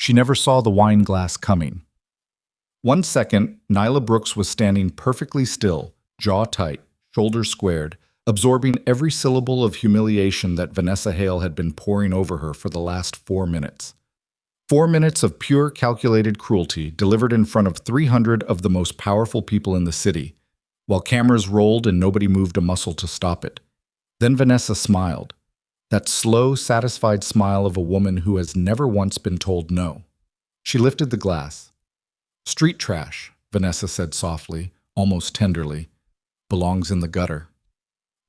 She never saw the wine glass coming. 1 second, Nyla Brooks was standing perfectly still, jaw tight, shoulders squared, absorbing every syllable of humiliation that Vanessa Hale had been pouring over her for the last 4 minutes. 4 minutes of pure calculated cruelty delivered in front of 300 of the most powerful people in the city, while cameras rolled and nobody moved a muscle to stop it. Then Vanessa smiled, that slow, satisfied smile of a woman who has never once been told no. She lifted the glass. "Street trash," Vanessa said softly, almost tenderly, "belongs in the gutter.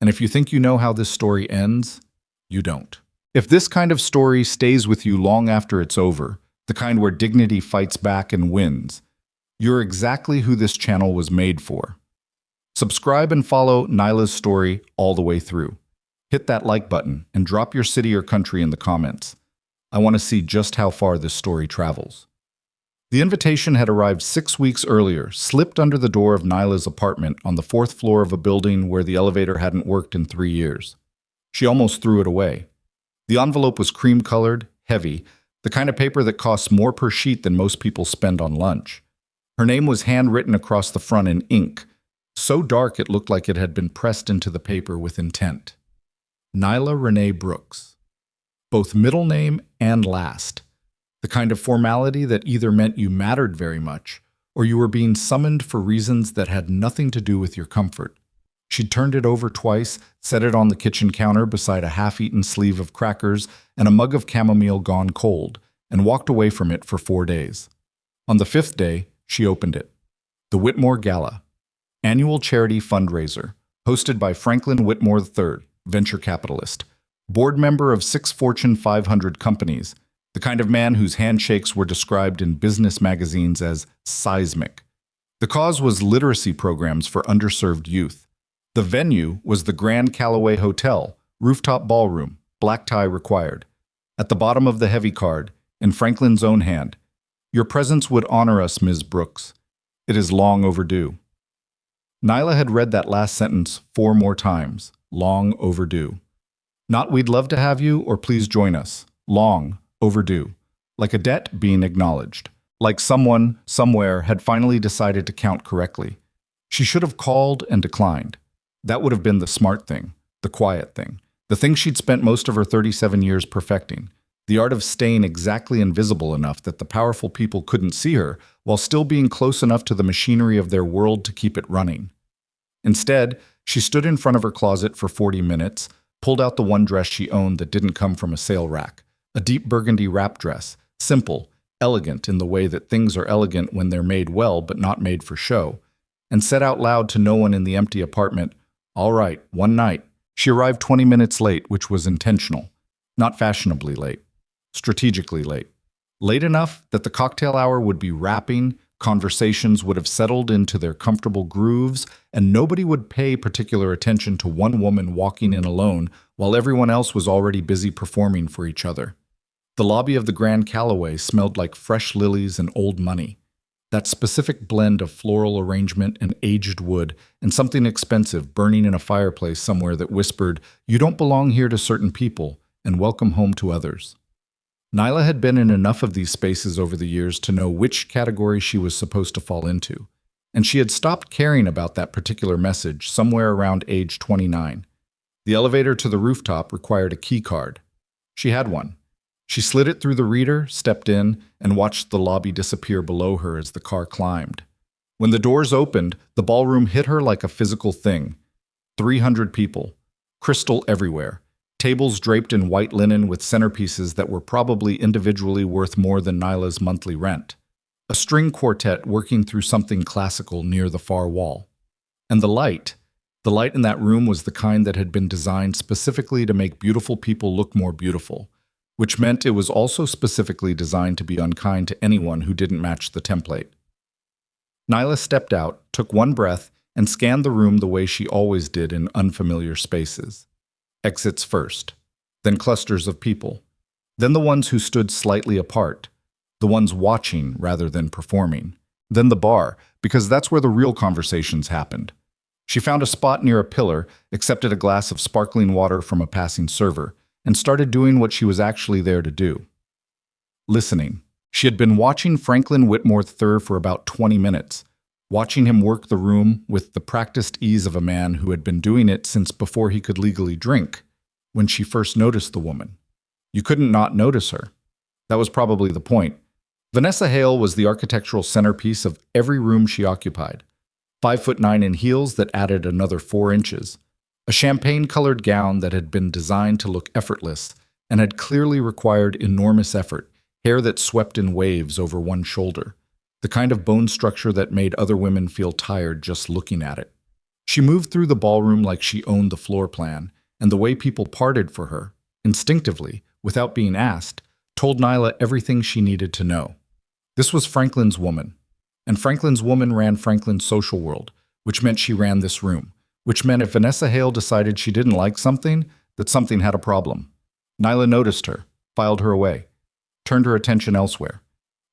And if you think you know how this story ends, you don't. If this kind of story stays with you long after it's over, the kind where dignity fights back and wins, you're exactly who this channel was made for." Subscribe and follow Nyla's story all the way through. Hit that like button and drop your city or country in the comments. I want to see just how far this story travels. The invitation had arrived 6 weeks earlier, slipped under the door of Nyla's apartment on the 4th floor of a building where the elevator hadn't worked in 3 years. She almost threw it away. The envelope was cream-colored, heavy, the kind of paper that costs more per sheet than most people spend on lunch. Her name was handwritten across the front in ink, so dark it looked like it had been pressed into the paper with intent. Nyla Renee Brooks. Both middle name and last. The kind of formality that either meant you mattered very much, or you were being summoned for reasons that had nothing to do with your comfort. She turned it over twice, set it on the kitchen counter beside a half-eaten sleeve of crackers and a mug of chamomile gone cold, and walked away from it for 4 days. On the 5th day, she opened it. The Whitmore Gala. Annual charity fundraiser, hosted by Franklin Whitmore III, venture capitalist, board member of 6 Fortune 500 companies, the kind of man whose handshakes were described in business magazines as seismic. The cause was literacy programs for underserved youth. The venue was the Grand Callaway Hotel, rooftop ballroom, black tie required. At the bottom of the heavy card, in Franklin's own hand, "Your presence would honor us, Ms. Brooks. It is long overdue." Nyla had read that last sentence 4 more times. Long overdue. Not "we'd love to have you" or "please join us." Long overdue. Like a debt being acknowledged. Like someone, somewhere, had finally decided to count correctly. She should have called and declined. That would have been the smart thing, the quiet thing, the thing she'd spent most of her 37 years perfecting, the art of staying exactly invisible enough that the powerful people couldn't see her, while still being close enough to the machinery of their world to keep it running. Instead, she stood in front of her closet for 40 minutes, pulled out the one dress she owned that didn't come from a sale rack, a deep burgundy wrap dress, simple, elegant in the way that things are elegant when they're made well but not made for show, and said out loud to no one in the empty apartment, "All right, one night." She arrived 20 minutes late, which was intentional, not fashionably late, strategically late. Late enough that the cocktail hour would be wrapping, conversations would have settled into their comfortable grooves, and nobody would pay particular attention to one woman walking in alone while everyone else was already busy performing for each other. The lobby of the Grand Callaway smelled like fresh lilies and old money. That specific blend of floral arrangement and aged wood and something expensive burning in a fireplace somewhere that whispered, "You don't belong here to certain people, and welcome home to others." Nyla had been in enough of these spaces over the years to know which category she was supposed to fall into, and she had stopped caring about that particular message somewhere around age 29. The elevator to the rooftop required a key card. She had one. She slid it through the reader, stepped in, and watched the lobby disappear below her as the car climbed. When the doors opened, the ballroom hit her like a physical thing. 300 people, crystal everywhere. Tables draped in white linen with centerpieces that were probably individually worth more than Nyla's monthly rent. A string quartet working through something classical near the far wall. And the light in that room was the kind that had been designed specifically to make beautiful people look more beautiful, which meant it was also specifically designed to be unkind to anyone who didn't match the template. Nyla stepped out, took one breath, and scanned the room the way she always did in unfamiliar spaces. Exits first, then clusters of people, then the ones who stood slightly apart, the ones watching rather than performing, then the bar, because that's where the real conversations happened. She found a spot near a pillar, accepted a glass of sparkling water from a passing server, and started doing what she was actually there to do. Listening. She had been watching Franklin Whitmore III for about 20 minutes, watching him work the room with the practiced ease of a man who had been doing it since before he could legally drink, when she first noticed the woman. You couldn't not notice her. That was probably the point. Vanessa Hale was the architectural centerpiece of every room she occupied. 5'9" in heels that added another 4 inches. A champagne-colored gown that had been designed to look effortless and had clearly required enormous effort, hair that swept in waves over one shoulder, the kind of bone structure that made other women feel tired just looking at it. She moved through the ballroom like she owned the floor plan, and the way people parted for her, instinctively, without being asked, told Nyla everything she needed to know. This was Franklin's woman, and Franklin's woman ran Franklin's social world, which meant she ran this room, which meant if Vanessa Hale decided she didn't like something, that something had a problem. Nyla noticed her, filed her away, turned her attention elsewhere.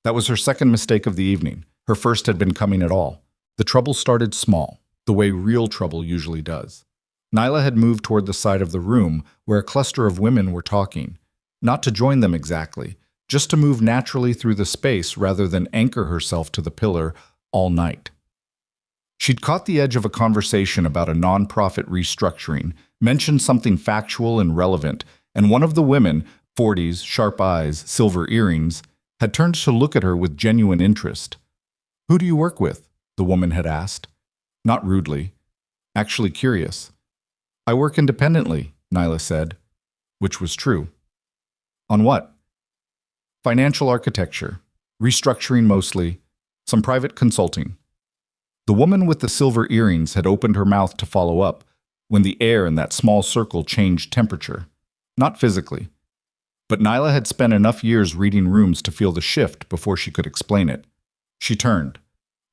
That was her second mistake of the evening. Her first had been coming at all. The trouble started small, the way real trouble usually does. Nyla had moved toward the side of the room where a cluster of women were talking, not to join them exactly, just to move naturally through the space rather than anchor herself to the pillar all night. She'd caught the edge of a conversation about a nonprofit restructuring, mentioned something factual and relevant, and one of the women, 40s, sharp eyes, silver earrings, had turned to look at her with genuine interest. "Who do you work with?" the woman had asked. Not rudely, actually curious. "I work independently," Nyla said, which was true. "On what?" "Financial architecture, restructuring mostly, some private consulting." The woman with the silver earrings had opened her mouth to follow up when the air in that small circle changed temperature. Not physically. But Nyla had spent enough years reading rooms to feel the shift before she could explain it. She turned.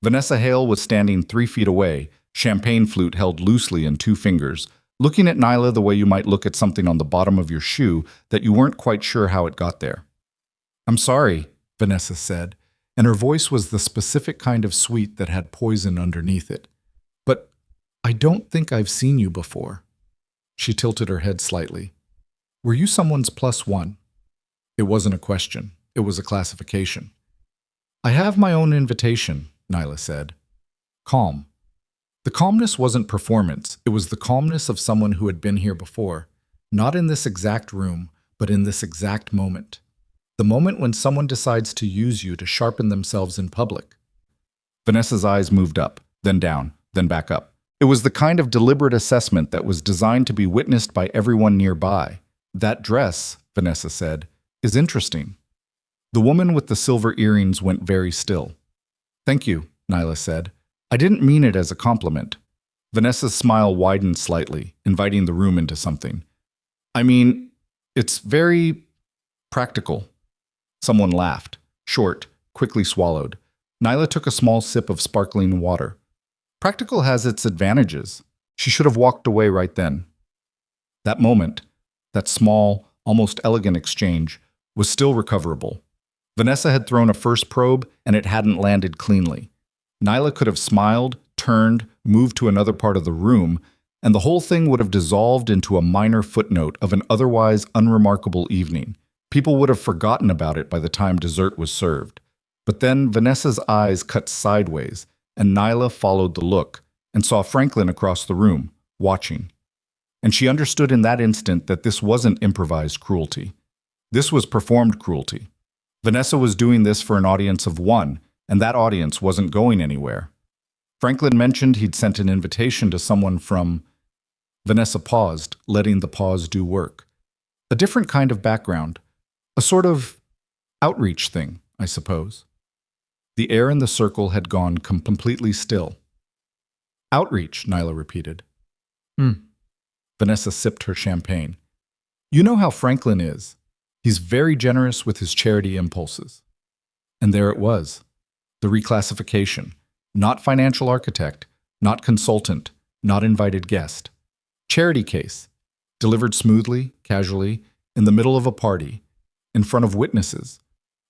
Vanessa Hale was standing 3 feet away, champagne flute held loosely in 2 fingers, looking at Nyla the way you might look at something on the bottom of your shoe that you weren't quite sure how it got there. "I'm sorry," Vanessa said, and her voice was the specific kind of sweet that had poison underneath it. "But I don't think I've seen you before." She tilted her head slightly. "Were you someone's +1? It wasn't a question. It was a classification. "I have my own invitation," Nyla said. Calm. The calmness wasn't performance. It was the calmness of someone who had been here before. Not in this exact room, but in this exact moment. The moment when someone decides to use you to sharpen themselves in public. Vanessa's eyes moved up, then down, then back up. It was the kind of deliberate assessment that was designed to be witnessed by everyone nearby. "That dress," Vanessa said, "is interesting." The woman with the silver earrings went very still. "Thank you," Nyla said. "I didn't mean it as a compliment." Vanessa's smile widened slightly, inviting the room into something. "I mean, it's very practical." Someone laughed, short, quickly swallowed. Nyla took a small sip of sparkling water. Practical has its advantages. She should have walked away right then. That moment, that small, almost elegant exchange, was still recoverable. Vanessa had thrown a first probe, and it hadn't landed cleanly. Nyla could have smiled, turned, moved to another part of the room, and the whole thing would have dissolved into a minor footnote of an otherwise unremarkable evening. People would have forgotten about it by the time dessert was served. But then Vanessa's eyes cut sideways, and Nyla followed the look and saw Franklin across the room, watching. And she understood in that instant that this wasn't improvised cruelty. This was performed cruelty. Vanessa was doing this for an audience of 1, and that audience wasn't going anywhere. Franklin mentioned he'd sent an invitation to someone from... Vanessa paused, letting the pause do work. A different kind of background. A sort of outreach thing, I suppose. The air in the circle had gone completely still. "Outreach," Nyla repeated. Vanessa sipped her champagne. "You know how Franklin is. He's very generous with his charity impulses." And there it was. The reclassification. Not financial architect, not consultant, not invited guest. Charity case. Delivered smoothly, casually, in the middle of a party, in front of witnesses,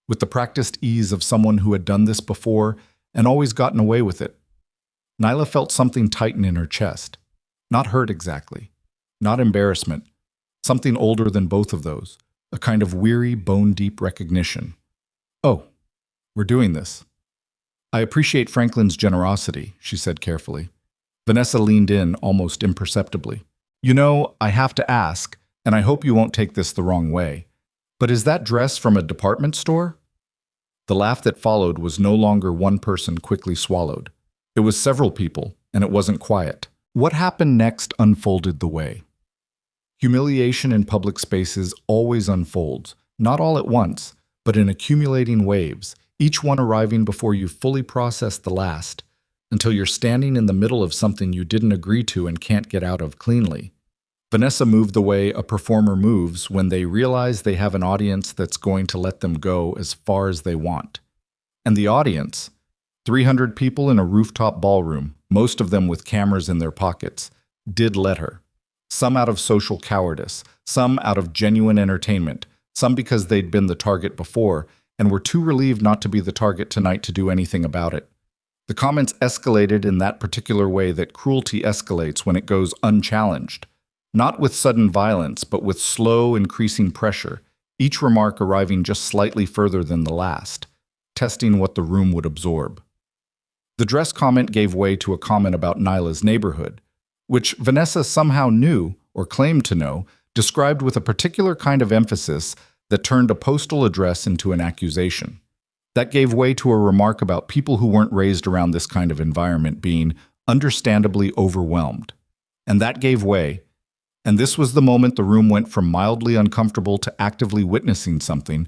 with the practiced ease of someone who had done this before and always gotten away with it. Nyla felt something tighten in her chest. Not hurt exactly. Not embarrassment. Something older than both of those. A kind of weary, bone-deep recognition. Oh, We're doing this. I appreciate Franklin's generosity, she said carefully. Vanessa leaned in almost imperceptibly. You know, I have to ask, and I hope you won't take this the wrong way, but is that dress from a department store? The laugh that followed was no longer one person quickly swallowed. It was several people, and it wasn't quiet. What happened next unfolded the way. Humiliation in public spaces always unfolds, not all at once, but in accumulating waves, each one arriving before you fully process the last, until you're standing in the middle of something you didn't agree to and can't get out of cleanly. Vanessa moved the way a performer moves when they realize they have an audience that's going to let them go as far as they want. And the audience, 300 people in a rooftop ballroom, most of them with cameras in their pockets, did let her. Some out of social cowardice, some out of genuine entertainment, some because they'd been the target before and were too relieved not to be the target tonight to do anything about it. The comments escalated in that particular way that cruelty escalates when it goes unchallenged. Not with sudden violence, but with slow, increasing pressure, each remark arriving just slightly further than the last, testing what the room would absorb. The dress comment gave way to a comment about Nyla's neighborhood, which Vanessa somehow knew, or claimed to know, described with a particular kind of emphasis that turned a postal address into an accusation. That gave way to a remark about people who weren't raised around this kind of environment being understandably overwhelmed. And that gave way. And this was the moment the room went from mildly uncomfortable to actively witnessing something,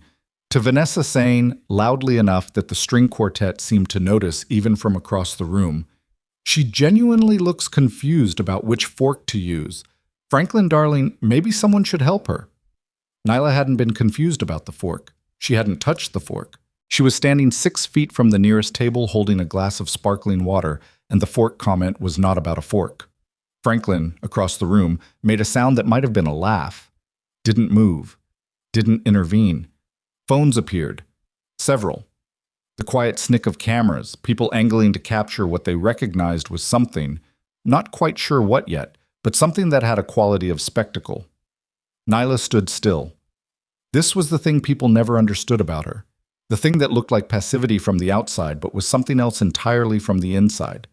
to Vanessa saying, loudly enough that the string quartet seemed to notice even from across the room, "She genuinely looks confused about which fork to use. Franklin, darling, maybe someone should help her." Nyla hadn't been confused about the fork. She hadn't touched the fork. She was standing 6 feet from the nearest table holding a glass of sparkling water, and the fork comment was not about a fork. Franklin, across the room, made a sound that might have been a laugh. Didn't move. Didn't intervene. Phones appeared. Several. The quiet snick of cameras, people angling to capture what they recognized was something, not quite sure what yet, but something that had a quality of spectacle. Nyla stood still. This was the thing people never understood about her. The thing that looked like passivity from the outside, but was something else entirely from the inside.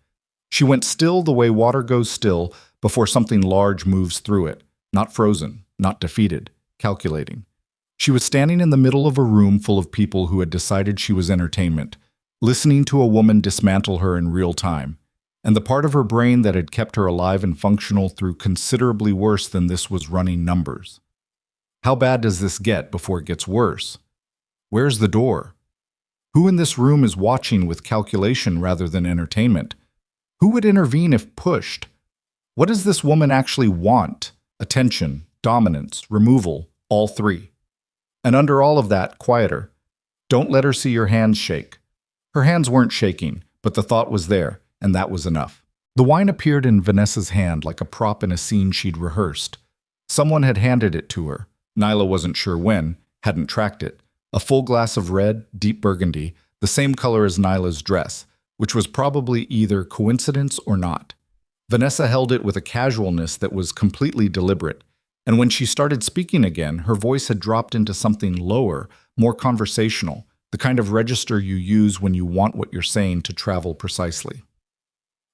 She went still the way water goes still before something large moves through it, not frozen, not defeated, calculating. She was standing in the middle of a room full of people who had decided she was entertainment, listening to a woman dismantle her in real time, and the part of her brain that had kept her alive and functional through considerably worse than this was running numbers. How bad does this get before it gets worse? Where's the door? Who in this room is watching with calculation rather than entertainment? Who would intervene if pushed? What does this woman actually want? Attention, dominance, removal, all three. And under all of that, quieter. Don't let her see your hands shake. Her hands weren't shaking, but the thought was there, and that was enough. The wine appeared in Vanessa's hand like a prop in a scene she'd rehearsed. Someone had handed it to her. Nyla wasn't sure when, hadn't tracked it. A full glass of red, deep burgundy, the same color as Nyla's dress, which was probably either coincidence or not. Vanessa held it with a casualness that was completely deliberate, and when she started speaking again, her voice had dropped into something lower, more conversational, the kind of register you use when you want what you're saying to travel precisely.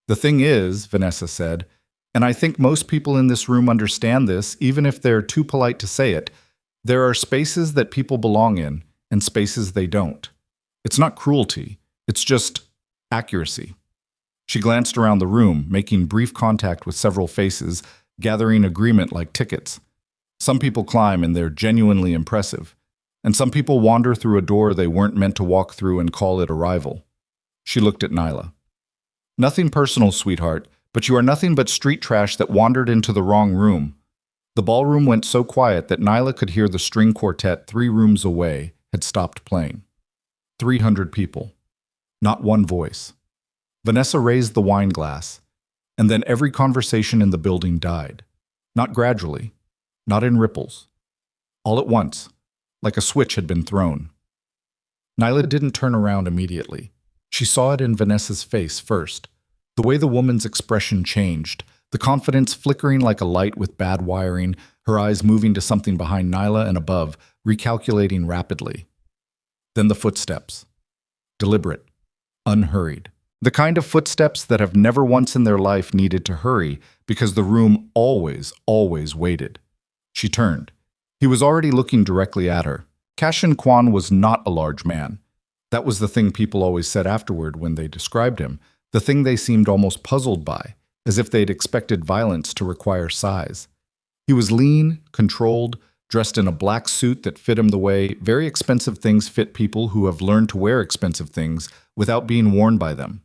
"The thing is," Vanessa said, "and I think most people in this room understand this, even if they're too polite to say it, there are spaces that people belong in and spaces they don't. It's not cruelty, it's just accuracy." She glanced around the room, making brief contact with several faces, gathering agreement like tickets. Some people climb and they're genuinely impressive, and some people wander through a door they weren't meant to walk through and call it arrival. She looked at Nyla. "Nothing personal, sweetheart, but you are nothing but street trash that wandered into the wrong room." The ballroom went so quiet that Nyla could hear the string quartet 3 rooms away had stopped playing. 300 people. Not one voice. Vanessa raised the wine glass, and then every conversation in the building died. Not gradually, not in ripples. All at once, like a switch had been thrown. Nyla didn't turn around immediately. She saw it in Vanessa's face first. The way the woman's expression changed, the confidence flickering like a light with bad wiring, her eyes moving to something behind Nyla and above, recalculating rapidly. Then the footsteps. deliberate, unhurried. The kind of footsteps that have never once in their life needed to hurry because the room always waited. She turned. He was already looking directly at her. Cashin Kwan was not a large man. That was the thing people always said afterward when they described him, the thing they seemed almost puzzled by, as if they'd expected violence to require size. He was lean, controlled, dressed in a black suit that fit him the way very expensive things fit people who have learned to wear expensive things without being worn by them.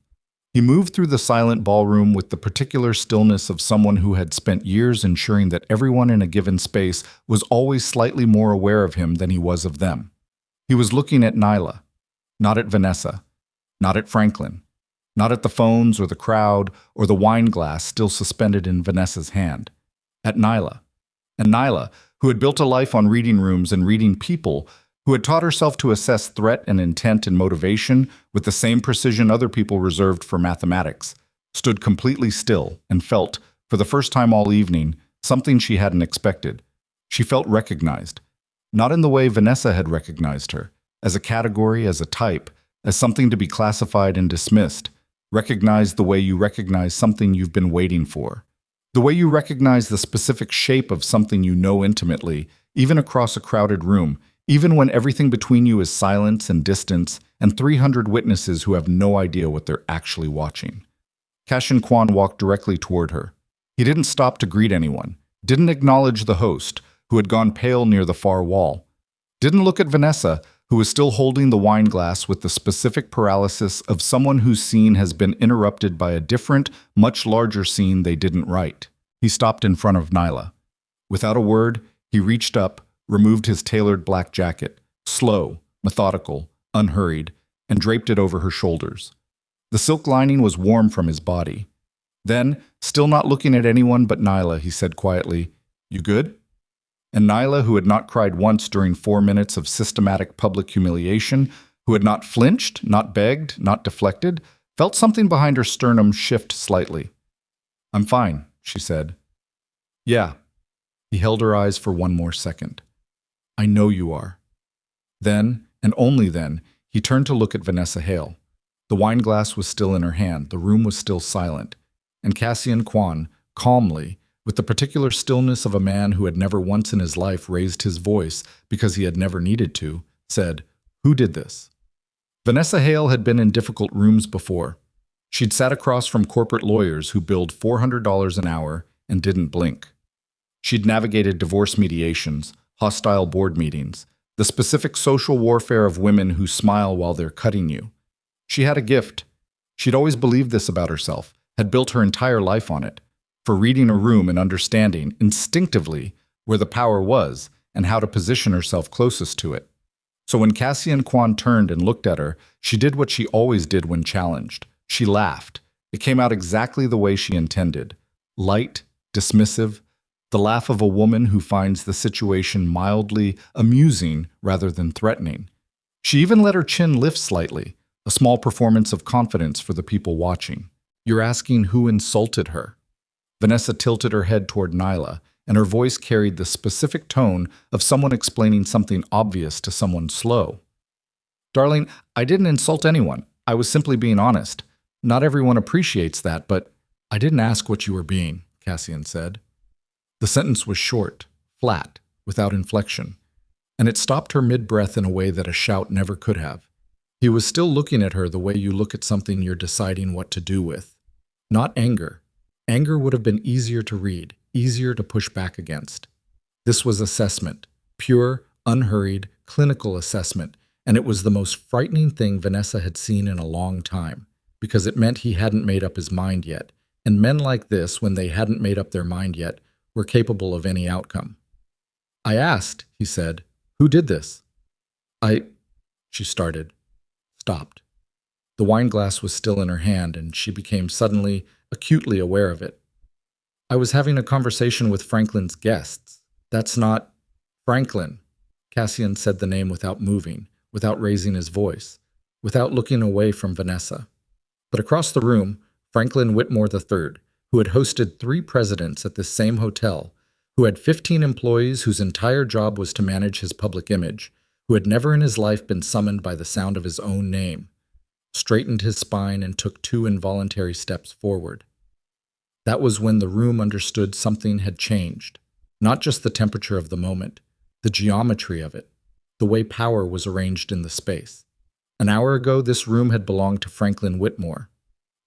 He moved through the silent ballroom with the particular stillness of someone who had spent years ensuring that everyone in a given space was always slightly more aware of him than he was of them. He was looking at Nyla, not at Vanessa, not at Franklin, not at the phones or the crowd or the wine glass still suspended in Vanessa's hand. At Nyla. And Nyla, who had built a life on reading rooms and reading people, who had taught herself to assess threat and intent and motivation with the same precision other people reserved for mathematics, stood completely still and felt, for the first time all evening, something she hadn't expected. She felt recognized, not in the way Vanessa had recognized her, as a category, as a type, as something to be classified and dismissed, recognized the way you recognize something you've been waiting for. The way you recognize the specific shape of something you know intimately, even across a crowded room, even when everything between you is silence and distance and 300 witnesses who have no idea what they're actually watching. Cashin Kwan walked directly toward her. He didn't stop to greet anyone, didn't acknowledge the host, who had gone pale near the far wall, didn't look at Vanessa, who was still holding the wine glass with the specific paralysis of someone whose scene has been interrupted by a different, much larger scene they didn't write. He stopped in front of Nyla. Without a word, he reached up, removed his tailored black jacket, slow, methodical, unhurried, and draped it over her shoulders. The silk lining was warm from his body. Then, still not looking at anyone but Nyla, he said quietly, "You good?" And Nyla, who had not cried once during 4 minutes of systematic public humiliation, who had not flinched, not begged, not deflected, felt something behind her sternum shift slightly. "I'm fine," she said. "Yeah." He held her eyes for one more second. "I know you are." Then, and only then, he turned to look at Vanessa Hale. The wine glass was still in her hand, the room was still silent, and Cassian Kwan, calmly, with the particular stillness of a man who had never once in his life raised his voice because he had never needed to, said, "Who did this?" Vanessa Hale had been in difficult rooms before. She'd sat across from corporate lawyers who billed $400 an hour and didn't blink. She'd navigated divorce mediations, hostile board meetings, the specific social warfare of women who smile while they're cutting you. She had a gift. She'd always believed this about herself, had built her entire life on it, for reading a room and understanding, instinctively, where the power was and how to position herself closest to it. So when Cassian Kwan turned and looked at her, she did what she always did when challenged. She laughed. It came out exactly the way she intended. Light, dismissive, the laugh of a woman who finds the situation mildly amusing rather than threatening. She even let her chin lift slightly, a small performance of confidence for the people watching. "You're asking who insulted her?" Vanessa tilted her head toward Nyla, and her voice carried the specific tone of someone explaining something obvious to someone slow. "Darling, I didn't insult anyone. I was simply being honest. Not everyone appreciates that, but I didn't ask what you were being," Cassian said. The sentence was short, flat, without inflection, and it stopped her mid-breath in a way that a shout never could have. He was still looking at her the way you look at something you're deciding what to do with. Not anger. Anger would have been easier to read, easier to push back against. This was assessment, pure, unhurried, clinical assessment, and it was the most frightening thing Vanessa had seen in a long time, because it meant he hadn't made up his mind yet, and men like this, when they hadn't made up their mind yet, were capable of any outcome. "I asked," he said, "who did this?" She started, stopped. The wine glass was still in her hand, and she became suddenly, acutely aware of it. "I was having a conversation with Franklin's guests. That's not—" "Franklin." Cassian said the name without moving, without raising his voice, without looking away from Vanessa. But across the room, Franklin Whitmore III, who had hosted 3 presidents at this same hotel, who had 15 employees whose entire job was to manage his public image, who had never in his life been summoned by the sound of his own name. straightened his spine, and took 2 involuntary steps forward. That was when the room understood something had changed. Not just the temperature of the moment, the geometry of it, the way power was arranged in the space. An hour ago, this room had belonged to Franklin Whitmore.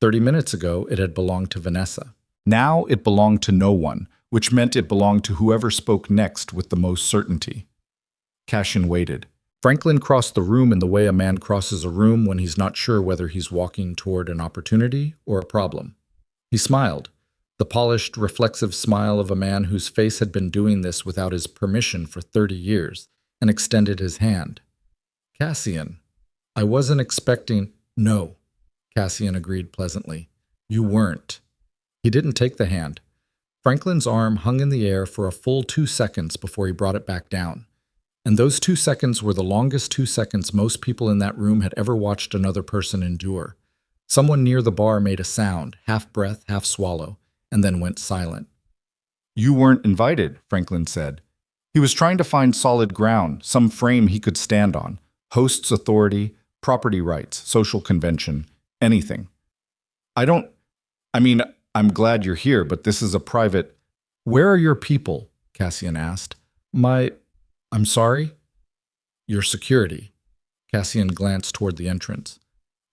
30 minutes ago, it had belonged to Vanessa. Now it belonged to no one, which meant it belonged to whoever spoke next with the most certainty. Cashin waited. Franklin crossed the room in the way a man crosses a room when he's not sure whether he's walking toward an opportunity or a problem. He smiled, the polished, reflexive smile of a man whose face had been doing this without his permission for 30 years, and extended his hand. Cassian, I wasn't expecting— No, Cassian agreed pleasantly. You weren't. He didn't take the hand. Franklin's arm hung in the air for a full 2 seconds before he brought it back down. And those 2 seconds were the longest 2 seconds most people in that room had ever watched another person endure. Someone near the bar made a sound, half breath, half swallow, and then went silent. You weren't invited, Franklin said. He was trying to find solid ground, some frame he could stand on. Host's authority, property rights, social convention, anything. I'm glad you're here, but this is a private— Where are your people? Cassian asked. I'm sorry? Your security. Cassian glanced toward the entrance.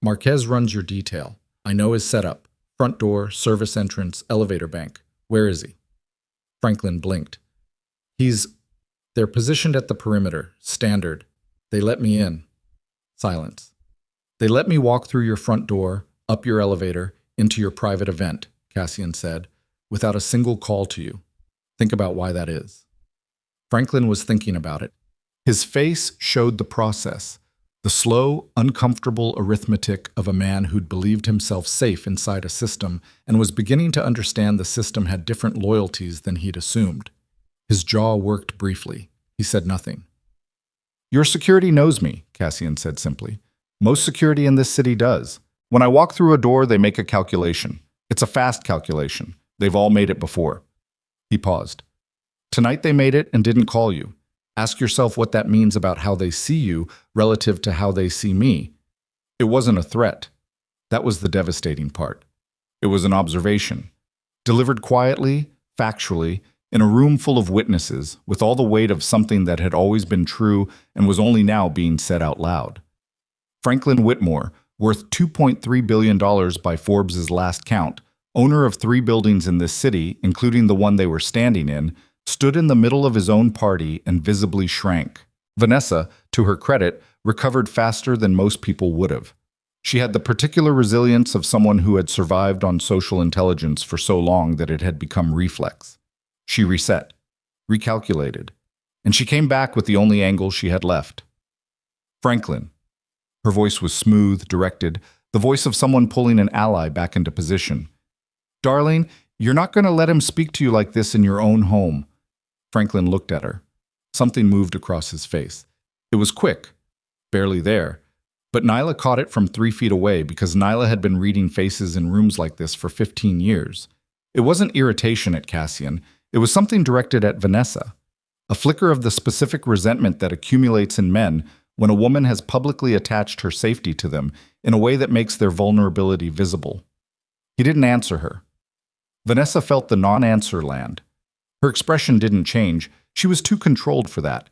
Marquez runs your detail. I know his setup. Front door, service entrance, elevator bank. Where is he? Franklin blinked. They're positioned at the perimeter. Standard. They let me in. Silence. They let me walk through your front door, up your elevator, into your private event, Cassian said, without a single call to you. Think about why that is. Franklin was thinking about it. His face showed the process, the slow, uncomfortable arithmetic of a man who'd believed himself safe inside a system and was beginning to understand the system had different loyalties than he'd assumed. His jaw worked briefly. He said nothing. Your security knows me, Cassian said simply. Most security in this city does. When I walk through a door, they make a calculation. It's a fast calculation. They've all made it before. He paused. Tonight they made it and didn't call you. Ask yourself what that means about how they see you relative to how they see me. It wasn't a threat. That was the devastating part. It was an observation. Delivered quietly, factually, in a room full of witnesses, with all the weight of something that had always been true and was only now being said out loud. Franklin Whitmore, worth $2.3 billion by Forbes' last count, owner of 3 buildings in this city, including the one they were standing in, stood in the middle of his own party and visibly shrank. Vanessa, to her credit, recovered faster than most people would have. She had the particular resilience of someone who had survived on social intelligence for so long that it had become reflex. She reset, recalculated, and she came back with the only angle she had left. Franklin. Her voice was smooth, directed, the voice of someone pulling an ally back into position. Darling, you're not going to let him speak to you like this in your own home. Franklin looked at her. Something moved across his face. It was quick, barely there, but Nyla caught it from 3 feet away because Nyla had been reading faces in rooms like this for 15 years. It wasn't irritation at Cassian. It was something directed at Vanessa. A flicker of the specific resentment that accumulates in men when a woman has publicly attached her safety to them in a way that makes their vulnerability visible. He didn't answer her. Vanessa felt the non-answer land. Her expression didn't change. She was too controlled for that.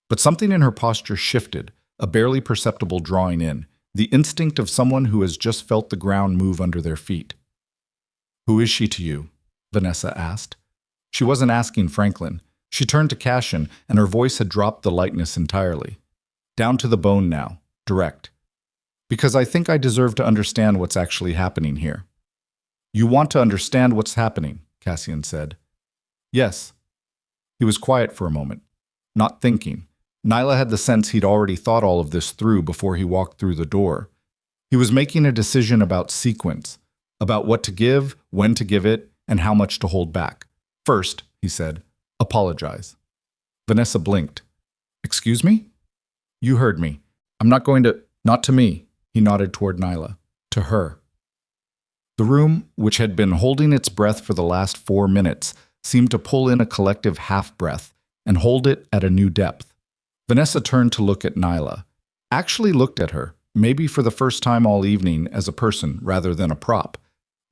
But something in her posture shifted, a barely perceptible drawing in, the instinct of someone who has just felt the ground move under their feet. Who is she to you? Vanessa asked. She wasn't asking Franklin. She turned to Cassian, and her voice had dropped the lightness entirely. Down to the bone now, direct. Because I think I deserve to understand what's actually happening here. You want to understand what's happening, Cassian said. Yes. He was quiet for a moment, not thinking. Nyla had the sense he'd already thought all of this through before he walked through the door. He was making a decision about sequence, about what to give, when to give it, and how much to hold back. First, he said, apologize. Vanessa blinked. Excuse me? You heard me. I'm not going to— Not to me, he nodded toward Nyla. To her. The room, which had been holding its breath for the last 4 minutes, seemed to pull in a collective half-breath and hold it at a new depth. Vanessa turned to look at Nyla. Actually looked at her, maybe for the first time all evening as a person rather than a prop.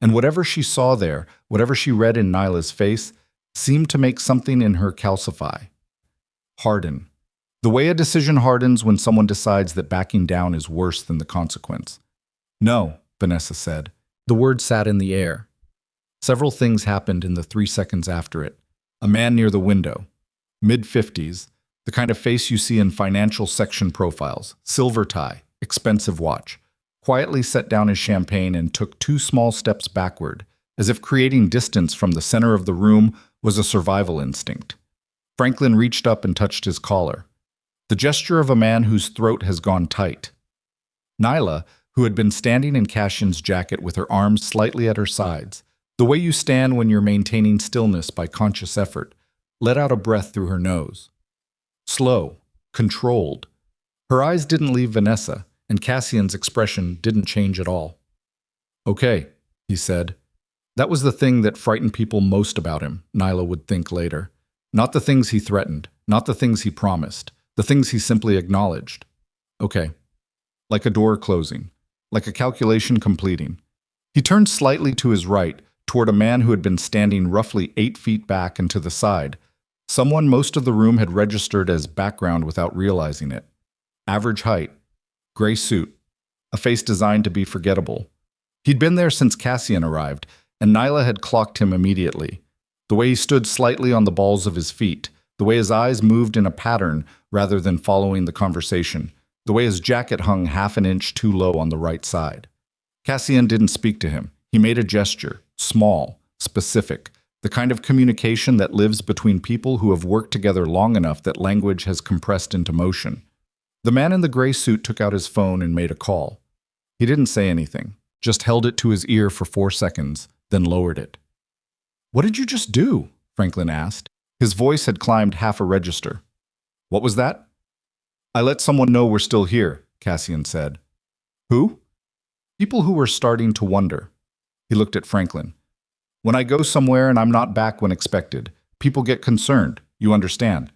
And whatever she saw there, whatever she read in Nyla's face, seemed to make something in her calcify. Harden. The way a decision hardens when someone decides that backing down is worse than the consequence. No, Vanessa said. The word sat in the air. Several things happened in the 3 seconds after it. A man near the window, mid-50s, the kind of face you see in financial section profiles, silver tie, expensive watch, quietly set down his champagne and took 2 small steps backward, as if creating distance from the center of the room was a survival instinct. Franklin reached up and touched his collar. The gesture of a man whose throat has gone tight. Nyla, who had been standing in Cassian's jacket with her arms slightly at her sides, the way you stand when you're maintaining stillness by conscious effort, let out a breath through her nose. Slow, controlled. Her eyes didn't leave Vanessa, and Cassian's expression didn't change at all. Okay, he said. That was the thing that frightened people most about him, Nyla would think later. Not the things he threatened, not the things he promised, the things he simply acknowledged. Okay. Like a door closing, like a calculation completing. He turned slightly to his right, toward a man who had been standing roughly 8 feet back and to the side, someone most of the room had registered as background without realizing it. Average height, gray suit, a face designed to be forgettable. He'd been there since Cassian arrived, and Nyla had clocked him immediately. The way he stood slightly on the balls of his feet, the way his eyes moved in a pattern rather than following the conversation, the way his jacket hung half an inch too low on the right side. Cassian didn't speak to him. He made a gesture, small, specific, the kind of communication that lives between people who have worked together long enough that language has compressed into motion. The man in the gray suit took out his phone and made a call. He didn't say anything, just held it to his ear for 4 seconds, then lowered it. "What did you just do?" Franklin asked. His voice had climbed half a register. "What was that?" "I let someone know we're still here," Cassian said. "Who?" "People who were starting to wonder." He looked at Franklin. "When I go somewhere and I'm not back when expected, people get concerned, you understand."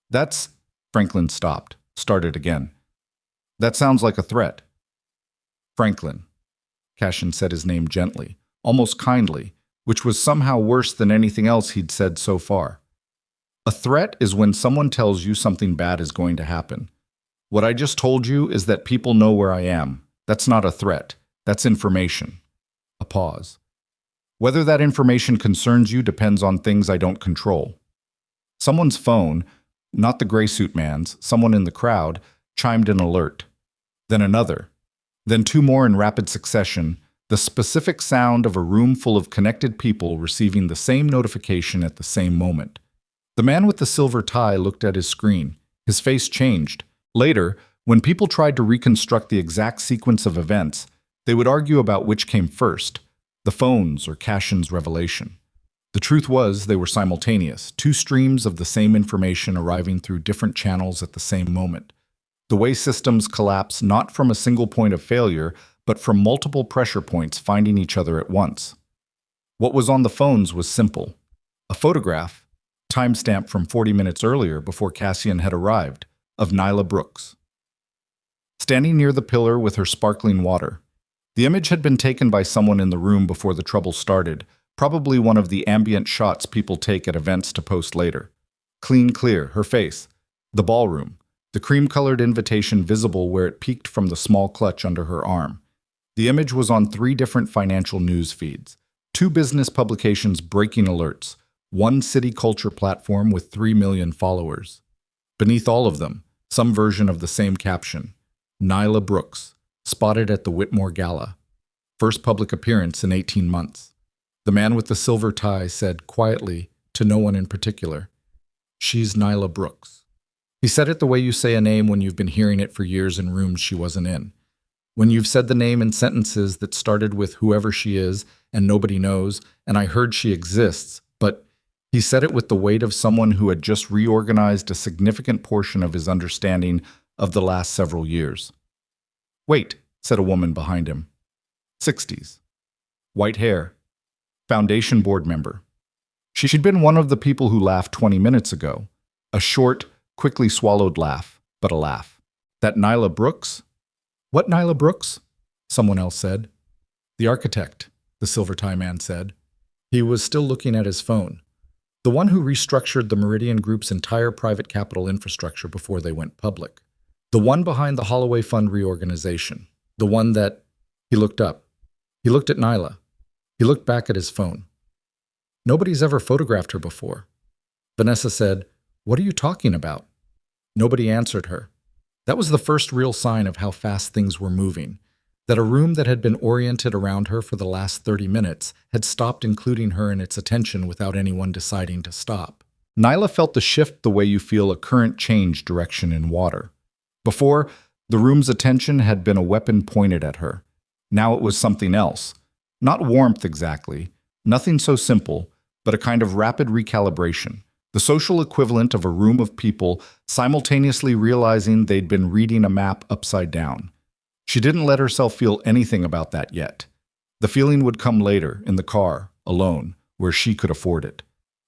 "That's—" Franklin stopped, started again. "That sounds like a threat." "Franklin." Cassian said his name gently, almost kindly, which was somehow worse than anything else he'd said so far. "A threat is when someone tells you something bad is going to happen. What I just told you is that people know where I am. That's not a threat. That's information." A pause. "Whether that information concerns you depends on things I don't control." Someone's phone, not the gray suit man's, someone in the crowd, chimed an alert. Then another. Then 2 more in rapid succession, the specific sound of a room full of connected people receiving the same notification at the same moment. The man with the silver tie looked at his screen. His face changed. Later, when people tried to reconstruct the exact sequence of events, they would argue about which came first, the phones or Cassian's revelation. The truth was they were simultaneous, 2 streams of the same information arriving through different channels at the same moment. The way systems collapse not from a single point of failure, but from multiple pressure points finding each other at once. What was on the phones was simple. A photograph, timestamped from 40 minutes earlier before Cassian had arrived, of Nyla Brooks. Standing near the pillar with her sparkling water. The image had been taken by someone in the room before the trouble started, probably one of the ambient shots people take at events to post later. Clean, clear, her face. The ballroom. The cream-colored invitation visible where it peeked from the small clutch under her arm. The image was on 3 different financial news feeds, 2 business publications breaking alerts, 1 city culture platform with 3 million followers. Beneath all of them, some version of the same caption. Nyla Brooks, spotted at the Whitmore Gala. First public appearance in 18 months. The man with the silver tie said quietly, to no one in particular, "She's Nyla Brooks." He said it the way you say a name when you've been hearing it for years in rooms she wasn't in. When you've said the name in sentences that started with whoever she is and nobody knows, and I heard she exists, but he said it with the weight of someone who had just reorganized a significant portion of his understanding of the last several years. "Wait," said a woman behind him. 60s. White hair. Foundation board member. She'd been one of the people who laughed 20 minutes ago. A short, quickly swallowed laugh, but a laugh. That Nyla Brooks? What Nyla Brooks? Someone else said. The architect, the silver tie man said. He was still looking at his phone. The one who restructured the Meridian Group's entire private capital infrastructure before they went public. The one behind the Holloway Fund reorganization. The one that... He looked up. He looked at Nyla. He looked back at his phone. Nobody's ever photographed her before. Vanessa said, "What are you talking about?" Nobody answered her. That was the first real sign of how fast things were moving, that a room that had been oriented around her for the last 30 minutes had stopped including her in its attention without anyone deciding to stop. Nyla felt the shift the way you feel a current change direction in water. Before, the room's attention had been a weapon pointed at her. Now it was something else. Not warmth exactly, nothing so simple, but a kind of rapid recalibration. The social equivalent of a room of people simultaneously realizing they'd been reading a map upside down. She didn't let herself feel anything about that yet. The feeling would come later, in the car, alone, where she could afford it.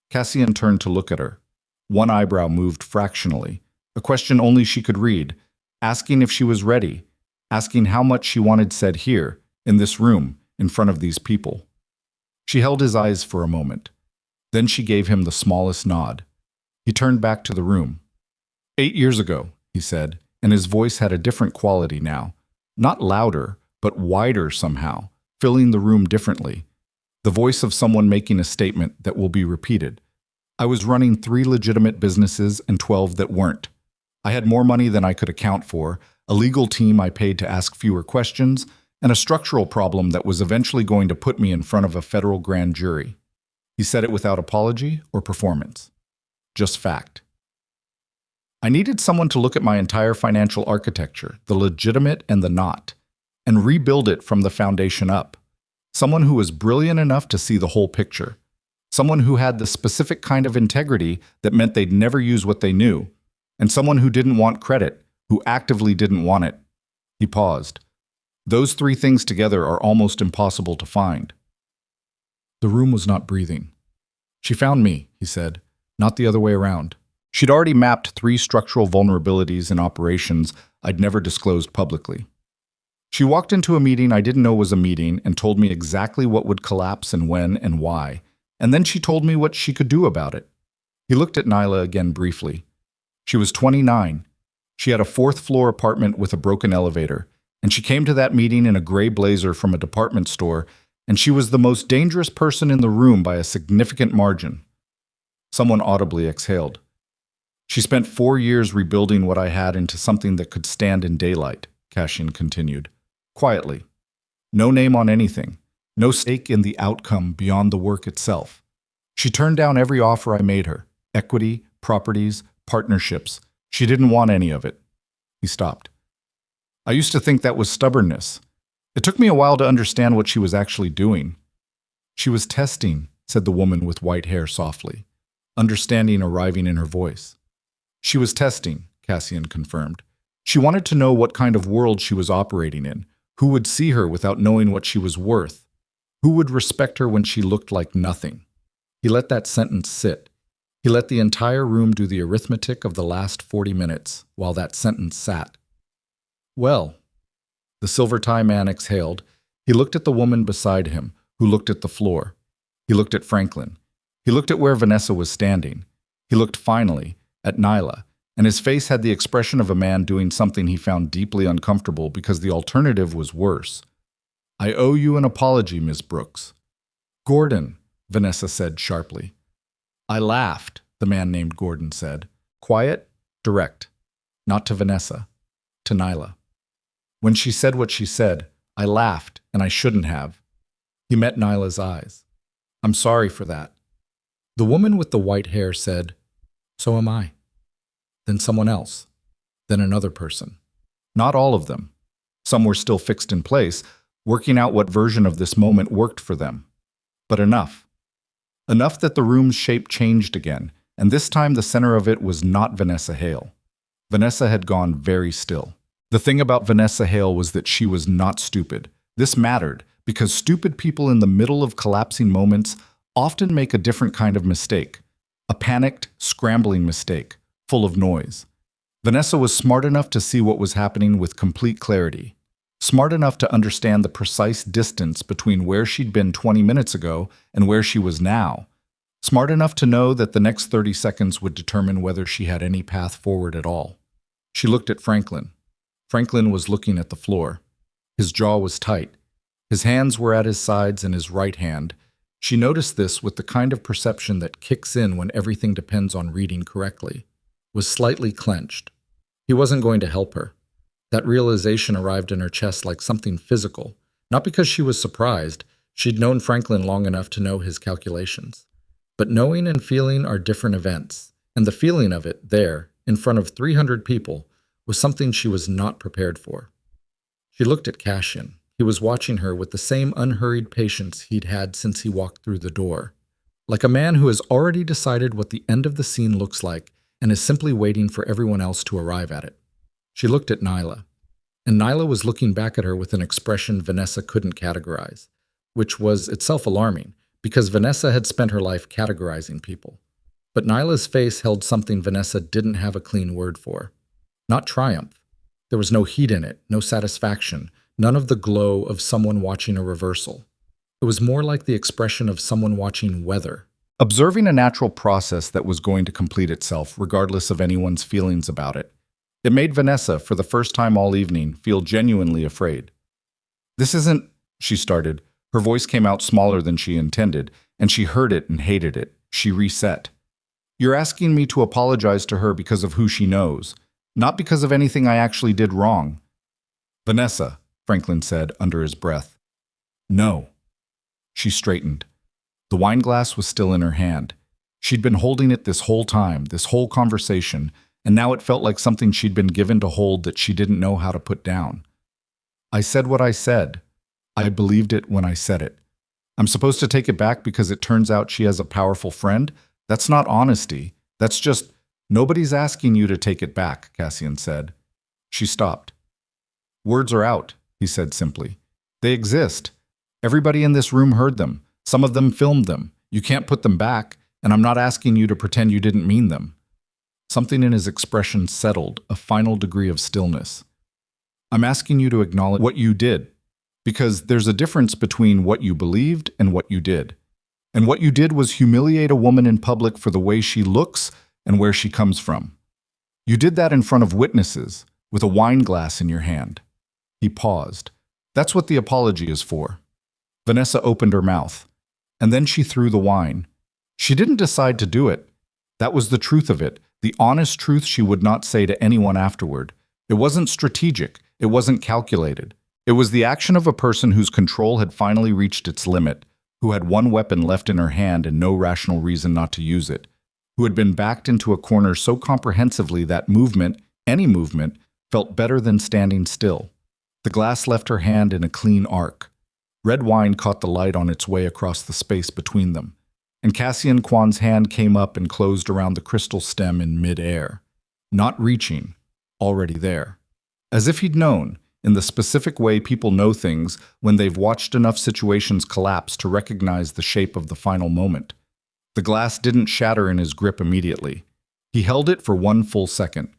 Cassian turned to look at her. One eyebrow moved fractionally, a question only she could read, asking if she was ready, asking how much she wanted said here, in this room, in front of these people. She held his eyes for a moment. Then she gave him the smallest nod. He turned back to the room. 8 years ago, he said, and his voice had a different quality now. Not louder, but wider somehow, filling the room differently. The voice of someone making a statement that will be repeated. I was running 3 legitimate businesses and 12 that weren't. I had more money than I could account for, a legal team I paid to ask fewer questions, and a structural problem that was eventually going to put me in front of a federal grand jury. He said it without apology or performance. Just fact. I needed someone to look at my entire financial architecture, the legitimate and the not, and rebuild it from the foundation up. Someone who was brilliant enough to see the whole picture. Someone who had the specific kind of integrity that meant they'd never use what they knew. And someone who didn't want credit, who actively didn't want it. He paused. Those 3 things together are almost impossible to find. The room was not breathing. She found me, he said, not the other way around. She'd already mapped 3 structural vulnerabilities in operations I'd never disclosed publicly. She walked into a meeting I didn't know was a meeting and told me exactly what would collapse and when and why, and then she told me what she could do about it. He looked at Nyla again briefly. She was 29. She had a 4th-floor apartment with a broken elevator, and she came to that meeting in a gray blazer from a department store, and she was the most dangerous person in the room by a significant margin. Someone audibly exhaled. She spent 4 years rebuilding what I had into something that could stand in daylight, Cassian continued. Quietly. No name on anything. No stake in the outcome beyond the work itself. She turned down every offer I made her. Equity, properties, partnerships. She didn't want any of it. He stopped. I used to think that was stubbornness. It took me a while to understand what she was actually doing. She was testing, said the woman with white hair softly, understanding arriving in her voice. She was testing, Cassian confirmed. She wanted to know what kind of world she was operating in, who would see her without knowing what she was worth, who would respect her when she looked like nothing. He let that sentence sit. He let the entire room do the arithmetic of the last 40 minutes while that sentence sat. Well, the silver tie man exhaled. He looked at the woman beside him, who looked at the floor. He looked at Franklin. He looked at where Vanessa was standing. He looked finally at Nyla, and his face had the expression of a man doing something he found deeply uncomfortable because the alternative was worse. I owe you an apology, Miss Brooks. Gordon, Vanessa said sharply. I laughed, the man named Gordon said. Quiet, direct. Not to Vanessa, to Nyla. When she said what she said, I laughed, and I shouldn't have. He met Nyla's eyes. I'm sorry for that. The woman with the white hair said, So am I. Then someone else. Then another person. Not all of them. Some were still fixed in place, working out what version of this moment worked for them. But enough. Enough that the room's shape changed again, and this time the center of it was not Vanessa Hale. Vanessa had gone very still. The thing about Vanessa Hale was that she was not stupid. This mattered, because stupid people in the middle of collapsing moments often make a different kind of mistake. A panicked, scrambling mistake, full of noise. Vanessa was smart enough to see what was happening with complete clarity. Smart enough to understand the precise distance between where she'd been 20 minutes ago and where she was now. Smart enough to know that the next 30 seconds would determine whether she had any path forward at all. She looked at Franklin. Franklin was looking at the floor. His jaw was tight. His hands were at his sides and his right hand. She noticed this with the kind of perception that kicks in when everything depends on reading correctly. Was slightly clenched. He wasn't going to help her. That realization arrived in her chest like something physical, not because she was surprised. She'd known Franklin long enough to know his calculations. But knowing and feeling are different events, and the feeling of it there, in front of 300 people, was something she was not prepared for. She looked at Cassian. He was watching her with the same unhurried patience he'd had since he walked through the door. Like a man who has already decided what the end of the scene looks like and is simply waiting for everyone else to arrive at it. She looked at Nyla, and Nyla was looking back at her with an expression Vanessa couldn't categorize, which was itself alarming, because Vanessa had spent her life categorizing people. But Nyla's face held something Vanessa didn't have a clean word for. Not triumph. There was no heat in it, no satisfaction, none of the glow of someone watching a reversal. It was more like the expression of someone watching weather. Observing a natural process that was going to complete itself regardless of anyone's feelings about it. It made Vanessa, for the first time all evening, feel genuinely afraid. "This isn't," she started. Her voice came out smaller than she intended, and she heard it and hated it. She reset. "You're asking me to apologize to her because of who she knows, not because of anything I actually did wrong." "Vanessa," Franklin said under his breath. "No." She straightened. The wine glass was still in her hand. She'd been holding it this whole time, this whole conversation, and now it felt like something she'd been given to hold that she didn't know how to put down. "I said what I said. I believed it when I said it. I'm supposed to take it back because it turns out she has a powerful friend? That's not honesty. That's just, nobody's asking you to take it back," Cassian said. She stopped. "Words are out," he said simply. "They exist. Everybody in this room heard them. Some of them filmed them. You can't put them back, and I'm not asking you to pretend you didn't mean them." Something in his expression settled, a final degree of stillness. "I'm asking you to acknowledge what you did, because there's a difference between what you believed and what you did. And what you did was humiliate a woman in public for the way she looks and where she comes from. You did that in front of witnesses, with a wine glass in your hand." He paused. "That's what the apology is for." Vanessa opened her mouth, and then she threw the wine. She didn't decide to do it. That was the truth of it, the honest truth she would not say to anyone afterward. It wasn't strategic. It wasn't calculated. It was the action of a person whose control had finally reached its limit, who had one weapon left in her hand and no rational reason not to use it, who had been backed into a corner so comprehensively that movement, any movement, felt better than standing still. The glass left her hand in a clean arc. Red wine caught the light on its way across the space between them, and Cassian Kwan's hand came up and closed around the crystal stem in mid-air. Not reaching, already there. As if he'd known, in the specific way people know things when they've watched enough situations collapse to recognize the shape of the final moment. The glass didn't shatter in his grip immediately. He held it for one full second.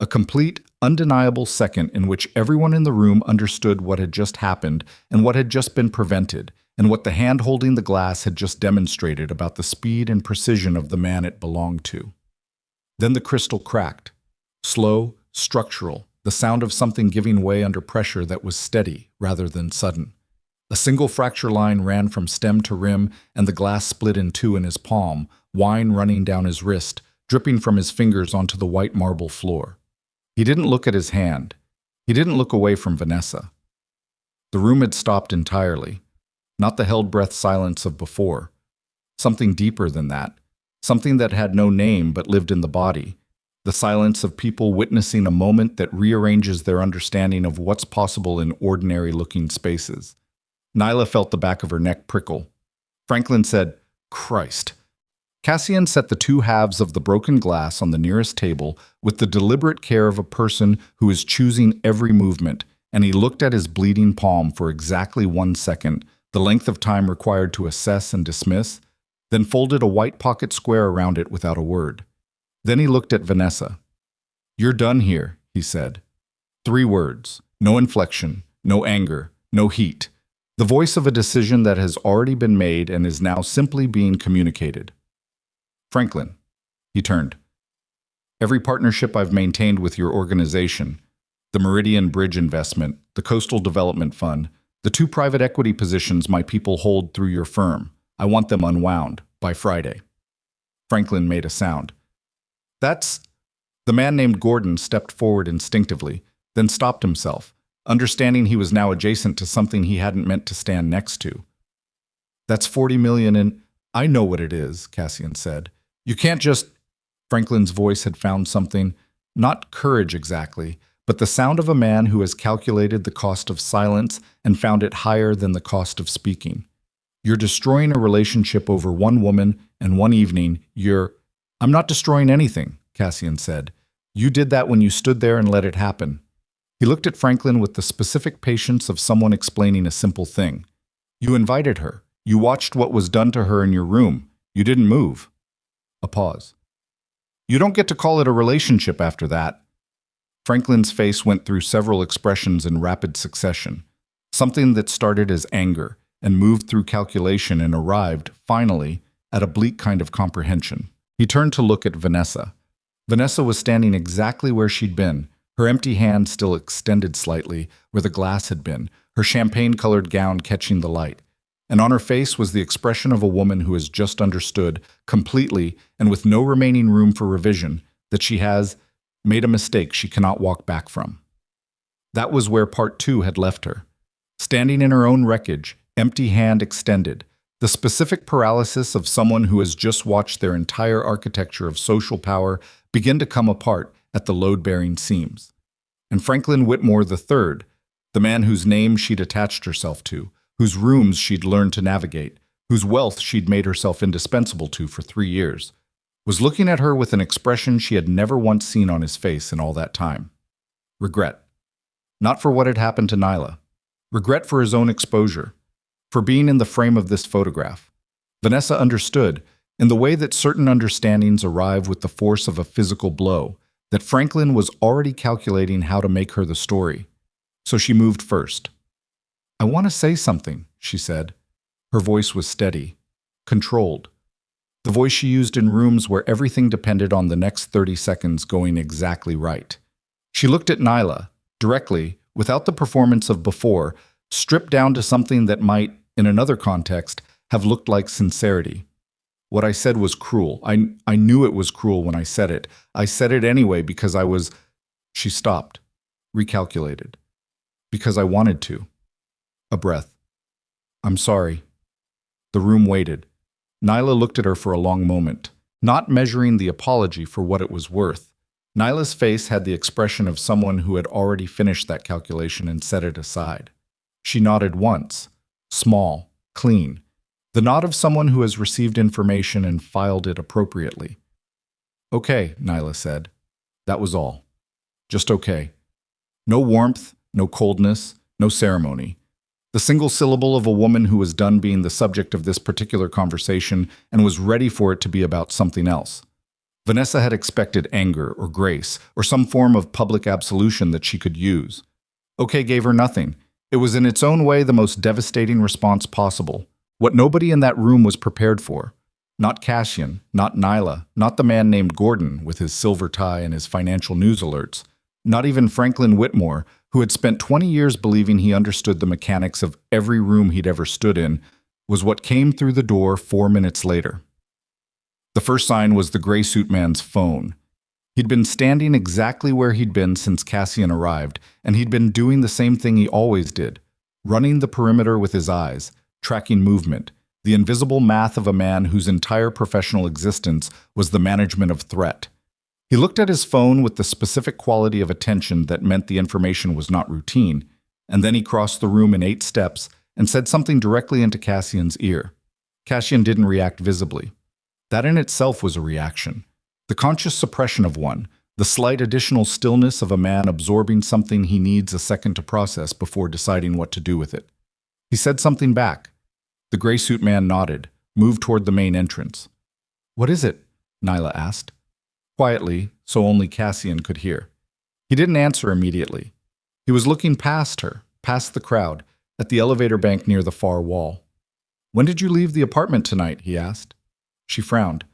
A complete, undeniable second in which everyone in the room understood what had just happened and what had just been prevented, and what the hand holding the glass had just demonstrated about the speed and precision of the man it belonged to. Then the crystal cracked. Slow, structural, the sound of something giving way under pressure that was steady rather than sudden. A single fracture line ran from stem to rim, and the glass split in two in his palm, wine running down his wrist, dripping from his fingers onto the white marble floor. He didn't look at his hand. He didn't look away from Vanessa. The room had stopped entirely. Not the held-breath silence of before. Something deeper than that. Something that had no name but lived in the body. The silence of people witnessing a moment that rearranges their understanding of what's possible in ordinary-looking spaces. Nyla felt the back of her neck prickle. Franklin said, "Christ." Cassian set the two halves of the broken glass on the nearest table with the deliberate care of a person who is choosing every movement, and he looked at his bleeding palm for exactly 1 second, the length of time required to assess and dismiss, then folded a white pocket square around it without a word. Then he looked at Vanessa. "You're done here," he said. 3 words, no inflection, No anger, no heat. The voice of a decision that has already been made and is now simply being communicated. Franklin, he turned. Every partnership I've maintained with your organization, the Meridian Bridge investment, the Coastal Development Fund, the 2 private equity positions my people hold through your firm, I want them unwound by Friday. Franklin made a sound. That's... The man named Gordon stepped forward instinctively, then stopped himself, understanding he was now adjacent to something he hadn't meant to stand next to. That's 40 million in... I know what it is, Cassian said. You can't just... Franklin's voice had found something, not courage exactly, but the sound of a man who has calculated the cost of silence and found it higher than the cost of speaking. You're destroying a relationship over one woman and one evening. I'm not destroying anything, Cassian said. You did that when you stood there and let it happen. He looked at Franklin with the specific patience of someone explaining a simple thing. You invited her. You watched what was done to her in your room. You didn't move. A pause. You don't get to call it a relationship after that. Franklin's face went through several expressions in rapid succession. Something that started as anger and moved through calculation and arrived, finally, at a bleak kind of comprehension. He turned to look at Vanessa. Vanessa was standing exactly where she'd been, her empty hand still extended slightly where the glass had been, her champagne-colored gown catching the light. And on her face was the expression of a woman who has just understood, completely and with no remaining room for revision, that she has made a mistake she cannot walk back from. That was where part 2 had left her. Standing in her own wreckage, empty hand extended, the specific paralysis of someone who has just watched their entire architecture of social power begin to come apart at the load-bearing seams. And Franklin Whitmore III, the man whose name she'd attached herself to, whose rooms she'd learned to navigate, whose wealth she'd made herself indispensable to for 3 years, was looking at her with an expression she had never once seen on his face in all that time. Regret. Not for what had happened to Nyla. Regret for his own exposure. For being in the frame of this photograph. Vanessa understood, in the way that certain understandings arrive with the force of a physical blow, that Franklin was already calculating how to make her the story. So she moved first. I want to say something, she said. Her voice was steady, controlled. The voice she used in rooms where everything depended on the next 30 seconds going exactly right. She looked at Nyla, directly, without the performance of before, stripped down to something that might, in another context, have looked like sincerity. What I said was cruel. I knew it was cruel when I said it. I said it anyway because I was... She stopped, recalculated. Because I wanted to. A breath. I'm sorry. The room waited. Nyla looked at her for a long moment, not measuring the apology for what it was worth. Nyla's face had the expression of someone who had already finished that calculation and set it aside. She nodded once, small, clean, the nod of someone who has received information and filed it appropriately. Okay, Nyla said. That was all. Just okay. No warmth, no coldness, no ceremony. The single syllable of a woman who was done being the subject of this particular conversation and was ready for it to be about something else. Vanessa had expected anger or grace or some form of public absolution that she could use. Okay gave her nothing. It was in its own way the most devastating response possible, what nobody in that room was prepared for. Not Cassian, not Nyla, not the man named Gordon with his silver tie and his financial news alerts, not even Franklin Whitmore, who had spent 20 years believing he understood the mechanics of every room he'd ever stood in, was what came through the door 4 minutes later. The first sign was the gray suit man's phone. He'd been standing exactly where he'd been since Cassian arrived, and he'd been doing the same thing he always did, running the perimeter with his eyes, tracking movement, the invisible math of a man whose entire professional existence was the management of threat. He looked at his phone with the specific quality of attention that meant the information was not routine, and then he crossed the room in 8 steps and said something directly into Cassian's ear. Cassian didn't react visibly. That in itself was a reaction. The conscious suppression of one, the slight additional stillness of a man absorbing something he needs a second to process before deciding what to do with it. He said something back. The gray suit man nodded, moved toward the main entrance. What is it? Nyla asked. Quietly, so only Cassian could hear. He didn't answer immediately. He was looking past her, past the crowd, at the elevator bank near the far wall. "When did you leave the apartment tonight?" he asked. She frowned.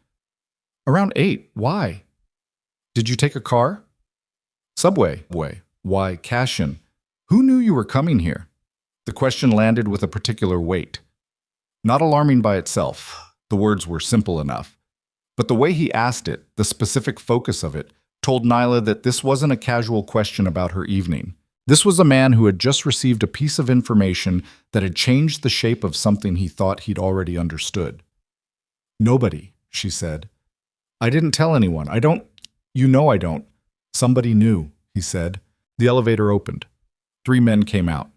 "Around 8. Why?" "Did you take a car?" "Subway." "Why, Cashin? Who knew you were coming here?" The question landed with a particular weight. Not alarming by itself. The words were simple enough. But the way he asked it, the specific focus of it, told Nyla that this wasn't a casual question about her evening. This was a man who had just received a piece of information that had changed the shape of something he thought he'd already understood. "Nobody," she said. "I didn't tell anyone. I don't. You know I don't." "Somebody knew," he said. The elevator opened. 3 men came out.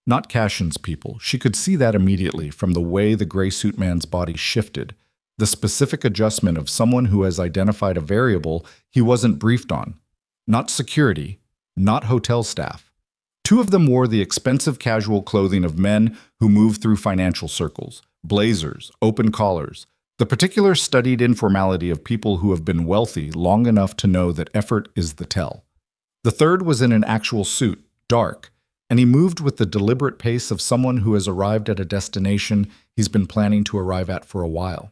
Not Cashin's people. She could see that immediately from the way the gray suit man's body shifted, the specific adjustment of someone who has identified a variable he wasn't briefed on. Not security, not hotel staff. 2 of them wore the expensive casual clothing of men who move through financial circles, blazers, open collars, the particular studied informality of people who have been wealthy long enough to know that effort is the tell. The third was in an actual suit, dark, and he moved with the deliberate pace of someone who has arrived at a destination he's been planning to arrive at for a while.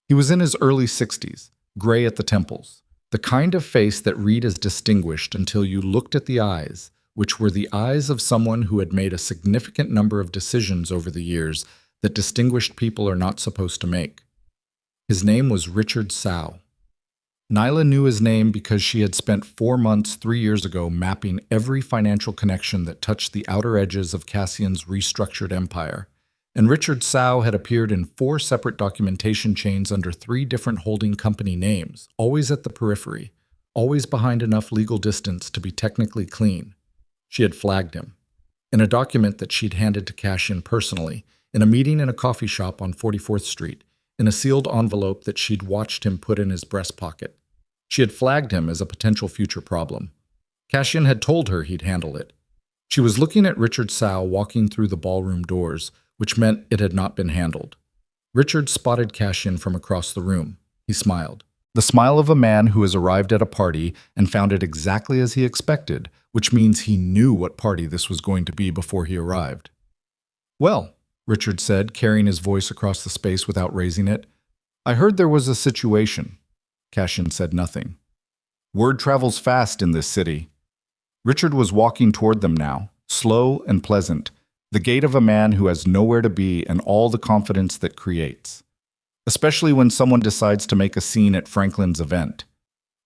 He was in his early 60s, gray at the temples, the kind of face that read as distinguished until you looked at the eyes, which were the eyes of someone who had made a significant number of decisions over the years that distinguished people are not supposed to make. His name was Richard Sow. Nyla knew his name because she had spent 4 months 3 years ago mapping every financial connection that touched the outer edges of Cassian's restructured empire, and Richard Sow had appeared in 4 separate documentation chains under 3 different holding company names, always at the periphery, always behind enough legal distance to be technically clean. She had flagged him. In a document that she'd handed to Cassian personally, in a meeting in a coffee shop on 44th Street, in a sealed envelope that she'd watched him put in his breast pocket. She had flagged him as a potential future problem. Cassian had told her he'd handle it. She was looking at Richard Sow walking through the ballroom doors, which meant it had not been handled. Richard spotted Cassian from across the room. He smiled. The smile of a man who has arrived at a party and found it exactly as he expected, which means he knew what party this was going to be before he arrived. "Well," Richard said, carrying his voice across the space without raising it, "I heard there was a situation." Cassian said nothing. "Word travels fast in this city." Richard was walking toward them now, slow and pleasant, the gait of a man who has nowhere to be and all the confidence that creates. Especially when someone decides to make a scene at Franklin's event.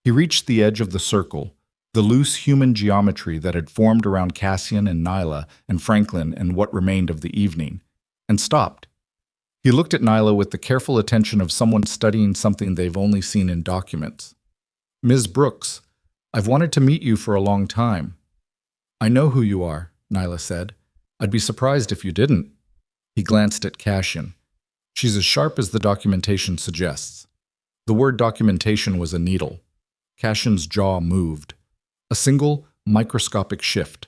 He reached the edge of the circle, the loose human geometry that had formed around Cassian and Nyla and Franklin and what remained of the evening, and stopped. He looked at Nyla with the careful attention of someone studying something they've only seen in documents. "Ms. Brooks, I've wanted to meet you for a long time." "I know who you are," Nyla said. "I'd be surprised if you didn't." He glanced at Cassian. "She's as sharp as the documentation suggests." The word documentation was a needle. Cassian's jaw moved. A single, microscopic shift.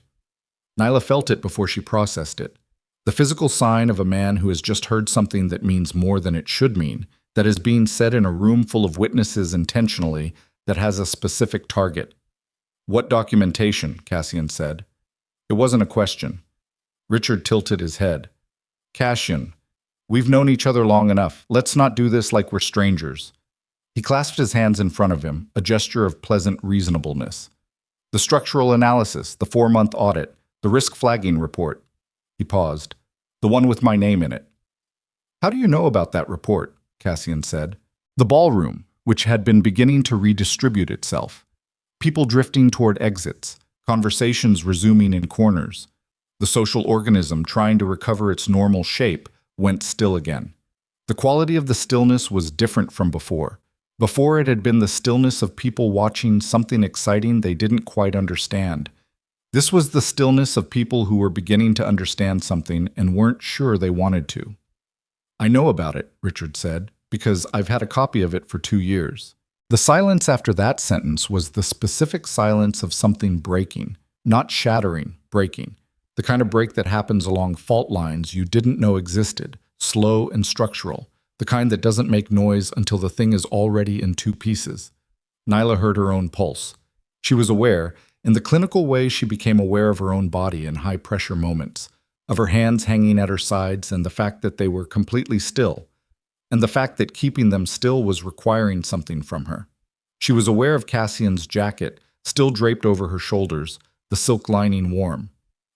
Nyla felt it before she processed it. The physical sign of a man who has just heard something that means more than it should mean, that is being said in a room full of witnesses intentionally, that has a specific target. "What documentation?" Cassian said. It wasn't a question. Richard tilted his head. "Cassian, we've known each other long enough. Let's not do this like we're strangers." He clasped his hands in front of him, a gesture of pleasant reasonableness. "The structural analysis, the 4-month audit, the risk flagging report." He paused. "The one with my name in it." "How do you know about that report?" Cassian said. The ballroom, which had been beginning to redistribute itself. People drifting toward exits, conversations resuming in corners. The social organism, trying to recover its normal shape, went still again. The quality of the stillness was different from before. Before, it had been the stillness of people watching something exciting they didn't quite understand. This was the stillness of people who were beginning to understand something and weren't sure they wanted to. "I know about it," Richard said, "because I've had a copy of it for 2 years." The silence after that sentence was the specific silence of something breaking, not shattering, breaking. The kind of break that happens along fault lines you didn't know existed, slow and structural, the kind that doesn't make noise until the thing is already in 2 pieces. Nyla heard her own pulse. She was aware, In the clinical way, she became aware of her own body in high-pressure moments, of her hands hanging at her sides and the fact that they were completely still, and the fact that keeping them still was requiring something from her. She was aware of Cassian's jacket, still draped over her shoulders, the silk lining warm.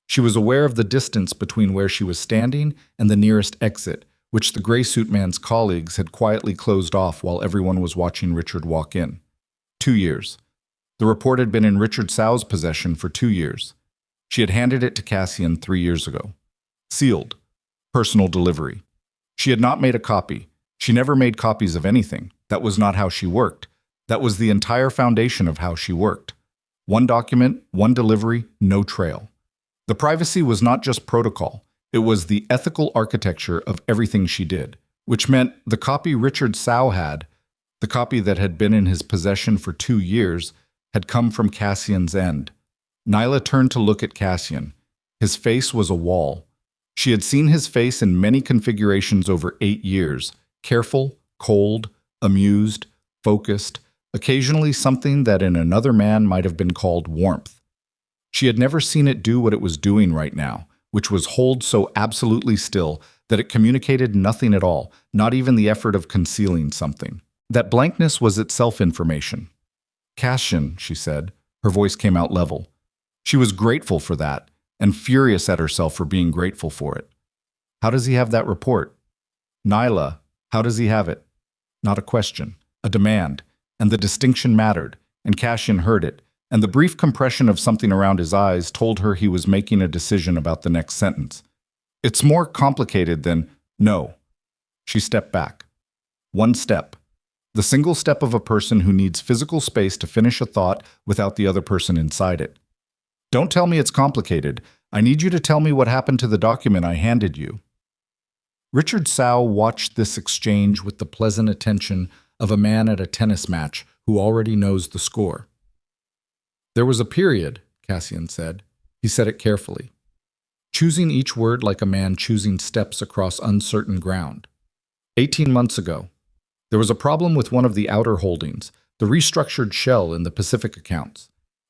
She was aware of the distance between where she was standing and the nearest exit, which the gray suit man's colleagues had quietly closed off while everyone was watching Richard walk in. 2 years. The report had been in Richard Sau's possession for 2 years. She had handed it to Cassian 3 years ago. Sealed. Personal delivery. She had not made a copy. She never made copies of anything. That was not how she worked. That was the entire foundation of how she worked. One document, one delivery, no trail. The privacy was not just protocol. It was the ethical architecture of everything she did, which meant the copy Richard Sau had, the copy that had been in his possession for 2 years, had come from Cassian's end. Nyla turned to look at Cassian. His face was a wall. She had seen his face in many configurations over 8 years. Careful, cold, amused, focused, occasionally something that in another man might have been called warmth. She had never seen it do what it was doing right now, which was hold so absolutely still that it communicated nothing at all, not even the effort of concealing something. That blankness was itself information. Cassian, she said. Her voice came out level. She was grateful for that, and furious at herself for being grateful for it. How does he have that report? Nyla, how does he have it? Not a question, a demand, and the distinction mattered, and Cassian heard it, and the brief compression of something around his eyes told her he was making a decision about the next sentence. It's more complicated than, no. She stepped back. One step. The single step of a person who needs physical space to finish a thought without the other person inside it. Don't tell me it's complicated. I need you to tell me what happened to the document I handed you. Richard Sau watched this exchange with the pleasant attention of a man at a tennis match who already knows the score. There was a period, Cassian said. He said it carefully, choosing each word like a man choosing steps across uncertain ground. 18 months ago, there was a problem with one of the outer holdings, the restructured shell in the Pacific accounts.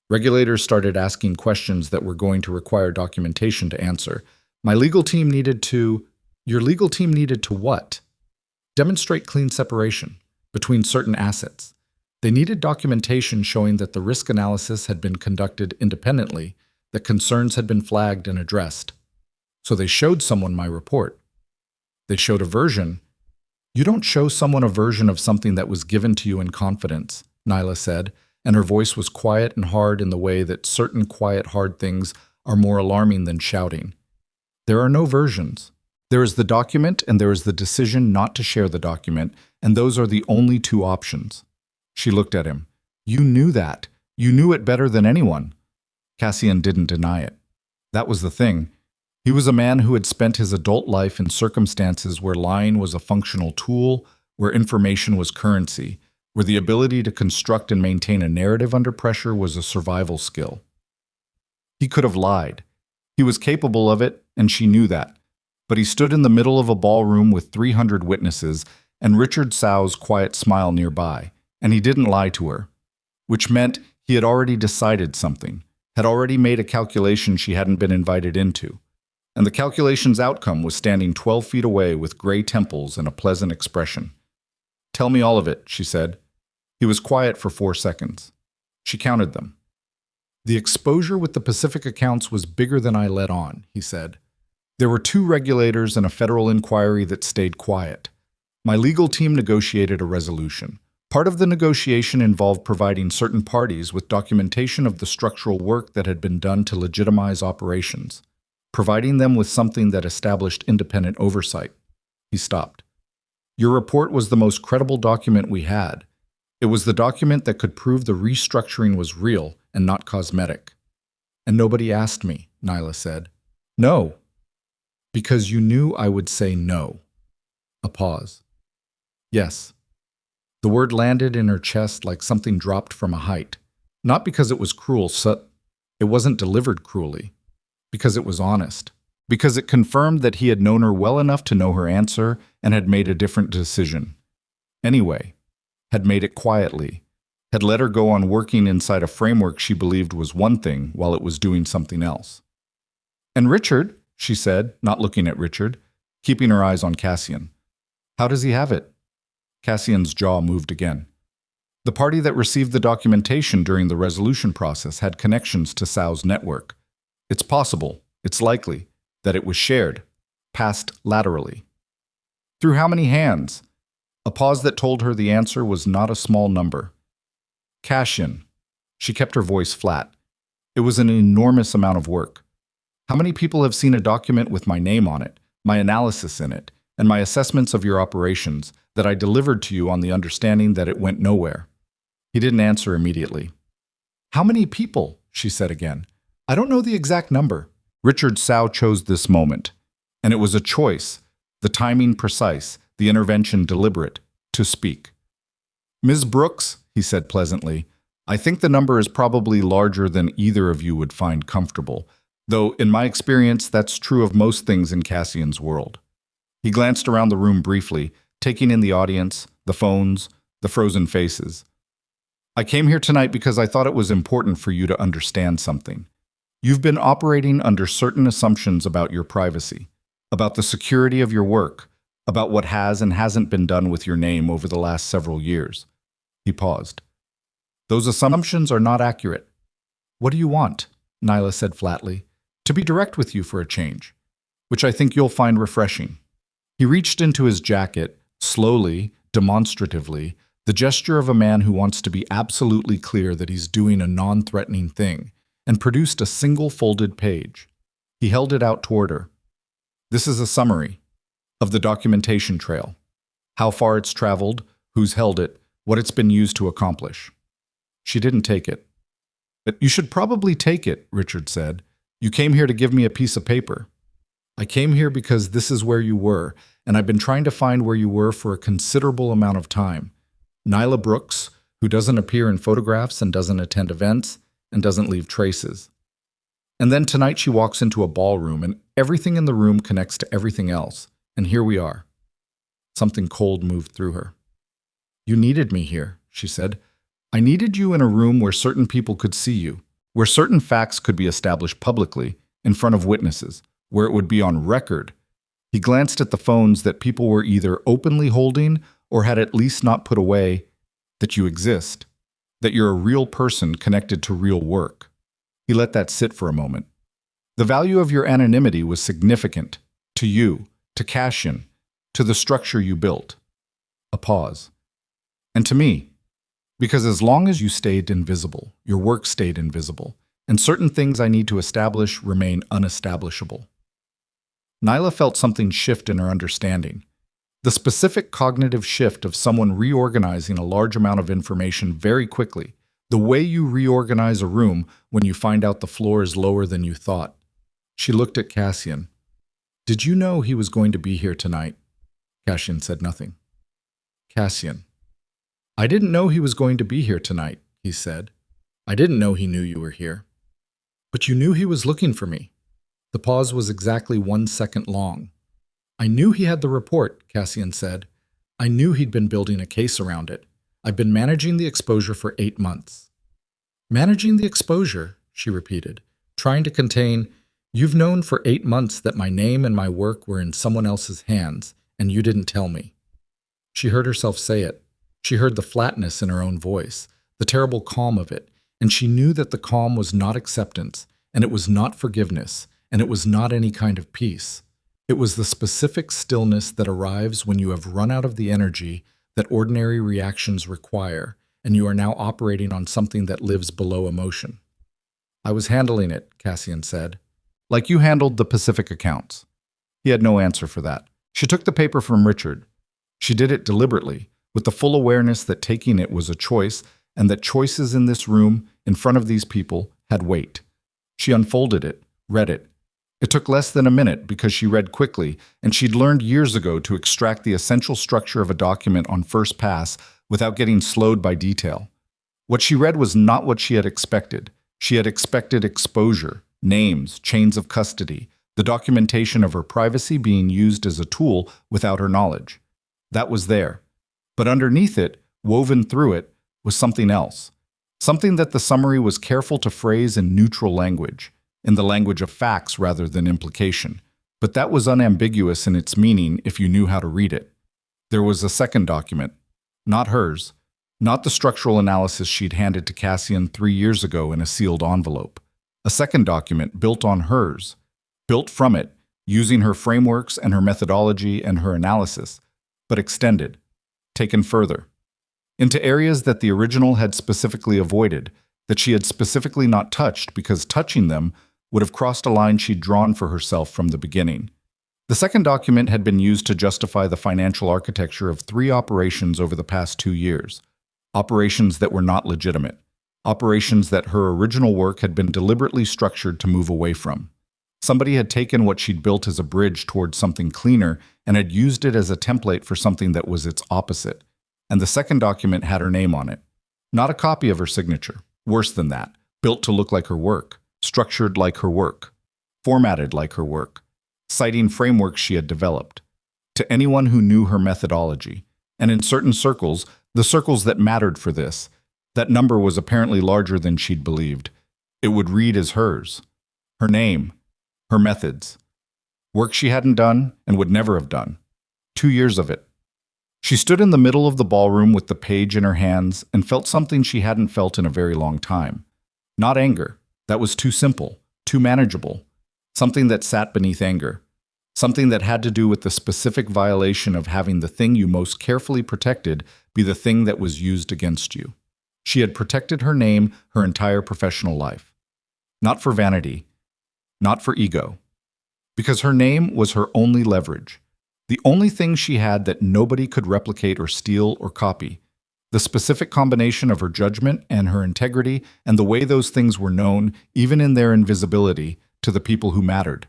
Regulators started asking questions that were going to require documentation to answer. My legal team needed to... Your legal team needed to what? Demonstrate clean separation between certain assets. They needed documentation showing that the risk analysis had been conducted independently, that concerns had been flagged and addressed. So they showed someone my report. They showed a version. You don't show someone a version of something that was given to you in confidence, Nyla said, and her voice was quiet and hard in the way that certain quiet, hard things are more alarming than shouting. There are no versions. There is the document and there is the decision not to share the document, and those are the only 2 options. She looked at him. You knew that. You knew it better than anyone. Cassian didn't deny it. That was the thing. He was a man who had spent his adult life in circumstances where lying was a functional tool, where information was currency, where the ability to construct and maintain a narrative under pressure was a survival skill. He could have lied. He was capable of it, and she knew that. But he stood in the middle of a ballroom with 300 witnesses and Richard Sau's quiet smile nearby, and he didn't lie to her, which meant he had already decided something, had already made a calculation she hadn't been invited into. And the calculation's outcome was standing 12 feet away with gray temples and a pleasant expression. Tell me all of it, she said. He was quiet for 4 seconds. She counted them. The exposure with the Pacific accounts was bigger than I let on, he said. There were 2 regulators and a federal inquiry that stayed quiet. My legal team negotiated a resolution. Part of the negotiation involved providing certain parties with documentation of the structural work that had been done to legitimize operations, providing them with something that established independent oversight. He stopped. Your report was the most credible document we had. It was the document that could prove the restructuring was real and not cosmetic. And nobody asked me, Nyla said. No. Because you knew I would say no. A pause. Yes. The word landed in her chest like something dropped from a height. Not because it was cruel, it wasn't delivered cruelly. Because it was honest. Because it confirmed that he had known her well enough to know her answer and had made a different decision. Anyway, had made it quietly. had let her go on working inside a framework she believed was one thing while it was doing something else. "And Richard," she said, not looking at Richard, keeping her eyes on Cassian. "How does he have it?" Cassian's jaw moved again. The party that received the documentation during the resolution process had connections to Sao's network. It's possible, it's likely, that it was shared, passed laterally. Through how many hands? A pause that told her the answer was not a small number. Cassian. She kept her voice flat. It was an enormous amount of work. How many people have seen a document with my name on it, my analysis in it, and my assessments of your operations that I delivered to you on the understanding that it went nowhere? He didn't answer immediately. "How many people?" she said again. "I don't know the exact number." Richard Sao chose this moment, and it was a choice, the timing precise, the intervention deliberate, to speak. "Ms. Brooks," he said pleasantly, "I think the number is probably larger than either of you would find comfortable, though in my experience that's true of most things in Cassian's world." He glanced around the room briefly, taking in the audience, the phones, the frozen faces. "I came here tonight because I thought it was important for you to understand something. You've been operating under certain assumptions about your privacy, about the security of your work, about what has and hasn't been done with your name over the last several years." He paused. "Those assumptions are not accurate." "What do you want?" Nyla said flatly. "To be direct with you for a change, which I think you'll find refreshing." He reached into his jacket, slowly, demonstratively, the gesture of a man who wants to be absolutely clear that he's doing a non-threatening thing, and produced a single folded page. He held it out toward her. "This is a summary of the documentation trail. How far it's traveled, who's held it, what it's been used to accomplish." She didn't take it. "But you should probably take it," Richard said. "You came here to give me a piece of paper." "I came here because this is where you were, and I've been trying to find where you were for a considerable amount of time. Nyla Brooks, who doesn't appear in photographs and doesn't attend events and doesn't leave traces. And then tonight she walks into a ballroom and everything in the room connects to everything else. And here we are." Something cold moved through her. "You needed me here," she said. "I needed you in a room where certain people could see you, where certain facts could be established publicly, in front of witnesses, where it would be on record." He glanced at the phones that people were either openly holding or had at least not put away, that you exist, that you're a real person connected to real work. He let that sit for a moment. The value of your anonymity was significant, to you, to Cassian, to the structure you built. A pause. "And to me, because as long as you stayed invisible, your work stayed invisible, and certain things I need to establish remain unestablishable." Nyla felt something shift in her understanding. The specific cognitive shift of someone reorganizing a large amount of information very quickly, the way you reorganize a room when you find out the floor is lower than you thought. She looked at Cassian. "Did you know he was going to be here tonight?" Cassian said nothing. "Cassian. I didn't know he was going to be here tonight," he said. "I didn't know he knew you were here." "But you knew he was looking for me." The pause was exactly 1 second long. "I knew he had the report," Cassian said. "I knew he'd been building a case around it. I've been managing the exposure for 8 months. "Managing the exposure," she repeated, trying to contain, "You've known for 8 months that my name and my work were in someone else's hands, and you didn't tell me." She heard herself say it. She heard the flatness in her own voice, the terrible calm of it, and she knew that the calm was not acceptance, and it was not forgiveness, and it was not any kind of peace. It was the specific stillness that arrives when you have run out of the energy that ordinary reactions require, and you are now operating on something that lives below emotion. "I was handling it," Cassian said. "Like you handled the Pacific accounts." He had no answer for that. She took the paper from Richard. She did it deliberately, with the full awareness that taking it was a choice and that choices in this room, in front of these people, had weight. She unfolded it, read it. It took less than a minute because she read quickly, and she'd learned years ago to extract the essential structure of a document on first pass without getting slowed by detail. What she read was not what she had expected. She had expected exposure, names, chains of custody, the documentation of her privacy being used as a tool without her knowledge. That was there. But underneath it, woven through it, was something else. Something that the summary was careful to phrase in neutral language, in the language of facts rather than implication. But that was unambiguous in its meaning if you knew how to read it. There was a second document, not hers, not the structural analysis she'd handed to Cassian 3 years ago in a sealed envelope. A second document built on hers, built from it, using her frameworks and her methodology and her analysis, but extended, taken further, into areas that the original had specifically avoided, that she had specifically not touched because touching them would have crossed a line she'd drawn for herself from the beginning. The second document had been used to justify the financial architecture of 3 operations over the past 2 years. Operations that were not legitimate. Operations that her original work had been deliberately structured to move away from. Somebody had taken what she'd built as a bridge towards something cleaner and had used it as a template for something that was its opposite. And the second document had her name on it. Not a copy of her signature. Worse than that. Built to look like her work. Structured like her work. Formatted like her work. Citing frameworks she had developed. To anyone who knew her methodology. And in certain circles, the circles that mattered for this, that number was apparently larger than she'd believed. It would read as hers. Her name. Her methods. Work she hadn't done and would never have done. 2 years of it. She stood in the middle of the ballroom with the page in her hands and felt something she hadn't felt in a very long time. Not anger. That was too simple, too manageable. Something that sat beneath anger. Something that had to do with the specific violation of having the thing you most carefully protected be the thing that was used against you. She had protected her name her entire professional life. Not for vanity. Not for ego. Because her name was her only leverage. The only thing she had that nobody could replicate or steal or copy. The specific combination of her judgment and her integrity and the way those things were known, even in their invisibility, to the people who mattered.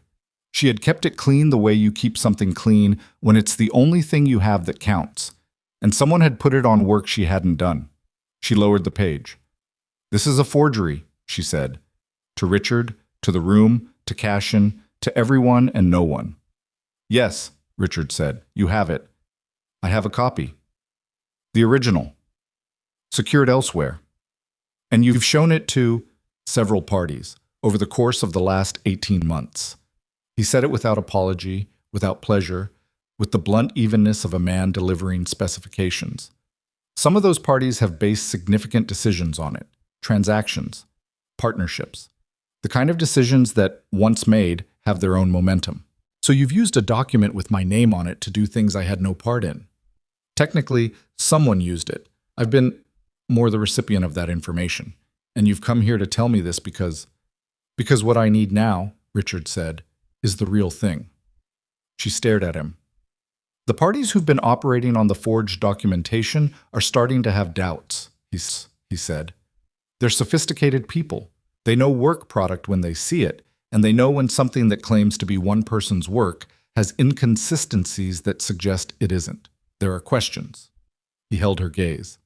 She had kept it clean the way you keep something clean when it's the only thing you have that counts. And someone had put it on work she hadn't done. She lowered the page. "This is a forgery," she said. To Richard, to the room, to Cassian, to everyone and no one. "Yes," Richard said, "you have it. I have a copy. The original. Secured elsewhere. And you've shown it to several parties over the course of the last 18 months. He said it without apology, without pleasure, with the blunt evenness of a man delivering specifications. Some of those parties have based significant decisions on it. Transactions. Partnerships. The kind of decisions that, once made, have their own momentum. So you've used a document with my name on it to do things I had no part in. Technically, someone used it. I've been more the recipient of that information. And you've come here to tell me this because what I need now," Richard said, "is the real thing." She stared at him. "The parties who've been operating on the forged documentation are starting to have doubts," he said. "They're sophisticated people. They know work product when they see it, and they know when something that claims to be one person's work has inconsistencies that suggest it isn't. There are questions." He held her gaze.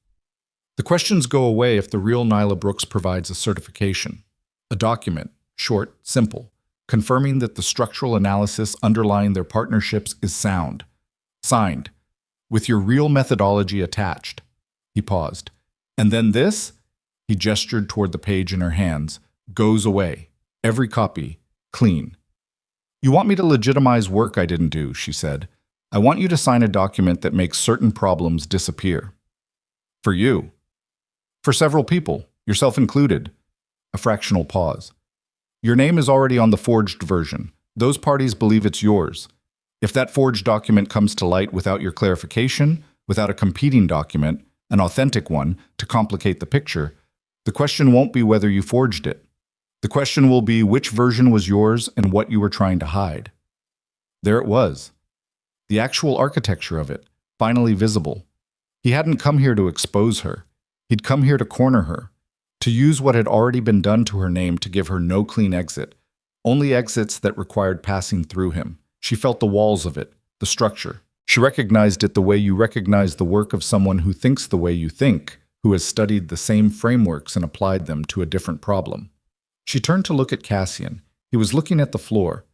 "The questions go away if the real Nyla Brooks provides a certification. A document, short, simple, confirming that the structural analysis underlying their partnerships is sound. Signed, with your real methodology attached." He paused. "And then this," he gestured toward the page in her hands, "goes away. Every copy. Clean." "You want me to legitimize work I didn't do," she said. "I want you to sign a document that makes certain problems disappear." "For you." "For several people, yourself included." A fractional pause. "Your name is already on the forged version. Those parties believe it's yours. If that forged document comes to light without your clarification, without a competing document, an authentic one, to complicate the picture, the question won't be whether you forged it. The question will be which version was yours and what you were trying to hide." There it was. The actual architecture of it, finally visible. He hadn't come here to expose her. He'd come here to corner her, to use what had already been done to her name to give her no clean exit, only exits that required passing through him. She felt the walls of it, the structure. She recognized it the way you recognize the work of someone who thinks the way you think, who has studied the same frameworks and applied them to a different problem. She turned to look at Cassian. He was looking at the floor,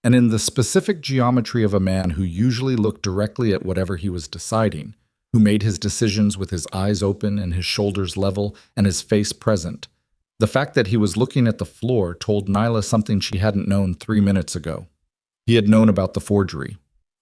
and in the specific geometry of a man who usually looked directly at whatever he was deciding, who made his decisions with his eyes open and his shoulders level and his face present. The fact that he was looking at the floor told Nyla something she hadn't known 3 minutes ago. He had known about the forgery.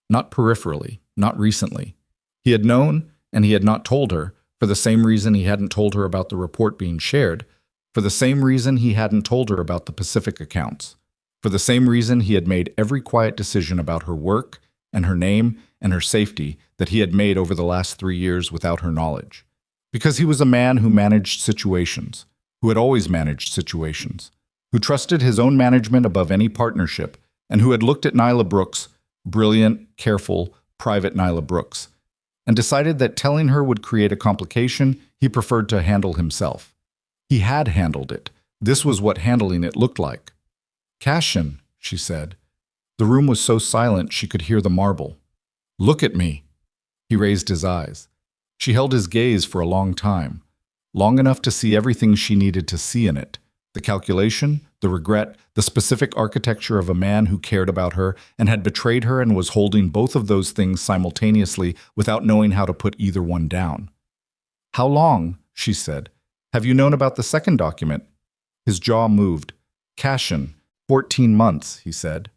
Not peripherally, not recently. He had known, and he had not told her, for the same reason he hadn't told her about the report being shared, for the same reason he hadn't told her about the Pacific accounts, for the same reason he had made every quiet decision about her work and her name and her safety that he had made over the last 3 years without her knowledge. Because he was a man who managed situations, who had always managed situations, who trusted his own management above any partnership, and who had looked at Nyla Brooks, brilliant, careful, private Nyla Brooks, and decided that telling her would create a complication he preferred to handle himself. He had handled it. This was what handling it looked like. "Cashin," she said. The room was so silent she could hear the marble. "Look at me." He raised his eyes. She held his gaze for a long time, long enough to see everything she needed to see in it. The calculation, the regret, the specific architecture of a man who cared about her and had betrayed her and was holding both of those things simultaneously without knowing how to put either one down. "How long," she said, "have you known about the second document?" His jaw moved. "Cashin, 14 months, he said.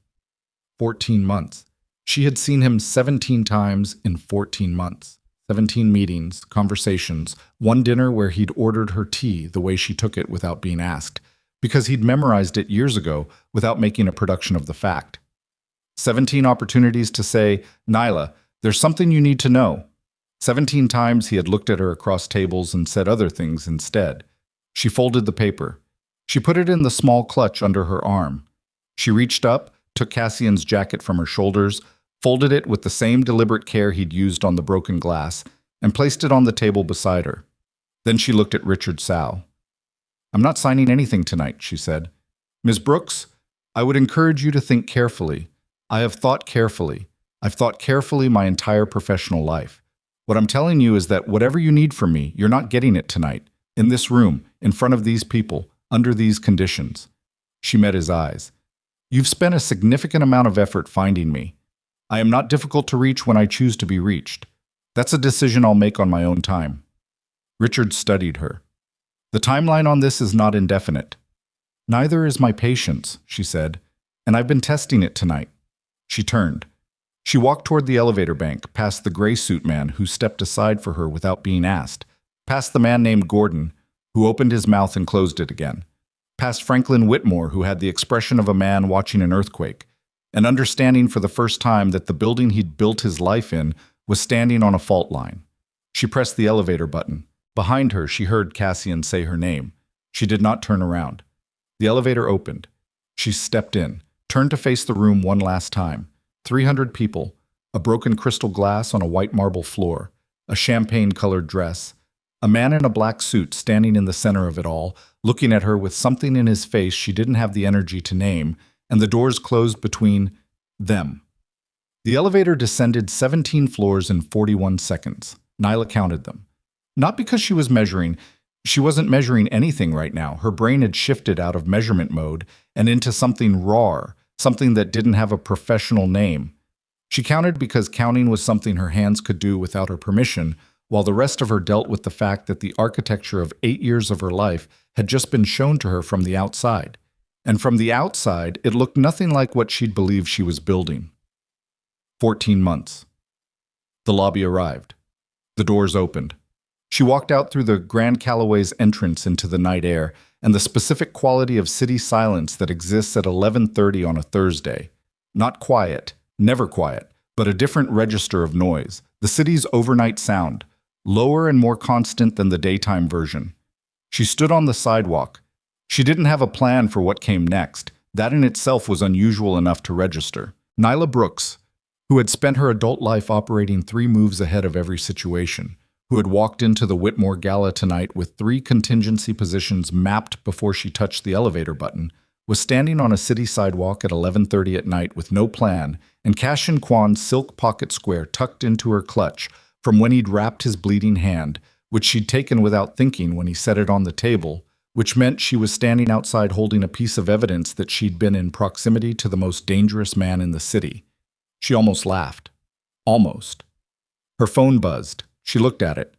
14 months. She had seen him 17 times in 14 months. 17 meetings, conversations, one dinner where he'd ordered her tea the way she took it without being asked, because he'd memorized it years ago without making a production of the fact. 17 opportunities to say, "Nyla, there's something you need to know." 17 times he had looked at her across tables and said other things instead. She folded the paper. She put it in the small clutch under her arm. She reached up, took Cassian's jacket from her shoulders, folded it with the same deliberate care he'd used on the broken glass, and placed it on the table beside her. Then she looked at Richard Sow. "I'm not signing anything tonight," she said. "Ms. Brooks, I would encourage you to think carefully. I have thought carefully. I've thought carefully my entire professional life. What I'm telling you is that whatever you need from me, you're not getting it tonight, in this room, in front of these people, under these conditions." She met his eyes. "You've spent a significant amount of effort finding me. I am not difficult to reach when I choose to be reached. That's a decision I'll make on my own time." Richard studied her. "The timeline on this is not indefinite." "Neither is my patience," she said, "and I've been testing it tonight." She turned. She walked toward the elevator bank, past the gray suit man who stepped aside for her without being asked, past the man named Gordon, who opened his mouth and closed it again, past Franklin Whitmore, who had the expression of a man watching an earthquake, and understanding for the first time that the building he'd built his life in was standing on a fault line. She pressed the elevator button. Behind her, she heard Cassian say her name. She did not turn around. The elevator opened. She stepped in, turned to face the room one last time. 300 people, a broken crystal glass on a white marble floor, a champagne-colored dress, a man in a black suit standing in the center of it all, looking at her with something in his face she didn't have the energy to name, and the doors closed between them. The elevator descended 17 floors in 41 seconds. Nyla counted them. Not because she was measuring. She wasn't measuring anything right now. Her brain had shifted out of measurement mode and into something raw, something that didn't have a professional name. She counted because counting was something her hands could do without her permission, while the rest of her dealt with the fact that the architecture of 8 years of her life had just been shown to her from the outside. And from the outside, it looked nothing like what she'd believed she was building. 14 months. The lobby arrived. The doors opened. She walked out through the Grand Callaway's entrance into the night air and the specific quality of city silence that exists at 11:30 on a Thursday. Not quiet, never quiet, but a different register of noise, the city's overnight sound, lower and more constant than the daytime version. She stood on the sidewalk. She didn't have a plan for what came next. That in itself was unusual enough to register. Nyla Brooks, who had spent her adult life operating 3 moves ahead of every situation, who had walked into the Whitmore Gala tonight with 3 contingency positions mapped before she touched the elevator button, was standing on a city sidewalk at 11:30 at night with no plan and Cashin Kwan's silk pocket square tucked into her clutch from when he'd wrapped his bleeding hand, which she'd taken without thinking when he set it on the table, which meant she was standing outside holding a piece of evidence that she'd been in proximity to the most dangerous man in the city. She almost laughed. Almost. Her phone buzzed. She looked at it.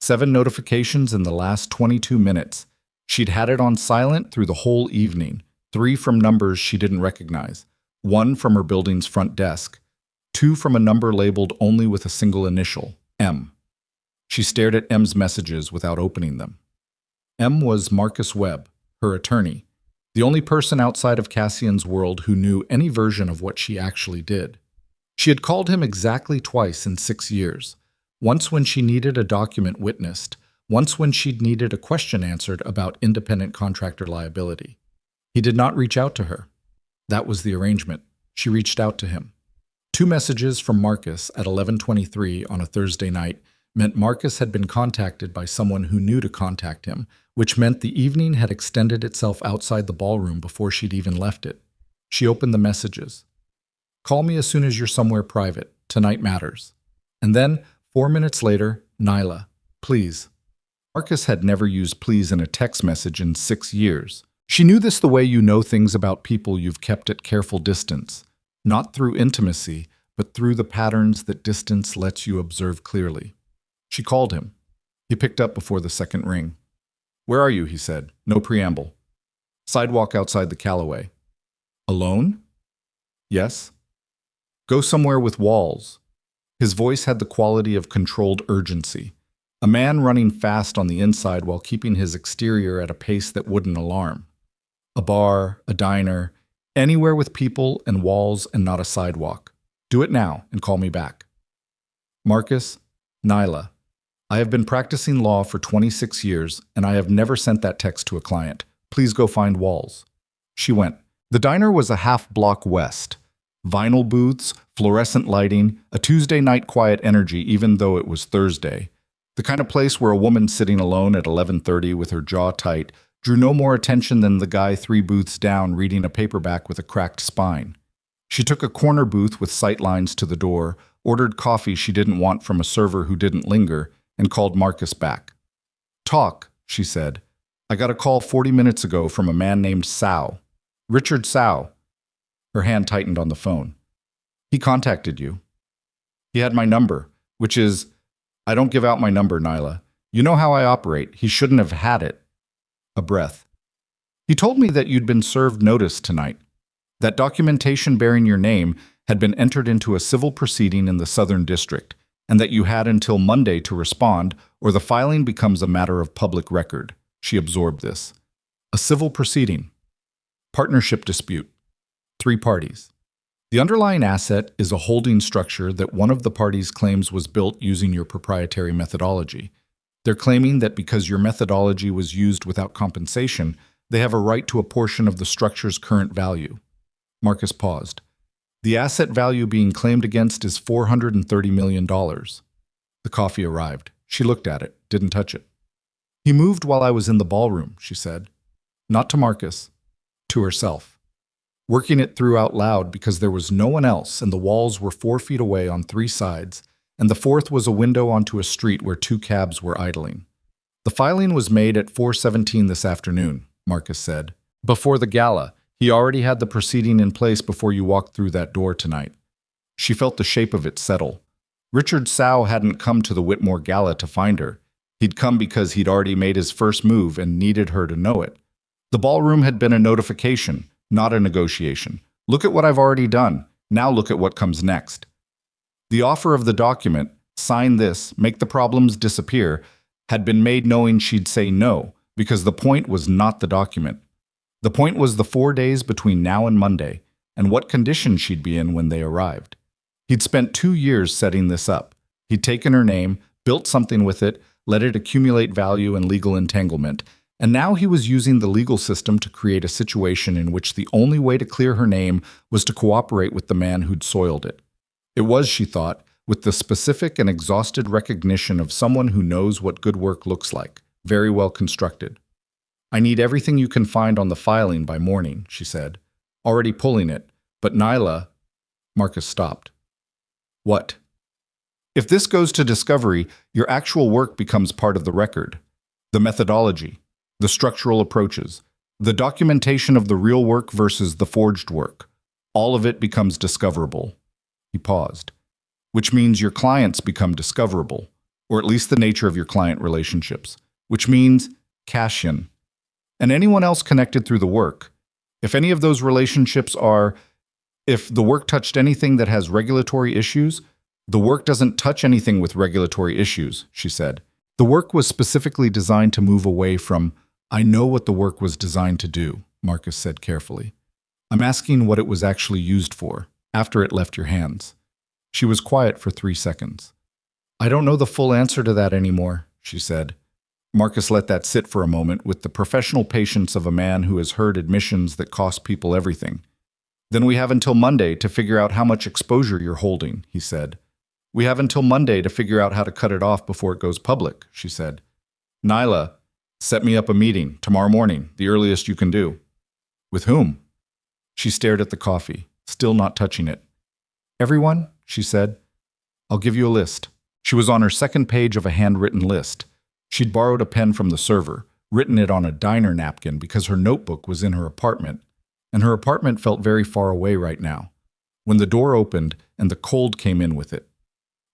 7 notifications in the last 22 minutes. She'd had it on silent through the whole evening. 3 from numbers she didn't recognize. 1 from her building's front desk. 2 from a number labeled only with a single initial, M. She stared at M's messages without opening them. M was Marcus Webb, her attorney, the only person outside of Cassian's world who knew any version of what she actually did. She had called him exactly twice in 6 years. Once when she needed a document witnessed, once when she'd needed a question answered about independent contractor liability. He did not reach out to her. That was the arrangement. She reached out to him. 2 messages from Marcus at 11:23 on a Thursday night meant Marcus had been contacted by someone who knew to contact him, which meant the evening had extended itself outside the ballroom before she'd even left it. She opened the messages. "Call me as soon as you're somewhere private. Tonight matters." And then, 4 minutes later, "Nyla, please." Marcus had never used please in a text message in 6 years. She knew this the way you know things about people you've kept at careful distance, not through intimacy, but through the patterns that distance lets you observe clearly. She called him. He picked up before the second ring. "Where are you?" he said. No preamble. "Sidewalk outside the Callaway." "Alone?" "Yes." "Go somewhere with walls." His voice had the quality of controlled urgency. A man running fast on the inside while keeping his exterior at a pace that wouldn't alarm. A bar, a diner, anywhere with people and walls and not a sidewalk. "Do it now and call me back." "Marcus, Nyla, I have been practicing law for 26 years, and I have never sent that text to a client. Please go find walls." She went. The diner was a half-block west. Vinyl booths, fluorescent lighting, a Tuesday night quiet energy even though it was Thursday. The kind of place where a woman sitting alone at 11:30 with her jaw tight drew no more attention than the guy 3 booths down reading a paperback with a cracked spine. She took a corner booth with sight lines to the door, ordered coffee she didn't want from a server who didn't linger, and called Marcus back. "Talk," she said. "I got a call 40 minutes ago from a man named Sao. Richard Sao." Her hand tightened on the phone. "He contacted you." "He had my number, which is, I don't give out my number, Nyla. You know how I operate. He shouldn't have had it." A breath. "He told me that you'd been served notice tonight. That documentation bearing your name had been entered into a civil proceeding in the Southern District, and that you had until Monday to respond, or the filing becomes a matter of public record." She absorbed this. A civil proceeding. Partnership dispute. 3 parties. The underlying asset is a holding structure that one of the parties claims was built using your proprietary methodology. They're claiming that because your methodology was used without compensation, they have a right to a portion of the structure's current value. Marcus paused. "The asset value being claimed against is $430 million. The coffee arrived. She looked at it, didn't touch it. "He moved while I was in the ballroom," she said. Not to Marcus, to herself. Working it through out loud because there was no one else and the walls were 4 feet away on 3 sides, and the 4th was a window onto a street where 2 cabs were idling. "The filing was made at 4:17 this afternoon," Marcus said. "Before the gala. He already had the proceeding in place before you walked through that door tonight." She felt the shape of it settle. Richard Sao hadn't come to the Whitmore Gala to find her. He'd come because he'd already made his first move and needed her to know it. The ballroom had been a notification, not a negotiation. "Look at what I've already done. Now look at what comes next." The offer of the document, "Sign this, make the problems disappear," had been made knowing she'd say no, because the point was not the document. The point was the 4 days between now and Monday, and what condition she'd be in when they arrived. He'd spent 2 years setting this up. He'd taken her name, built something with it, let it accumulate value and legal entanglement, and now he was using the legal system to create a situation in which the only way to clear her name was to cooperate with the man who'd soiled it. It was, she thought, with the specific and exhausted recognition of someone who knows what good work looks like, very well constructed. "I need everything you can find on the filing by morning," she said. "Already pulling it, but Nyla—" Marcus stopped. "What?" "If this goes to discovery, your actual work becomes part of the record. The methodology, the structural approaches, the documentation of the real work versus the forged work. All of it becomes discoverable." He paused. "Which means your clients become discoverable." or at least the nature of your client relationships, which means Cassian, and anyone else connected through the work. If any of those relationships are, if the work touched anything that has regulatory issues, the work doesn't touch anything with regulatory issues, she said. The work was specifically designed to move away from, I know what the work was designed to do, Marcus said carefully. I'm asking what it was actually used for, after it left your hands. She was quiet for 3 seconds. I don't know the full answer to that anymore, she said. Marcus let that sit for a moment with the professional patience of a man who has heard admissions that cost people everything. Then we have until Monday to figure out how much exposure you're holding, he said. We have until Monday to figure out how to cut it off before it goes public, she said. Nyla, set me up a meeting tomorrow morning, the earliest you can do. With whom? She stared at the coffee, still not touching it. Everyone, she said. I'll give you a list. She was on her second page of a handwritten list. She'd borrowed a pen from the server, written it on a diner napkin because her notebook was in her apartment, and her apartment felt very far away right now, when the door opened and the cold came in with it.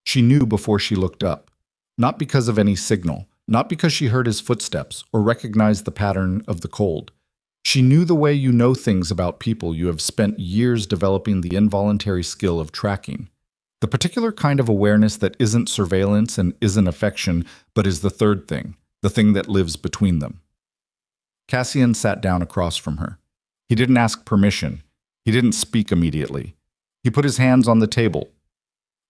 She knew before she looked up, not because of any signal, not because she heard his footsteps or recognized the pattern of the cold. She knew the way you know things about people you have spent years developing the involuntary skill of tracking. The particular kind of awareness that isn't surveillance and isn't affection, but is the third thing, the thing that lives between them. Cassian sat down across from her. He didn't ask permission. He didn't speak immediately. He put his hands on the table.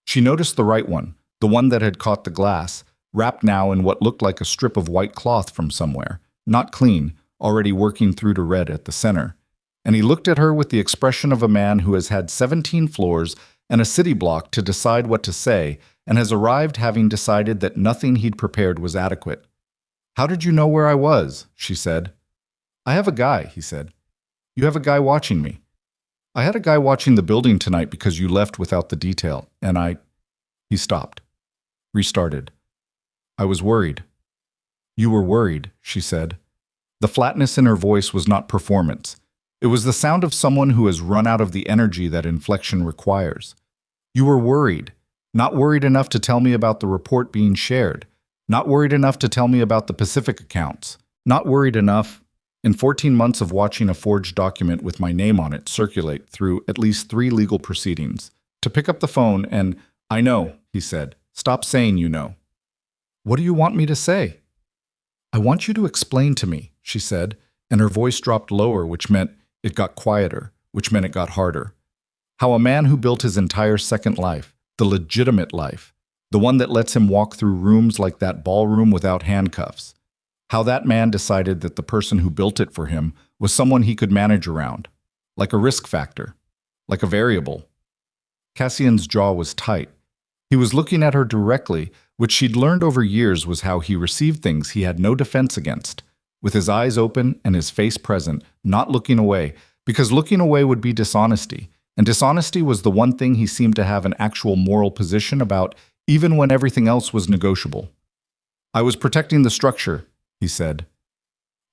She noticed the right one, the one that had caught the glass, wrapped now in what looked like a strip of white cloth from somewhere, not clean, already working through to red at the center. And he looked at her with the expression of a man who has had 17 floors and a city block to decide what to say, and has arrived having decided that nothing he'd prepared was adequate. How did you know where I was? She said. I have a guy, he said. You have a guy watching me. I had a guy watching the building tonight because you left without the detail, and He stopped. Restarted. I was worried. You were worried, she said. The flatness in her voice was not performance. It was the sound of someone who has run out of the energy that inflection requires. You were worried. Not worried enough to tell me about the report being shared. Not worried enough to tell me about the Pacific accounts. Not worried enough, in 14 months of watching a forged document with my name on it circulate through at least 3 legal proceedings, to pick up the phone and, I know, he said. Stop saying you know. What do you want me to say? I want you to explain to me, she said, and her voice dropped lower, which meant it got quieter, which meant it got harder. How a man who built his entire second life, the legitimate life, the one that lets him walk through rooms like that ballroom without handcuffs, how that man decided that the person who built it for him was someone he could manage around, like a risk factor, like a variable. Cassian's jaw was tight. He was looking at her directly, which she'd learned over years was how he received things he had no defense against, with his eyes open and his face present, not looking away, because looking away would be dishonesty, and dishonesty was the one thing he seemed to have an actual moral position about, even when everything else was negotiable. I was protecting the structure, he said.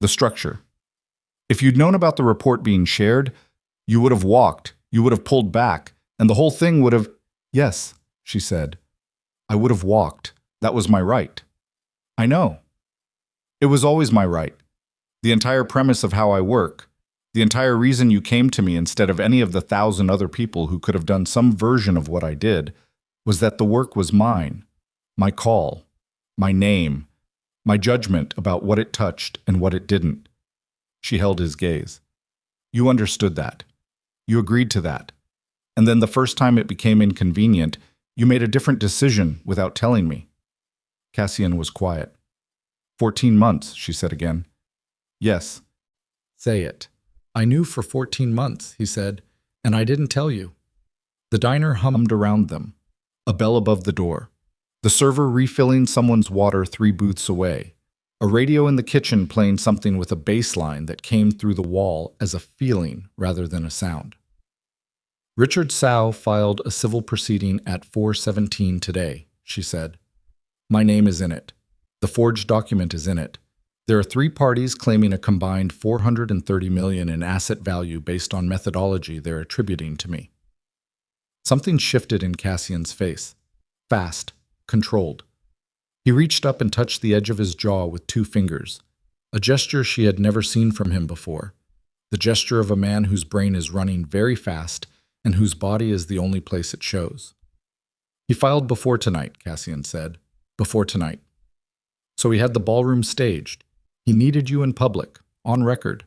The structure. If you'd known about the report being shared, you would have walked, you would have pulled back, and the whole thing would have— Yes, she said. I would have walked. That was my right. I know. It was always my right. The entire premise of how I work, the entire reason you came to me instead of any of the 1,000 other people who could have done some version of what I did, was that the work was mine, my call, my name, my judgment about what it touched and what it didn't. She held his gaze. You understood that. You agreed to that. And then the first time it became inconvenient, you made a different decision without telling me. Cassian was quiet. 14 months, she said again. Yes. Say it. I knew for 14 months, he said, and I didn't tell you. The diner hummed around them. A bell above the door. The server refilling someone's water 3 booths away. A radio in the kitchen playing something with a bass line that came through the wall as a feeling rather than a sound. Richard Sow filed a civil proceeding at 4:17 today, she said. My name is in it. The forged document is in it. There are 3 parties claiming a combined $430 million in asset value based on methodology they're attributing to me. Something shifted in Cassian's face. Fast, controlled. He reached up and touched the edge of his jaw with 2 fingers, a gesture she had never seen from him before, the gesture of a man whose brain is running very fast and whose body is the only place it shows. He filed before tonight, Cassian said. Before tonight. So he had the ballroom staged. He needed you in public, on record,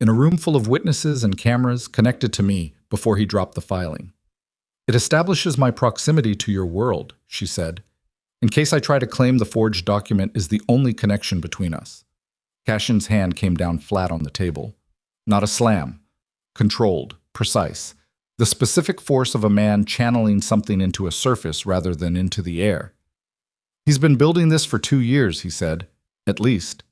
in a room full of witnesses and cameras connected to me before he dropped the filing. It establishes my proximity to your world, she said, in case I try to claim the forged document is the only connection between us. Cassian's hand came down flat on the table. Not a slam. Controlled, precise. The specific force of a man channeling something into a surface rather than into the air. He's been building this for 2 years, he said, at least.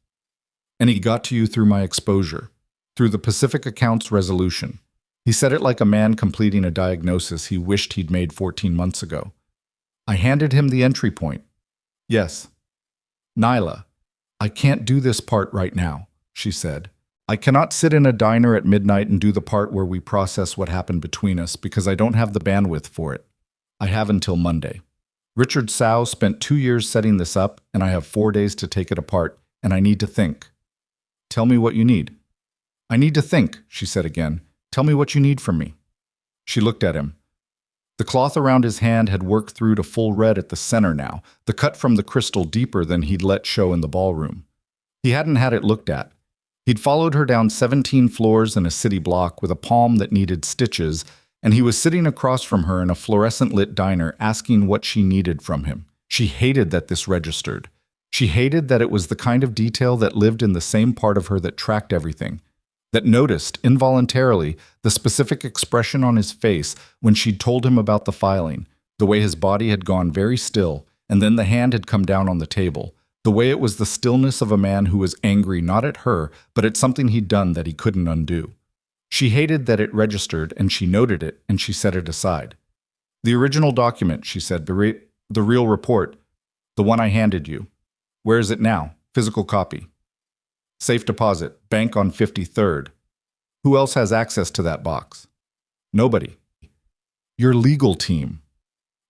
And he got to you through my exposure, through the Pacific Accounts resolution. He said it like a man completing a diagnosis he wished he'd made 14 months ago. I handed him the entry point. Yes. Nyla, I can't do this part right now, she said. I cannot sit in a diner at midnight and do the part where we process what happened between us because I don't have the bandwidth for it. I have until Monday. Richard Sow spent 2 years setting this up, and I have 4 days to take it apart, and I need to think. Tell me what you need. I need to think, she said again. Tell me what you need from me. She looked at him. The cloth around his hand had worked through to full red at the center now, the cut from the crystal deeper than he'd let show in the ballroom. He hadn't had it looked at. He'd followed her down 17 floors in a city block with a palm that needed stitches, and he was sitting across from her in a fluorescent-lit diner asking what she needed from him. She hated that this registered. She hated that it was the kind of detail that lived in the same part of her that tracked everything, that noticed, involuntarily, the specific expression on his face when she'd told him about the filing, the way his body had gone very still, and then the hand had come down on the table, the way it was the stillness of a man who was angry not at her, but at something he'd done that he couldn't undo. She hated that it registered, and she noted it, and she set it aside. The original document, she said, the real report, the one I handed you. Where is it now? Physical copy. Safe deposit, bank on 53rd. Who else has access to that box? Nobody. Your legal team.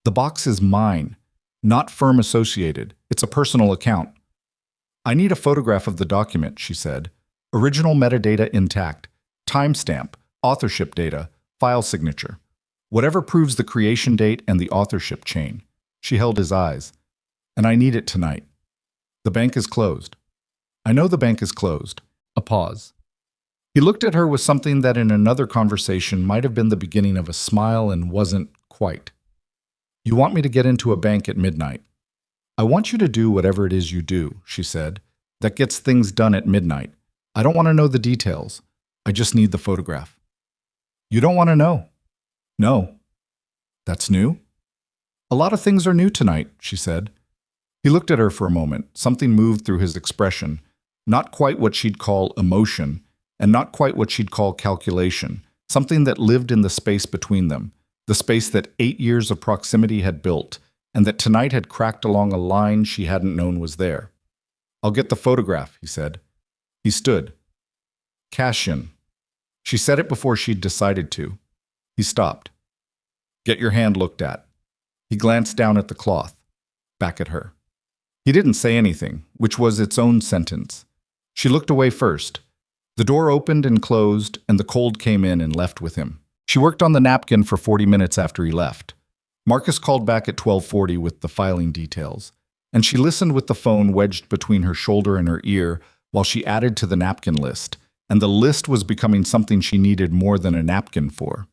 The box is mine, not firm associated. It's a personal account. I need a photograph of the document, she said. Original metadata intact. Timestamp, authorship data, file signature. Whatever proves the creation date and the authorship chain. She held his eyes. And I need it tonight. The bank is closed. I know the bank is closed. A pause. He looked at her with something that in another conversation might have been the beginning of a smile and wasn't quite. You want me to get into a bank at midnight. I want you to do whatever it is you do, she said. That gets things done at midnight. I don't want to know the details. I just need the photograph. You don't want to know? No. That's new? A lot of things are new tonight, she said. He looked at her for a moment. Something moved through his expression. Not quite what she'd call emotion, and not quite what she'd call calculation. Something that lived in the space between them, the space that 8 years of proximity had built, and that tonight had cracked along a line she hadn't known was there. I'll get the photograph, he said. He stood. Cassian. She said it before she'd decided to. He stopped. Get your hand looked at. He glanced down at the cloth, back at her. He didn't say anything, which was its own sentence. She looked away first. The door opened and closed, and the cold came in and left with him. She worked on the napkin for 40 minutes after he left. Marcus called back at 12:40 with the filing details, and she listened with the phone wedged between her shoulder and her ear while she added to the napkin list, and the list was becoming something she needed more than a napkin for.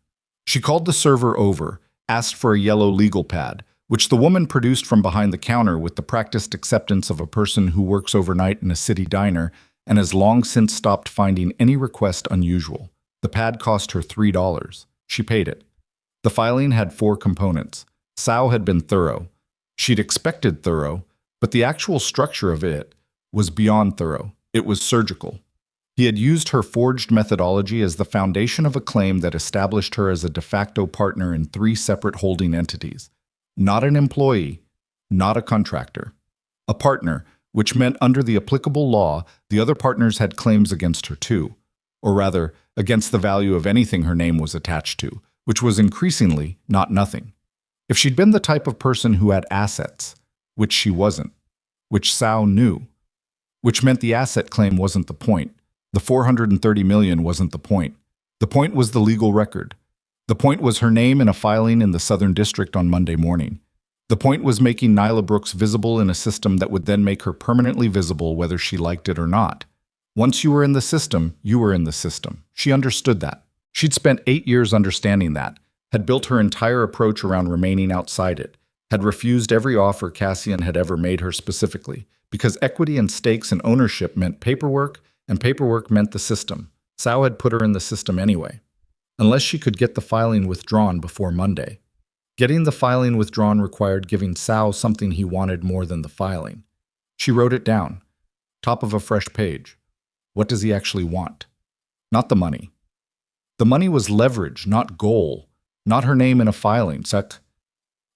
She called the server over, asked for a yellow legal pad, which the woman produced from behind the counter with the practiced acceptance of a person who works overnight in a city diner and has long since stopped finding any request unusual. The pad cost her $3. She paid it. The filing had 4 components. Sow had been thorough. She'd expected thorough, but the actual structure of it was beyond thorough. It was surgical. He had used her forged methodology as the foundation of a claim that established her as a de facto partner in 3 separate holding entities. Not an employee, not a contractor. A partner, which meant under the applicable law, the other partners had claims against her too, or rather, against the value of anything her name was attached to, which was increasingly not nothing. If she'd been the type of person who had assets, which she wasn't, which Sao knew, which meant the asset claim wasn't the point. The 430 million wasn't the point. The point was the legal record. The point was her name in a filing in the Southern District on Monday morning. The point was making Nyla Brooks visible in a system that would then make her permanently visible whether she liked it or not. Once you were in the system, you were in the system. She understood that. She'd spent 8 years understanding that, had built her entire approach around remaining outside it, had refused every offer Cassian had ever made her specifically, because equity and stakes and ownership meant paperwork, and paperwork meant the system. Sao had put her in the system anyway. Unless she could get the filing withdrawn before Monday. Getting the filing withdrawn required giving Sao something he wanted more than the filing. She wrote it down. Top of a fresh page. What does he actually want? Not the money. The money was leverage, not goal. Not her name in a filing, set.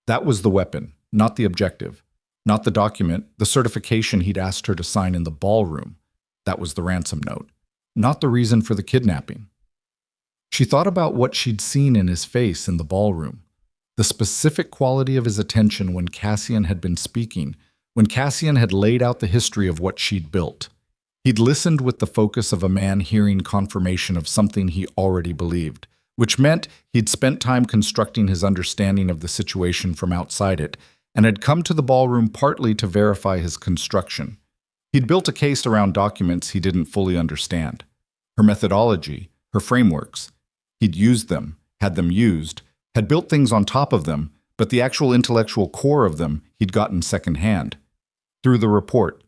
That was the weapon, not the objective. Not the document, the certification he'd asked her to sign in the ballroom. That was the ransom note. Not the reason for the kidnapping. She thought about what she'd seen in his face in the ballroom. The specific quality of his attention when Cassian had been speaking, when Cassian had laid out the history of what she'd built. He'd listened with the focus of a man hearing confirmation of something he already believed, which meant he'd spent time constructing his understanding of the situation from outside it, and had come to the ballroom partly to verify his construction. He'd built a case around documents he didn't fully understand. Her methodology, her frameworks. He'd used them, had them used, had built things on top of them, but the actual intellectual core of them he'd gotten secondhand. Through the report,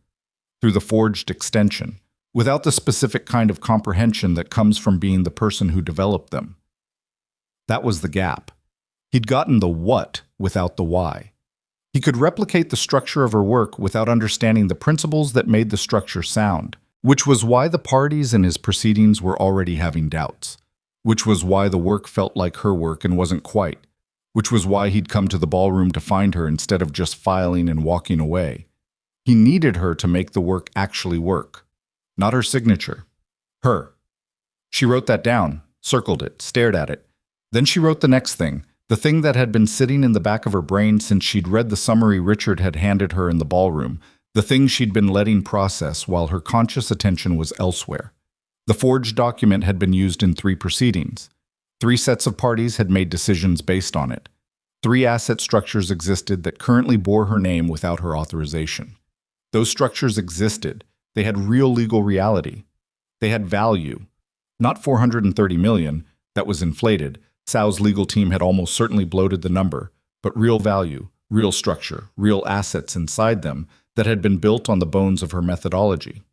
through the forged extension, without the specific kind of comprehension that comes from being the person who developed them. That was the gap. He'd gotten the what without the why. He could replicate the structure of her work without understanding the principles that made the structure sound, which was why the parties in his proceedings were already having doubts, which was why the work felt like her work and wasn't quite, which was why he'd come to the ballroom to find her instead of just filing and walking away. He needed her to make the work actually work, not her signature. Her. She wrote that down, circled it, stared at it. Then she wrote the next thing, the thing that had been sitting in the back of her brain since she'd read the summary Richard had handed her in the ballroom, the thing she'd been letting process while her conscious attention was elsewhere. The forged document had been used in 3 proceedings. 3 sets of parties had made decisions based on it. 3 asset structures existed that currently bore her name without her authorization. Those structures existed. They had real legal reality. They had value. Not 430 million, that was inflated. Sao's legal team had almost certainly bloated the number, but real value, real structure, real assets inside them that had been built on the bones of her methodology.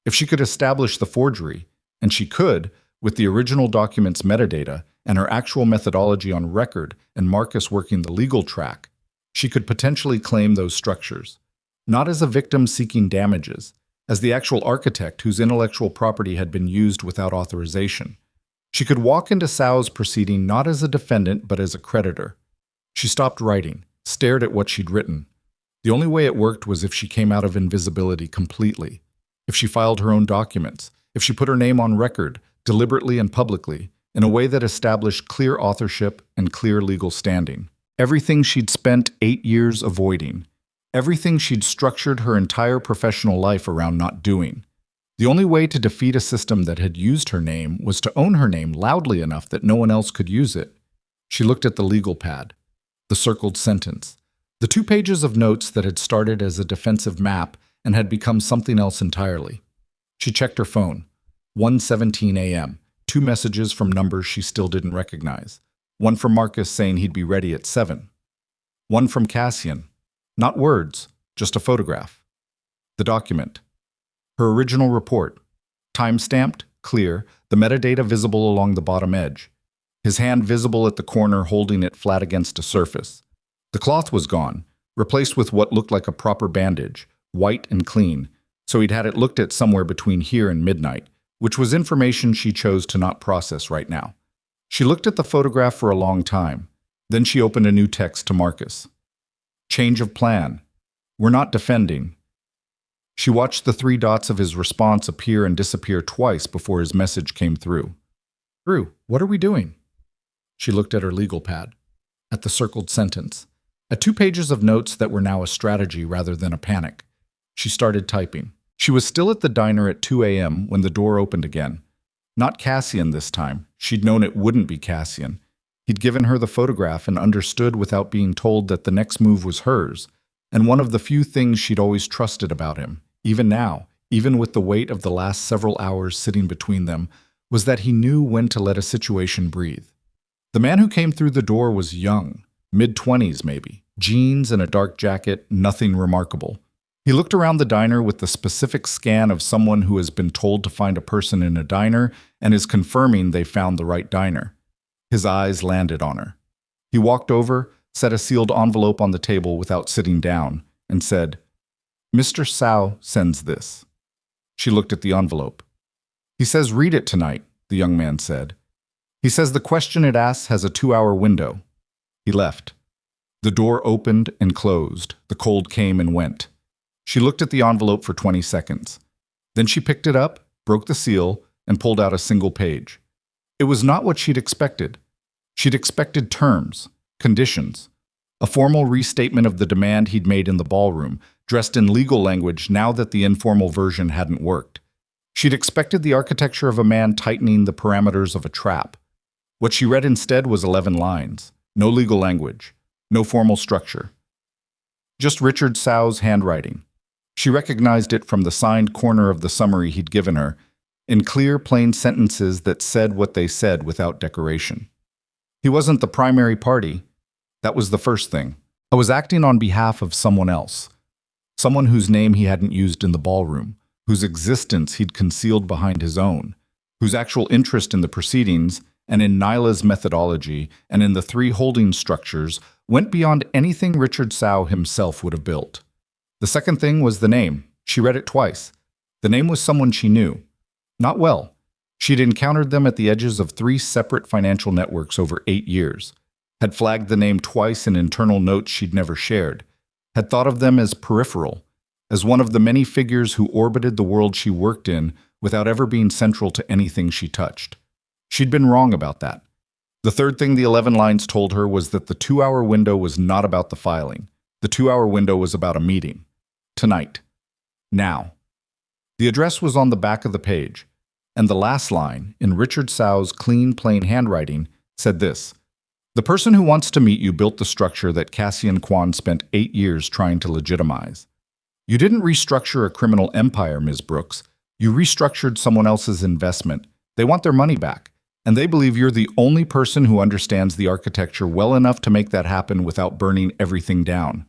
If she could establish the forgery, and she could, with the original document's metadata and her actual methodology on record and Marcus working the legal track, she could potentially claim those structures, not as a victim seeking damages, as the actual architect whose intellectual property had been used without authorization. She could walk into Sao's proceeding not as a defendant but as a creditor. She stopped writing, stared at what she'd written. The only way it worked was if she came out of invisibility completely, if she filed her own documents, if she put her name on record, deliberately and publicly, in a way that established clear authorship and clear legal standing. Everything she'd spent 8 years avoiding, everything she'd structured her entire professional life around not doing. The only way to defeat a system that had used her name was to own her name loudly enough that no one else could use it. She looked at the legal pad, the circled sentence, the 2 pages of notes that had started as a defensive map and had become something else entirely. She checked her phone. 1:17 a.m. 2 messages from numbers she still didn't recognize. One from Marcus saying he'd be ready at 7. One from Cassian. Not words, just a photograph. The document. Her original report. Time-stamped, clear, the metadata visible along the bottom edge. His hand visible at the corner holding it flat against a surface. The cloth was gone, replaced with what looked like a proper bandage, white and clean, so he'd had it looked at somewhere between here and midnight, which was information she chose to not process right now. She looked at the photograph for a long time. Then she opened a new text to Marcus. Change of plan. We're not defending. She watched the 3 dots of his response appear and disappear twice before his message came through. Drew, what are we doing? She looked at her legal pad, at the circled sentence, at 2 pages of notes that were now a strategy rather than a panic. She started typing. She was still at the diner at 2 a.m. when the door opened again. Not Cassian this time. She'd known it wouldn't be Cassian. He'd given her the photograph and understood without being told that the next move was hers, and one of the few things she'd always trusted about him, even now, even with the weight of the last several hours sitting between them, was that he knew when to let a situation breathe. The man who came through the door was young, mid-20s maybe, jeans and a dark jacket, nothing remarkable. He looked around the diner with the specific scan of someone who has been told to find a person in a diner and is confirming they found the right diner. His eyes landed on her. He walked over, set a sealed envelope on the table without sitting down, and said, "Mr. Sao sends this." She looked at the envelope. "He says read it tonight," the young man said. "He says the question it asks has a 2-hour window." He left. The door opened and closed. The cold came and went. She looked at the envelope for 20 seconds. Then she picked it up, broke the seal, and pulled out a single page. It was not what she'd expected. She'd expected terms, conditions, a formal restatement of the demand he'd made in the ballroom, dressed in legal language now that the informal version hadn't worked. She'd expected the architecture of a man tightening the parameters of a trap. What she read instead was 11 lines. No legal language, no formal structure. Just Richard Sao's handwriting. She recognized it from the signed corner of the summary he'd given her, in clear, plain sentences that said what they said without decoration. He wasn't the primary party. That was the first thing. I was acting on behalf of someone else. Someone whose name he hadn't used in the ballroom, whose existence he'd concealed behind his own, whose actual interest in the proceedings and in Nyla's methodology and in the 3 holding structures went beyond anything Richard Sao himself would have built. The second thing was the name. She read it twice. The name was someone she knew. Not well. She'd encountered them at the edges of 3 separate financial networks over 8 years, had flagged the name twice in internal notes she'd never shared, had thought of them as peripheral, as one of the many figures who orbited the world she worked in without ever being central to anything she touched. She'd been wrong about that. The third thing the 11 lines told her was that the 2-hour window was not about the filing. The 2-hour window was about a meeting. Tonight. Now. The address was on the back of the page, and the last line, in Richard Sao's clean, plain handwriting, said this: "The person who wants to meet you built the structure that Cassian Kwan spent 8 years trying to legitimize. You didn't restructure a criminal empire, Ms. Brooks. You restructured someone else's investment. They want their money back, and they believe you're the only person who understands the architecture well enough to make that happen without burning everything down."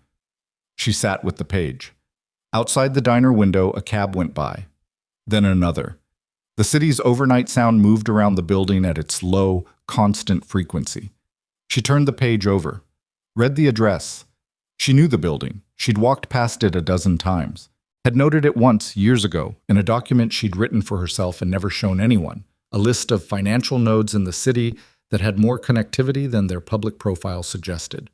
She sat with the page. Outside the diner window, a cab went by. Then another. The city's overnight sound moved around the building at its low, constant frequency. She turned the page over, read the address. She knew the building. She'd walked past it a dozen times, had noted it once, years ago, in a document she'd written for herself and never shown anyone, a list of financial nodes in the city that had more connectivity than their public profile suggested.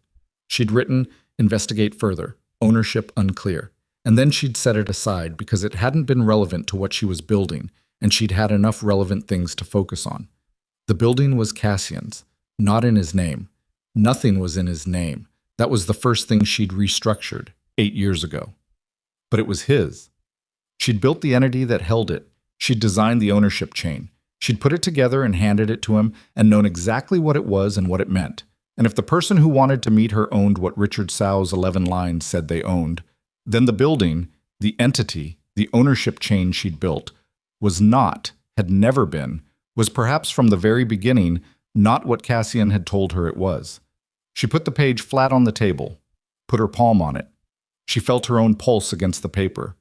She'd written, "Investigate further, ownership unclear." And then she'd set it aside because it hadn't been relevant to what she was building, and she'd had enough relevant things to focus on. The building was Cassian's, not in his name. Nothing was in his name. That was the first thing she'd restructured 8 years ago. But it was his. She'd built the entity that held it. She'd designed the ownership chain. She'd put it together and handed it to him and known exactly what it was and what it meant. And if the person who wanted to meet her owned what Richard Sao's 11 lines said they owned, then the building, the entity, the ownership chain she'd built, was not, had never been, was perhaps from the very beginning, not what Cassian had told her it was. She put the page flat on the table, put her palm on it. She felt her own pulse against the paper.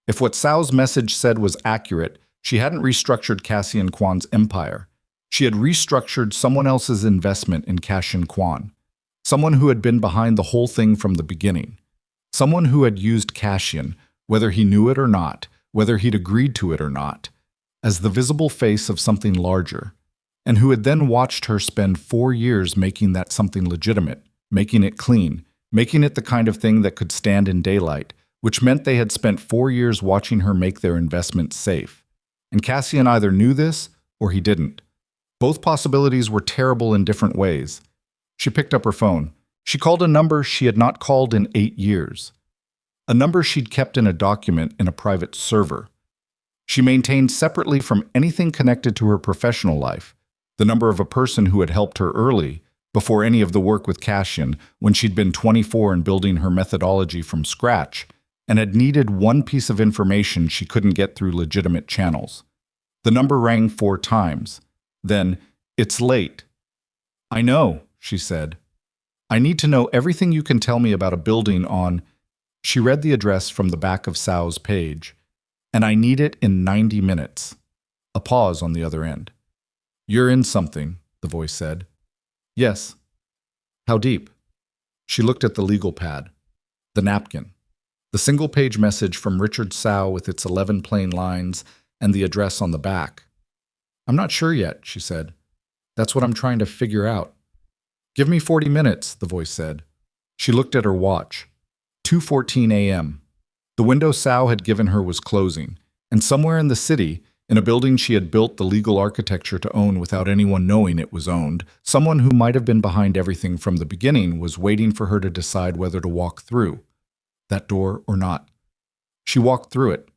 If what Sao's message said was accurate, she hadn't restructured Cassian Kwan's empire. She had restructured someone else's investment in Cassian Kwan, someone who had been behind the whole thing from the beginning. Someone who had used Cassian, whether he knew it or not, whether he'd agreed to it or not, as the visible face of something larger, and who had then watched her spend 4 years making that something legitimate, making it clean, making it the kind of thing that could stand in daylight, which meant they had spent 4 years watching her make their investment safe. And Cassian either knew this or he didn't. Both possibilities were terrible in different ways. She picked up her phone. She called a number she had not called in 8 years. a number she'd kept in a document in a private server. She maintained separately from anything connected to her professional life, the number of a person who had helped her early, before any of the work with Cassian, when she'd been 24 and building her methodology from scratch, and had needed one piece of information she couldn't get through legitimate channels. The number rang 4 times. Then, "It's late." "I know," she said. "I need to know everything you can tell me about a building on—" She read the address from the back of Sao's page. "And I need it in 90 minutes. A pause on the other end. "You're in something," the voice said. "Yes." "How deep?" She looked at the legal pad. The napkin. The single-page message from Richard Sao with its 11 plain lines and the address on the back. "I'm not sure yet," she said. "That's what I'm trying to figure out." "Give me 40 minutes," the voice said. She looked at her watch. 2:14 a.m. The window Sao had given her was closing, and somewhere in the city, in a building she had built the legal architecture to own without anyone knowing it was owned, someone who might have been behind everything from the beginning was waiting for her to decide whether to walk through that door or not. She walked through it,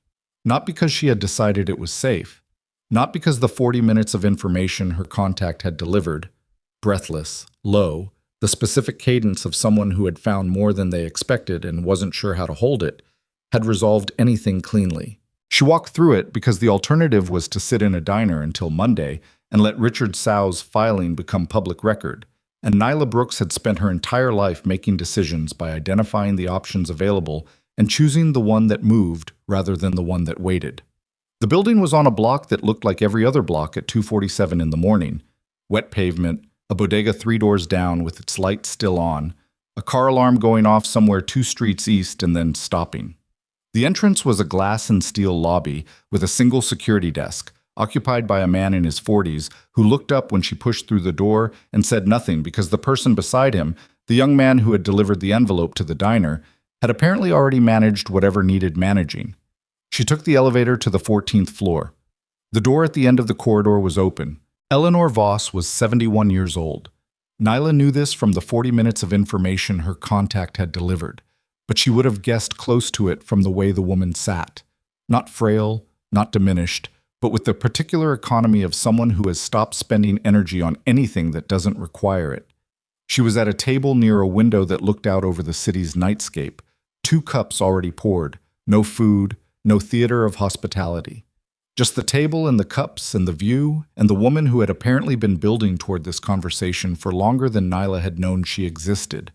not because she had decided it was safe, not because the 40 minutes of information her contact had delivered, breathless, low, the specific cadence of someone who had found more than they expected and wasn't sure how to hold it, had resolved anything cleanly. She walked through it because the alternative was to sit in a diner until Monday and let Richard Sao's filing become public record, and Nyla Brooks had spent her entire life making decisions by identifying the options available and choosing the one that moved rather than the one that waited. The building was on a block that looked like every other block at 2:47 in the morning. Wet pavement, a bodega 3 doors down with its lights still on, a car alarm going off somewhere 2 streets east and then stopping. The entrance was a glass and steel lobby with a single security desk, occupied by a man in his 40s who looked up when she pushed through the door and said nothing because the person beside him, the young man who had delivered the envelope to the diner, had apparently already managed whatever needed managing. She took the elevator to the 14th floor. The door at the end of the corridor was open. Eleanor Voss was 71 years old. Nyla knew this from the 40 minutes of information her contact had delivered, but she would have guessed close to it from the way the woman sat. Not frail, not diminished, but with the particular economy of someone who has stopped spending energy on anything that doesn't require it. She was at a table near a window that looked out over the city's nightscape, 2 cups already poured, no food, no theater of hospitality. Just the table and the cups and the view, and the woman who had apparently been building toward this conversation for longer than Nyla had known she existed.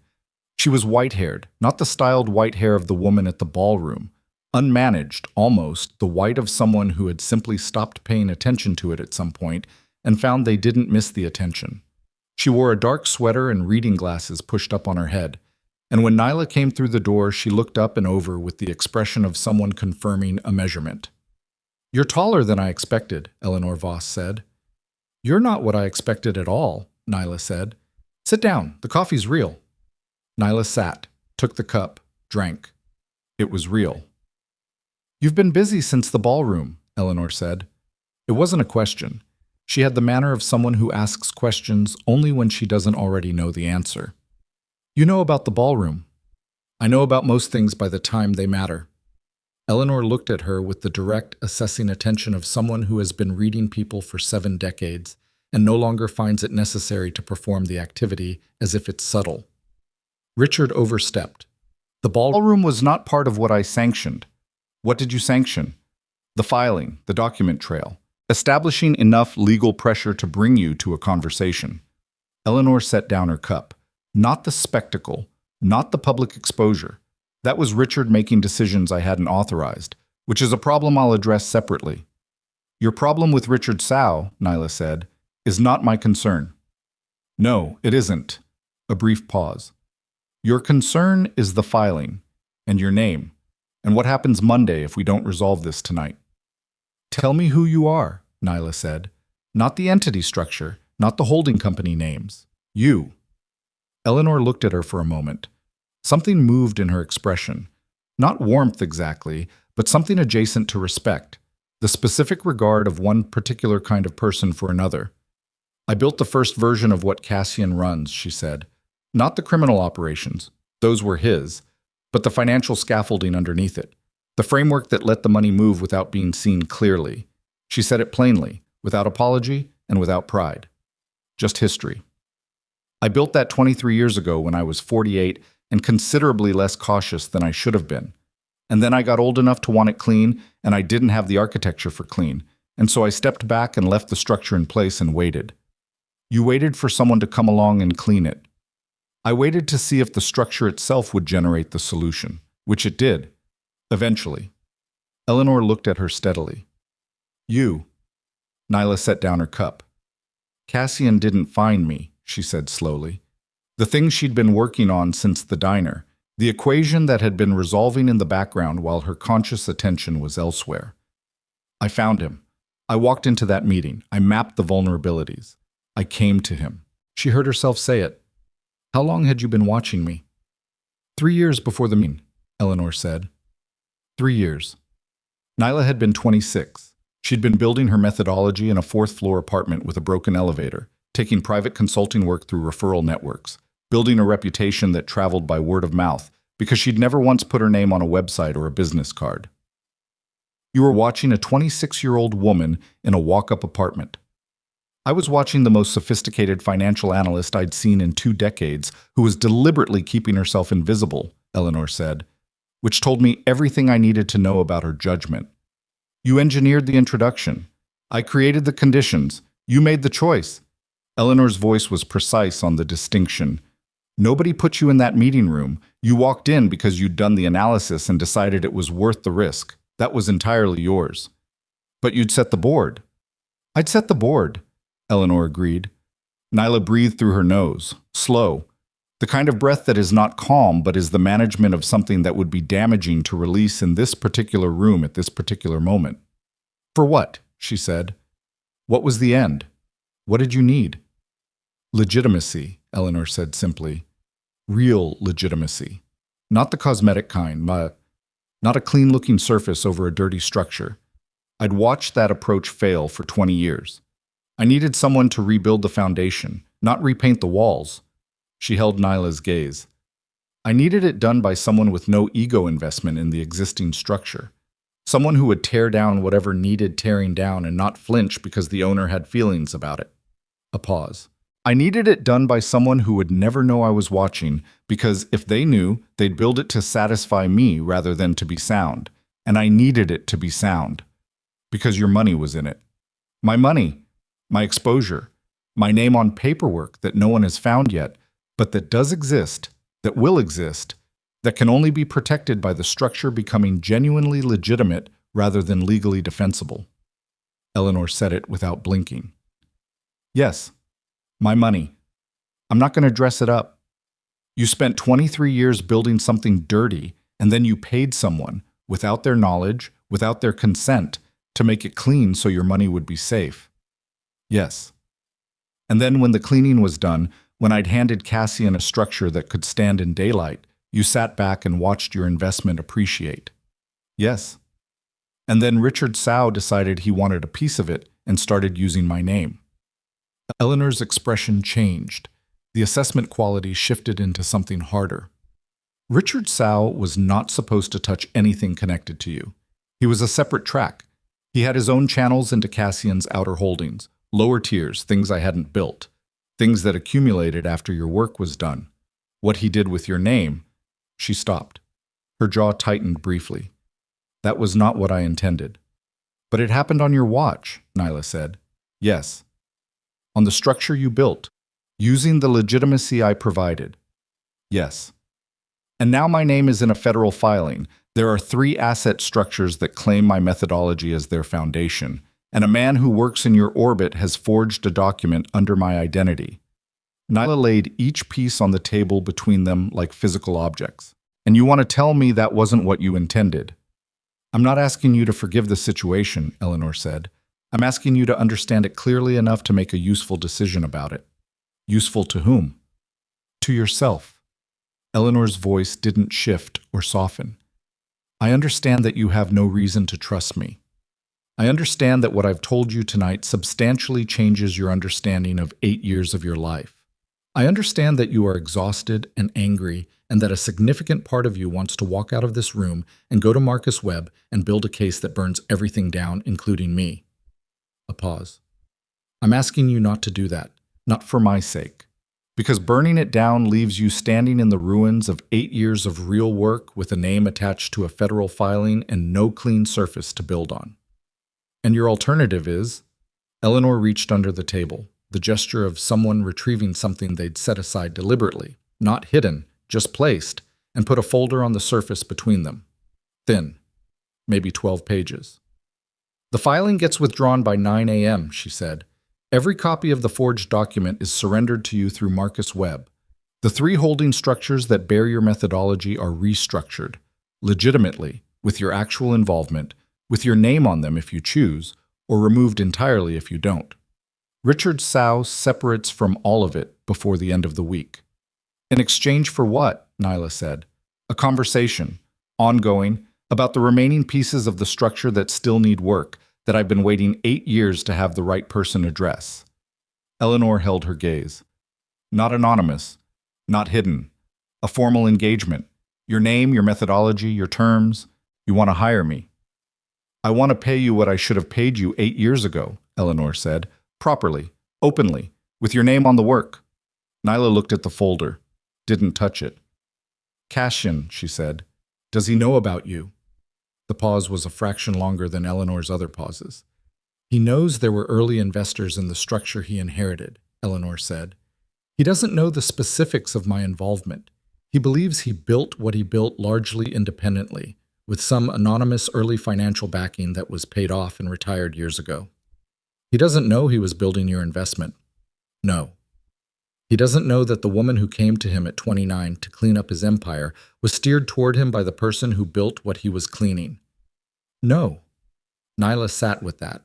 She was white-haired, not the styled white hair of the woman at the ballroom. Unmanaged, almost, the white of someone who had simply stopped paying attention to it at some point and found they didn't miss the attention. She wore a dark sweater and reading glasses pushed up on her head, and when Nyla came through the door, she looked up and over with the expression of someone confirming a measurement. "You're taller than I expected," Eleanor Voss said. "You're not what I expected at all," Nyla said. "Sit down, the coffee's real." Nyla sat, took the cup, drank. It was real. "You've been busy since the ballroom," Eleanor said. It wasn't a question. She had the manner of someone who asks questions only when she doesn't already know the answer. "You know about the ballroom." "I know about most things by the time they matter." Eleanor looked at her with the direct, assessing attention of someone who has been reading people for 7 decades and no longer finds it necessary to perform the activity as if it's subtle. Richard overstepped. "The ballroom was not part of what I sanctioned." "What did you sanction?" "The filing, the document trail, establishing enough legal pressure to bring you to a conversation." Eleanor set down her cup. "Not the spectacle, not the public exposure. That was Richard making decisions I hadn't authorized, which is a problem I'll address separately." "Your problem with Richard Sao," Nyla said, "is not my concern." "No, it isn't." A brief pause. "Your concern is the filing, and your name, and what happens Monday if we don't resolve this tonight." "Tell me who you are," Nyla said. "Not the entity structure, not the holding company names. You." Eleanor looked at her for a moment. Something moved in her expression. Not warmth exactly, but something adjacent to respect. The specific regard of one particular kind of person for another. "I built the first version of what Cassian runs," she said. "Not the criminal operations. Those were his. but the financial scaffolding underneath it. The framework that let the money move without being seen clearly. She said it plainly, without apology and without pride. Just history. I built that 23 years ago when I was 48 and considerably less cautious than I should have been. And then I got old enough to want it clean, and I didn't have the architecture for clean. And so I stepped back and left the structure in place and waited. You waited for someone to come along and clean it. I waited to see if the structure itself would generate the solution, which it did. Eventually. Eleanor looked at her steadily. You. Nyla set down her cup. Cassian didn't find me, she said slowly. The thing she'd been working on since the diner, the equation that had been resolving in the background while her conscious attention was elsewhere. I found him. I walked into that meeting. I mapped the vulnerabilities. I came to him. She heard herself say it. How long had you been watching me? 3 years before the meeting, Eleanor said. 3 years. Nyla had been 26. She'd been building her methodology in a fourth-floor apartment with a broken elevator, taking private consulting work through referral networks, building a reputation that traveled by word of mouth, because she'd never once put her name on a website or a business card. You were watching a 26-year-old woman in a walk-up apartment. I was watching the most sophisticated financial analyst I'd seen in 2 decades who was deliberately keeping herself invisible, Eleanor said, which told me everything I needed to know about her judgment. You engineered the introduction. I created the conditions. You made the choice. Eleanor's voice was precise on the distinction. Nobody put you in that meeting room. You walked in because you'd done the analysis and decided it was worth the risk. That was entirely yours. But you'd set the board. I'd set the board, Eleanor agreed. Nyla breathed through her nose, slow. The kind of breath that is not calm but is the management of something that would be damaging to release in this particular room at this particular moment. For what? She said. What was the end? What did you need? Legitimacy, Eleanor said simply. Real legitimacy. Not the cosmetic kind, not a clean-looking surface over a dirty structure. I'd watched that approach fail for 20 years. I needed someone to rebuild the foundation, not repaint the walls. She held Nyla's gaze. I needed it done by someone with no ego investment in the existing structure. Someone who would tear down whatever needed tearing down and not flinch because the owner had feelings about it. A pause. I needed it done by someone who would never know I was watching, because if they knew, they'd build it to satisfy me rather than to be sound. And I needed it to be sound. Because your money was in it. My money. My exposure. My name on paperwork that no one has found yet, but that does exist, that will exist, that can only be protected by the structure becoming genuinely legitimate rather than legally defensible. Eleanor said it without blinking. Yes, my money. I'm not going to dress it up. You spent 23 years building something dirty, and then you paid someone, without their knowledge, without their consent, to make it clean so your money would be safe. Yes. And then when the cleaning was done, when I'd handed Cassian a structure that could stand in daylight, you sat back and watched your investment appreciate. Yes. And then Richard Sow decided he wanted a piece of it and started using my name. Eleanor's expression changed. The assessment quality shifted into something harder. Richard Sow was not supposed to touch anything connected to you. He was a separate track. He had his own channels into Cassian's outer holdings, lower tiers, things I hadn't built. Things that accumulated after your work was done. What he did with your name. She stopped. Her jaw tightened briefly. That was not what I intended. But it happened on your watch, Nyla said. Yes. On the structure you built, using the legitimacy I provided. Yes. And now my name is in a federal filing. There are 3 asset structures that claim my methodology as their foundation. And a man who works in your orbit has forged a document under my identity. Nyla laid each piece on the table between them like physical objects. And you want to tell me that wasn't what you intended? I'm not asking you to forgive the situation, Eleanor said. I'm asking you to understand it clearly enough to make a useful decision about it. Useful to whom? To yourself. Eleanor's voice didn't shift or soften. I understand that you have no reason to trust me. I understand that what I've told you tonight substantially changes your understanding of 8 years of your life. I understand that you are exhausted and angry and that a significant part of you wants to walk out of this room and go to Marcus Webb and build a case that burns everything down, including me. A pause. I'm asking you not to do that, not for my sake. Because burning it down leaves you standing in the ruins of 8 years of real work with a name attached to a federal filing and no clean surface to build on. And your alternative is? Eleanor reached under the table, the gesture of someone retrieving something they'd set aside deliberately, not hidden, just placed, and put a folder on the surface between them. Thin, maybe 12 pages. The filing gets withdrawn by 9 a.m., she said. Every copy of the forged document is surrendered to you through Marcus Webb. The 3 holding structures that bear your methodology are restructured, legitimately, with your actual involvement, with your name on them if you choose, or removed entirely if you don't. Richard Sow separates from all of it before the end of the week. In exchange for what? Nyla said. A conversation, ongoing, about the remaining pieces of the structure that still need work, that I've been waiting 8 years to have the right person address. Eleanor held her gaze. Not anonymous, not hidden. A formal engagement. Your name, your methodology, your terms. You want to hire me. I want to pay you what I should have paid you 8 years ago, Eleanor said. Properly, openly, with your name on the work. Nyla looked at the folder, didn't touch it. Cashin, she said. Does he know about you? The pause was a fraction longer than Eleanor's other pauses. He knows there were early investors in the structure he inherited, Eleanor said. He doesn't know the specifics of my involvement. He believes he built what he built largely independently, with some anonymous early financial backing that was paid off and retired years ago. He doesn't know he was building your investment. No. He doesn't know that the woman who came to him at 29 to clean up his empire was steered toward him by the person who built what he was cleaning. No. Nyla sat with that.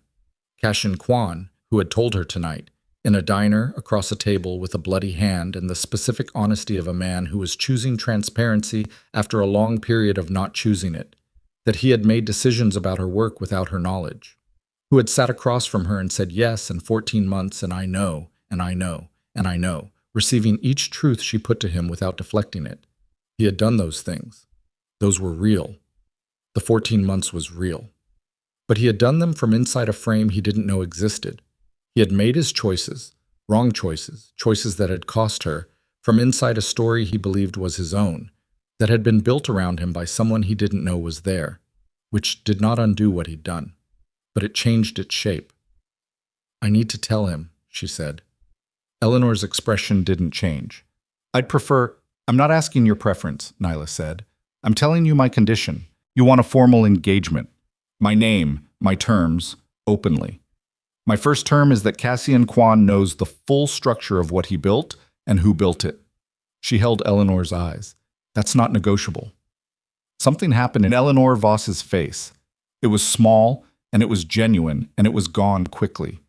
Cashin Kwan, who had told her tonight, in a diner across a table with a bloody hand and the specific honesty of a man who was choosing transparency after a long period of not choosing it, that he had made decisions about her work without her knowledge, who had sat across from her and said yes in 14 months and I know, and I know, and I know, receiving each truth she put to him without deflecting it. He had done those things. Those were real. The 14 months was real. But he had done them from inside a frame he didn't know existed. He had made his choices, wrong choices, choices that had cost her, from inside a story he believed was his own, that had been built around him by someone he didn't know was there, which did not undo what he'd done, but it changed its shape. I need to tell him, she said. Eleanor's expression didn't change. I'm not asking your preference, Nyla said. I'm telling you my condition. You want a formal engagement. My name, my terms, openly. My first term is that Cassian Kwan knows the full structure of what he built and who built it. She held Eleanor's eyes. That's not negotiable. Something happened in Eleanor Voss's face. It was small, and it was genuine, and it was gone quickly.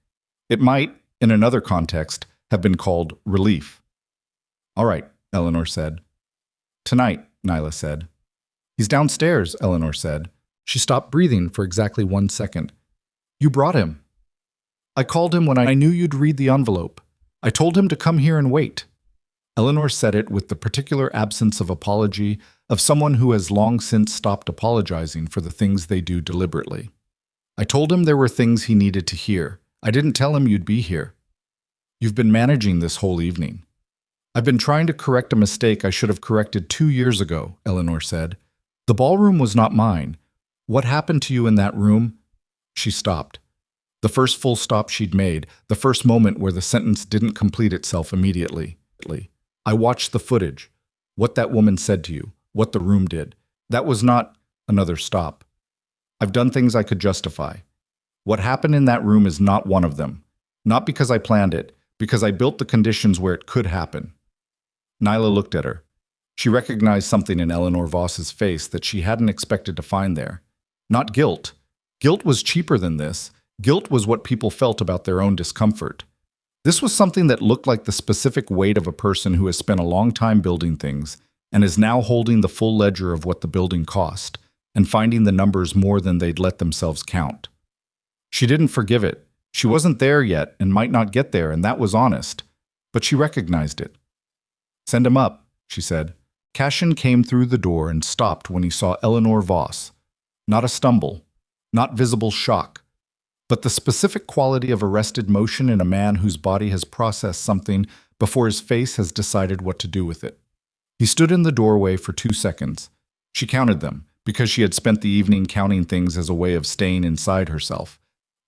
It might, in another context, have been called relief. All right, Eleanor said. Tonight, Nyla said. He's downstairs, Eleanor said. She stopped breathing for exactly 1 second. You brought him. I called him when I knew you'd read the envelope. I told him to come here and wait. Eleanor said it with the particular absence of apology of someone who has long since stopped apologizing for the things they do deliberately. I told him there were things he needed to hear. I didn't tell him you'd be here. You've been managing this whole evening. I've been trying to correct a mistake I should have corrected 2 years ago, Eleanor said. The ballroom was not mine. What happened to you in that room? She stopped. The first full stop she'd made, the first moment where the sentence didn't complete itself immediately. I watched the footage. What that woman said to you, what the room did. That was not another stop. I've done things I could justify. What happened in that room is not one of them. Not because I planned it, because I built the conditions where it could happen. Nyla looked at her. She recognized something in Eleanor Voss's face that she hadn't expected to find there. Not guilt. Guilt was cheaper than this. Guilt was what people felt about their own discomfort. This was something that looked like the specific weight of a person who has spent a long time building things and is now holding the full ledger of what the building cost and finding the numbers more than they'd let themselves count. She didn't forgive it. She wasn't there yet and might not get there, and that was honest. But she recognized it. Send him up, she said. Cashin came through the door and stopped when he saw Eleanor Voss. Not a stumble, not visible shock, but the specific quality of arrested motion in a man whose body has processed something before his face has decided what to do with it. He stood in the doorway for 2 seconds. She counted them, because she had spent the evening counting things as a way of staying inside herself.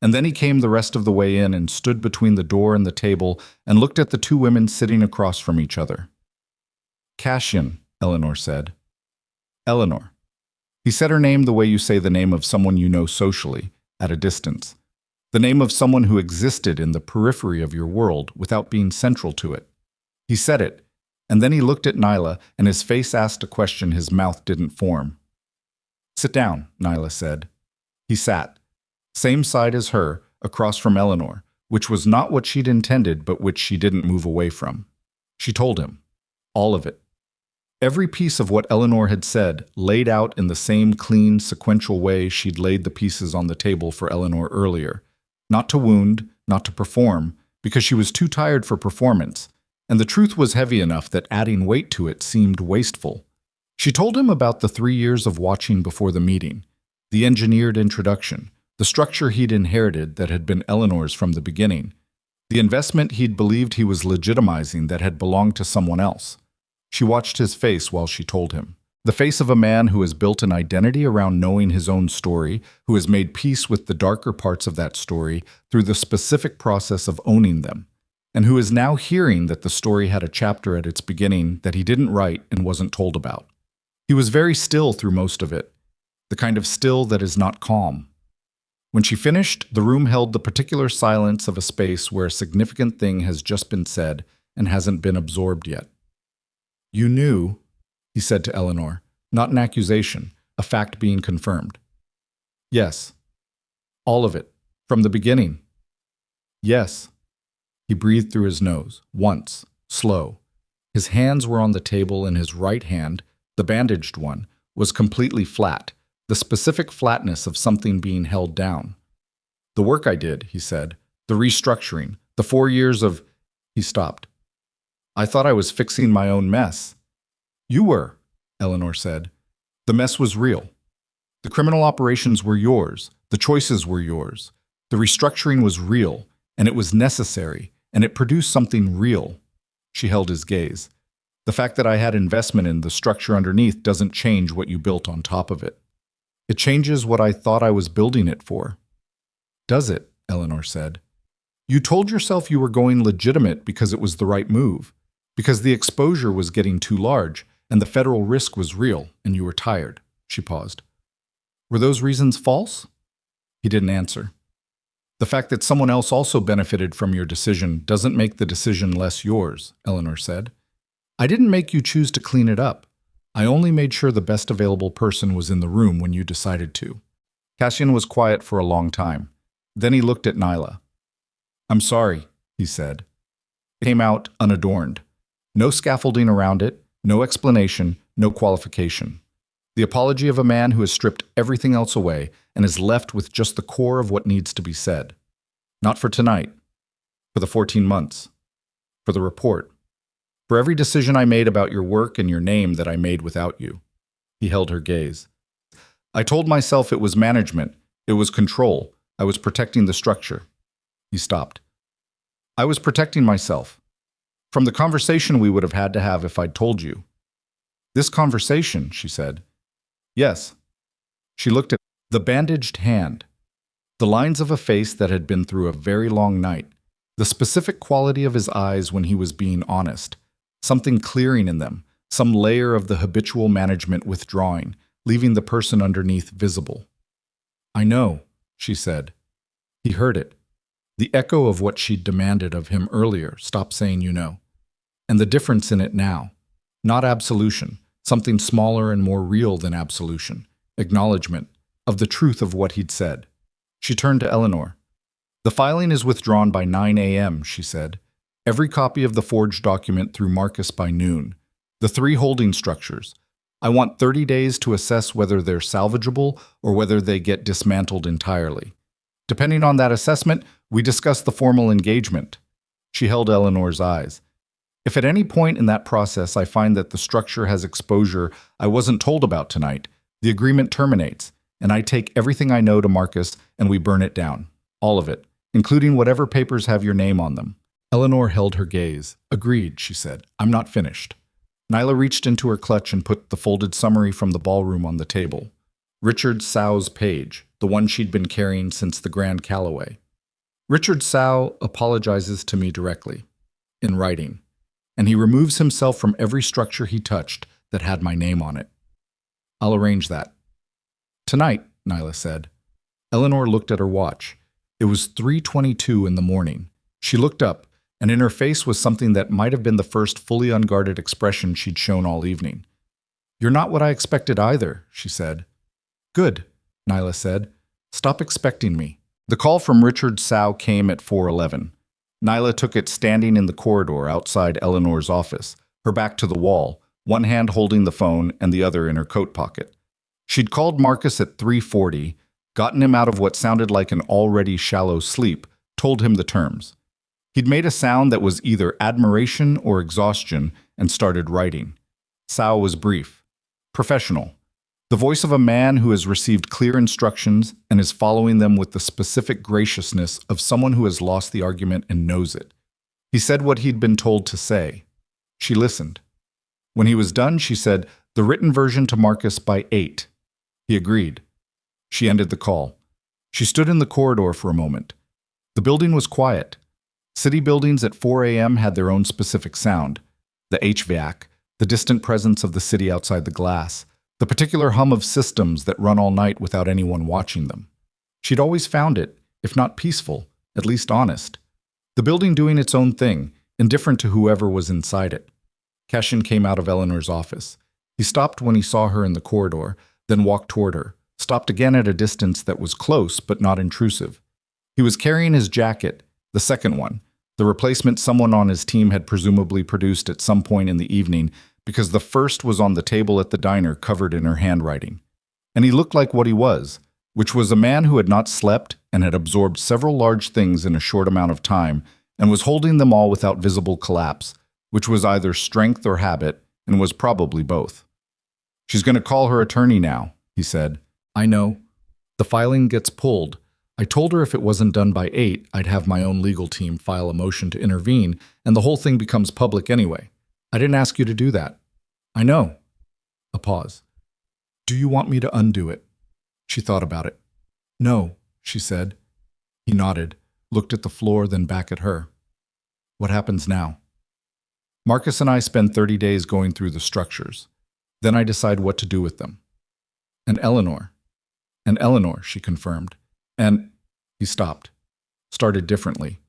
And then he came the rest of the way in and stood between the door and the table and looked at the two women sitting across from each other. Cashin, Eleanor said. Eleanor. He said her name the way you say the name of someone you know socially, at a distance. The name of someone who existed in the periphery of your world without being central to it. He said it, and then he looked at Nyla, and his face asked a question his mouth didn't form. Sit down, Nyla said. He sat, same side as her, across from Eleanor, which was not what she'd intended but which she didn't move away from. She told him. All of it. Every piece of what Eleanor had said, laid out in the same clean, sequential way she'd laid the pieces on the table for Eleanor earlier. Not to wound, not to perform, because she was too tired for performance, and the truth was heavy enough that adding weight to it seemed wasteful. She told him about the 3 years of watching before the meeting, the engineered introduction, the structure he'd inherited that had been Eleanor's from the beginning, the investment he'd believed he was legitimizing that had belonged to someone else. She watched his face while she told him. The face of a man who has built an identity around knowing his own story, who has made peace with the darker parts of that story through the specific process of owning them, and who is now hearing that the story had a chapter at its beginning that he didn't write and wasn't told about. He was very still through most of it, the kind of still that is not calm. When she finished, the room held the particular silence of a space where a significant thing has just been said and hasn't been absorbed yet. You knew, he said to Eleanor, not an accusation, a fact being confirmed. Yes. All of it, from the beginning. Yes. He breathed through his nose, once, slow. His hands were on the table and his right hand, the bandaged one, was completely flat, the specific flatness of something being held down. The work I did, he said, the restructuring, the 4 years of… He stopped. I thought I was fixing my own mess. You were, Eleanor said. The mess was real. The criminal operations were yours. The choices were yours. The restructuring was real, and it was necessary, and it produced something real. She held his gaze. The fact that I had investment in the structure underneath doesn't change what you built on top of it. It changes what I thought I was building it for. Does it? Eleanor said. You told yourself you were going legitimate because it was the right move, because the exposure was getting too large, and the federal risk was real, and you were tired. She paused. Were those reasons false? He didn't answer. The fact that someone else also benefited from your decision doesn't make the decision less yours, Eleanor said. I didn't make you choose to clean it up. I only made sure the best available person was in the room when you decided to. Cassian was quiet for a long time. Then he looked at Nyla. I'm sorry, he said. It came out unadorned. No scaffolding around it, no explanation, no qualification. The apology of a man who has stripped everything else away and is left with just the core of what needs to be said. Not for tonight, for the 14 months, for the report, for every decision I made about your work and your name that I made without you. He held her gaze. I told myself it was management, it was control, I was protecting the structure. He stopped. I was protecting myself. From the conversation we would have had to have if I'd told you. This conversation, she said. Yes. She looked at the bandaged hand, the lines of a face that had been through a very long night, the specific quality of his eyes when he was being honest, something clearing in them, some layer of the habitual management withdrawing, leaving the person underneath visible. I know, she said. He heard it. The echo of what she'd demanded of him earlier, stop saying you know. And the difference in it now. Not absolution, something smaller and more real than absolution. Acknowledgement of the truth of what he'd said. She turned to Eleanor. The filing is withdrawn by 9 a.m., she said. Every copy of the forged document through Marcus by noon. The 3 holding structures. I want 30 days to assess whether they're salvageable or whether they get dismantled entirely. Depending on that assessment, we discuss the formal engagement. She held Eleanor's eyes. If at any point in that process I find that the structure has exposure I wasn't told about tonight, the agreement terminates, and I take everything I know to Marcus and we burn it down. All of it, including whatever papers have your name on them. Eleanor held her gaze. Agreed, she said. I'm not finished. Nyla reached into her clutch and put the folded summary from the ballroom on the table. Richard Sow's page, the one she'd been carrying since the Grand Callaway. Richard Sow apologizes to me directly, in writing, and he removes himself from every structure he touched that had my name on it. I'll arrange that. Tonight, Nyla said. Eleanor looked at her watch. It was 3:22 in the morning. She looked up, and in her face was something that might have been the first fully unguarded expression she'd shown all evening. You're not what I expected either, she said. Good, Nyla said. Stop expecting me. The call from Richard Sow came at 4:11. Nyla took it standing in the corridor outside Eleanor's office, her back to the wall, one hand holding the phone and the other in her coat pocket. She'd called Marcus at 3:40, gotten him out of what sounded like an already shallow sleep, told him the terms. He'd made a sound that was either admiration or exhaustion and started writing. Sow was brief, professional, the voice of a man who has received clear instructions and is following them with the specific graciousness of someone who has lost the argument and knows it. He said what he'd been told to say. She listened. When he was done, she said, the written version to Marcus by 8. He agreed. She ended the call. She stood in the corridor for a moment. The building was quiet. City buildings at 4 a.m. had their own specific sound. The HVAC, the distant presence of the city outside the glass, the particular hum of systems that run all night without anyone watching them. She'd always found it, if not peaceful, at least honest. The building doing its own thing, indifferent to whoever was inside it. Cashin came out of Eleanor's office. He stopped when he saw her in the corridor, then walked toward her, stopped again at a distance that was close but not intrusive. He was carrying his jacket, the second one, the replacement someone on his team had presumably produced at some point in the evening because the first was on the table at the diner covered in her handwriting. And he looked like what he was, which was a man who had not slept and had absorbed several large things in a short amount of time and was holding them all without visible collapse, which was either strength or habit and was probably both. She's going to call her attorney now, he said. I know. The filing gets pulled. I told her if it wasn't done by 8, I'd have my own legal team file a motion to intervene, and the whole thing becomes public anyway. I didn't ask you to do that. I know. A pause. Do you want me to undo it? She thought about it. No, she said. He nodded, looked at the floor, then back at her. What happens now? Marcus and I spend 30 days going through the structures. Then I decide what to do with them. And Eleanor, she confirmed. And he stopped, started differently.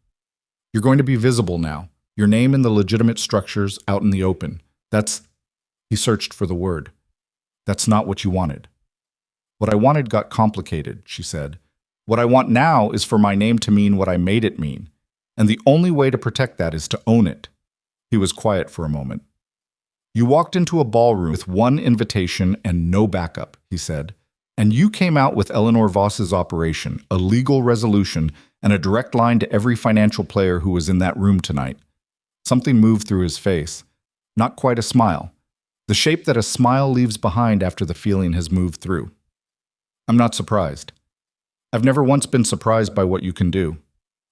You're going to be visible now, your name in the legitimate structures out in the open. He searched for the word. That's not what you wanted. What I wanted got complicated, she said. What I want now is for my name to mean what I made it mean. And the only way to protect that is to own it. He was quiet for a moment. You walked into a ballroom with one invitation and no backup, he said. And you came out with Eleanor Voss's operation, a legal resolution, and a direct line to every financial player who was in that room tonight. Something moved through his face. Not quite a smile. The shape that a smile leaves behind after the feeling has moved through. I'm not surprised. I've never once been surprised by what you can do.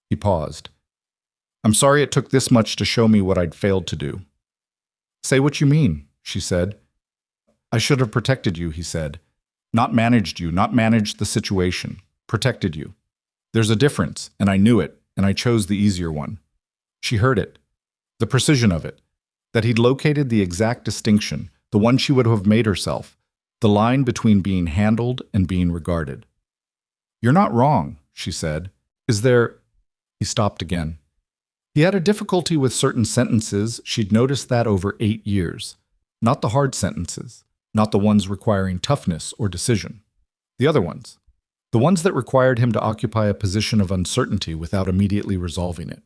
He paused. I'm sorry it took this much to show me what I'd failed to do. Say what you mean, she said. I should have protected you, he said. Not managed you, not managed the situation. Protected you. There's a difference, and I knew it, and I chose the easier one. She heard it. The precision of it. That he'd located the exact distinction, the one she would have made herself, the line between being handled and being regarded. You're not wrong, she said. Is there... He stopped again. He had a difficulty with certain sentences. She'd noticed that over 8 years. Not the hard sentences. Not the ones requiring toughness or decision. The other ones. The ones that required him to occupy a position of uncertainty without immediately resolving it.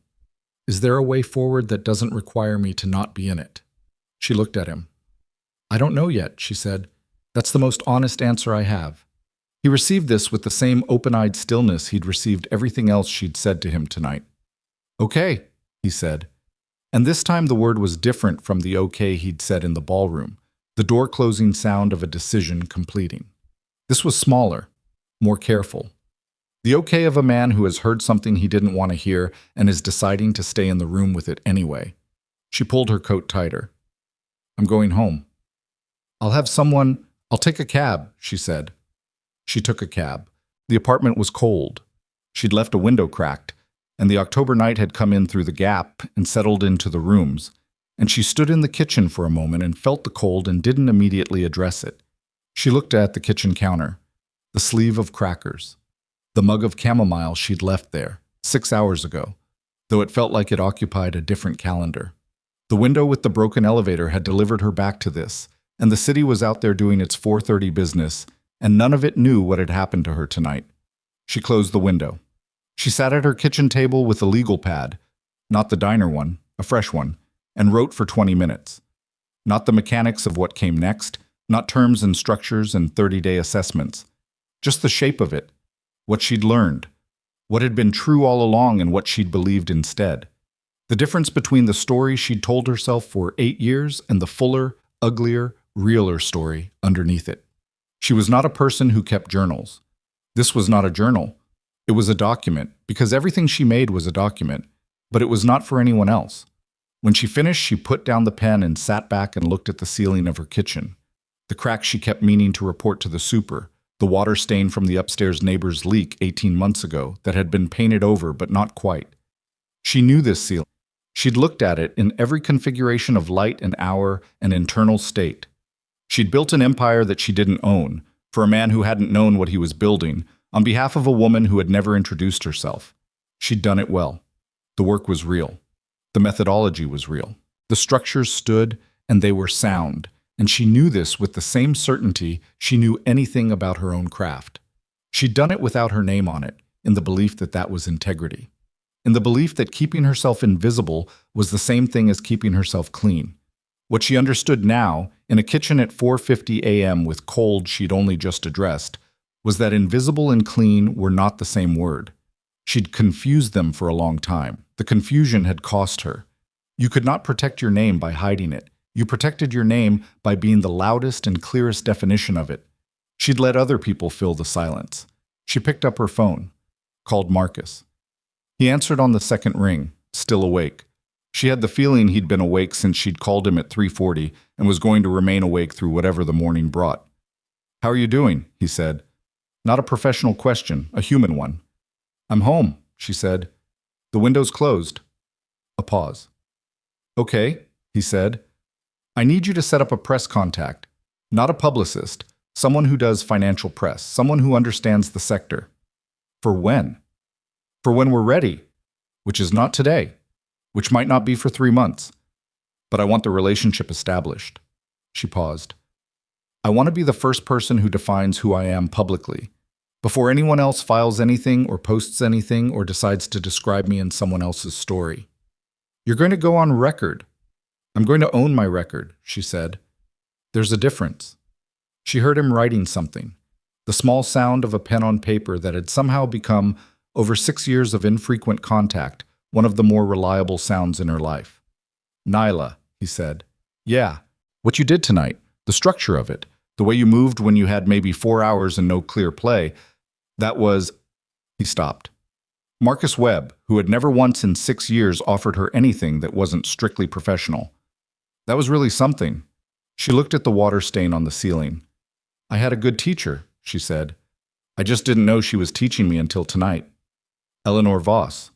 Is there a way forward that doesn't require me to not be in it? She looked at him. I don't know yet, she said. That's the most honest answer I have. He received this with the same open-eyed stillness he'd received everything else she'd said to him tonight. Okay, he said. And this time the word was different from the okay he'd said in the ballroom, the door closing sound of a decision completing. This was smaller, more careful. The okay of a man who has heard something he didn't want to hear and is deciding to stay in the room with it anyway. She pulled her coat tighter. I'm going home. I'll take a cab, she said. She took a cab. The apartment was cold. She'd left a window cracked, and the October night had come in through the gap and settled into the rooms, and she stood in the kitchen for a moment and felt the cold and didn't immediately address it. She looked at the kitchen counter, the sleeve of crackers, the mug of chamomile she'd left there 6 hours ago, though it felt like it occupied a different calendar. The window with the broken elevator had delivered her back to this, and the city was out there doing its 4:30 business, and none of it knew what had happened to her tonight. She closed the window. She sat at her kitchen table with a legal pad, not the diner one, a fresh one, and wrote for 20 minutes. Not the mechanics of what came next, not terms and structures and 30-day assessments. Just the shape of it, what she'd learned, what had been true all along and what she'd believed instead. The difference between the story she'd told herself for 8 years and the fuller, uglier, realer story underneath it. She was not a person who kept journals. This was not a journal. It was a document, because everything she made was a document, but it was not for anyone else. When she finished, she put down the pen and sat back and looked at the ceiling of her kitchen. The crack she kept meaning to report to the super, the water stain from the upstairs neighbor's leak 18 months ago that had been painted over but not quite. She knew this ceiling. She'd looked at it in every configuration of light and hour and internal state. She'd built an empire that she didn't own, for a man who hadn't known what he was building, on behalf of a woman who had never introduced herself. She'd done it well. The work was real. The methodology was real. The structures stood, and they were sound, and she knew this with the same certainty she knew anything about her own craft. She'd done it without her name on it, in the belief that that was integrity. In the belief that keeping herself invisible was the same thing as keeping herself clean. What she understood now, in a kitchen at 4:50 a.m. with cold she'd only just addressed, was that invisible and clean were not the same word. She'd confused them for a long time. The confusion had cost her. You could not protect your name by hiding it. You protected your name by being the loudest and clearest definition of it. She'd let other people fill the silence. She picked up her phone, called Marcus. He answered on the second ring, still awake. She had the feeling he'd been awake since she'd called him at 3:40 and was going to remain awake through whatever the morning brought. "How are you doing?" he said. Not a professional question, a human one. "I'm home," she said. "The window's closed." A pause. "Okay," he said. "I need you to set up a press contact. Not a publicist, someone who does financial press, someone who understands the sector." "For when?" "For when we're ready, which is not today, which might not be for 3 months. But I want the relationship established." She paused. "I want to be the first person who defines who I am publicly, before anyone else files anything or posts anything or decides to describe me in someone else's story. You're going to go on record." "I'm going to own my record," she said. "There's a difference." She heard him writing something, the small sound of a pen on paper that had somehow become, over 6 years of infrequent contact, one of the more reliable sounds in her life. "Nyla," he said. "Yeah, what you did tonight, the structure of it, the way you moved when you had maybe 4 hours and no clear play, that was—" He stopped. Marcus Webb, who had never once in 6 years offered her anything that wasn't strictly professional. That was really something. She looked at the water stain on the ceiling. "I had a good teacher," she said. "I just didn't know she was teaching me until tonight." "Eleanor Voss."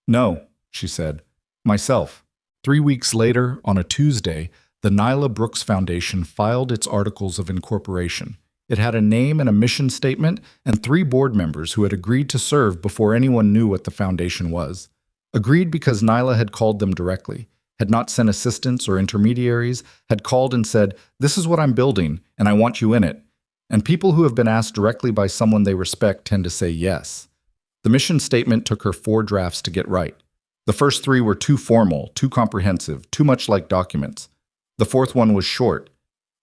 "No," she said. "Myself." 3 weeks later, on a Tuesday, the Nyla Brooks Foundation filed its articles of incorporation. It had a name and a mission statement and 3 board members who had agreed to serve before anyone knew what the foundation was. Agreed because Nyla had called them directly, had not sent assistants or intermediaries, had called and said, "This is what I'm building, and I want you in it." And people who have been asked directly by someone they respect tend to say yes. The mission statement took her 4 drafts to get right. The first 3 were too formal, too comprehensive, too much like documents. The 4th one was short.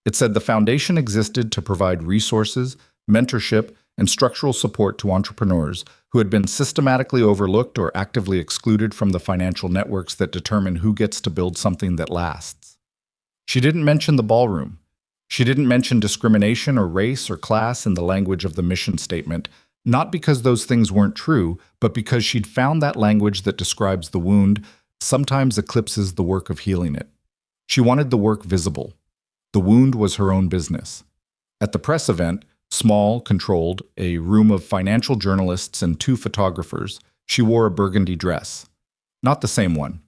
It said the foundation existed to provide resources, mentorship, and structural support to entrepreneurs who had been systematically overlooked or actively excluded from the financial networks that determine who gets to build something that lasts. She didn't mention the ballroom. She didn't mention discrimination or race or class in the language of the mission statement, not because those things weren't true, but because she'd found that language that describes the wound sometimes eclipses the work of healing it. She wanted the work visible. The wound was her own business. At the press event, small, controlled, a room of financial journalists and 2 photographers, she wore a burgundy dress. Not the same one.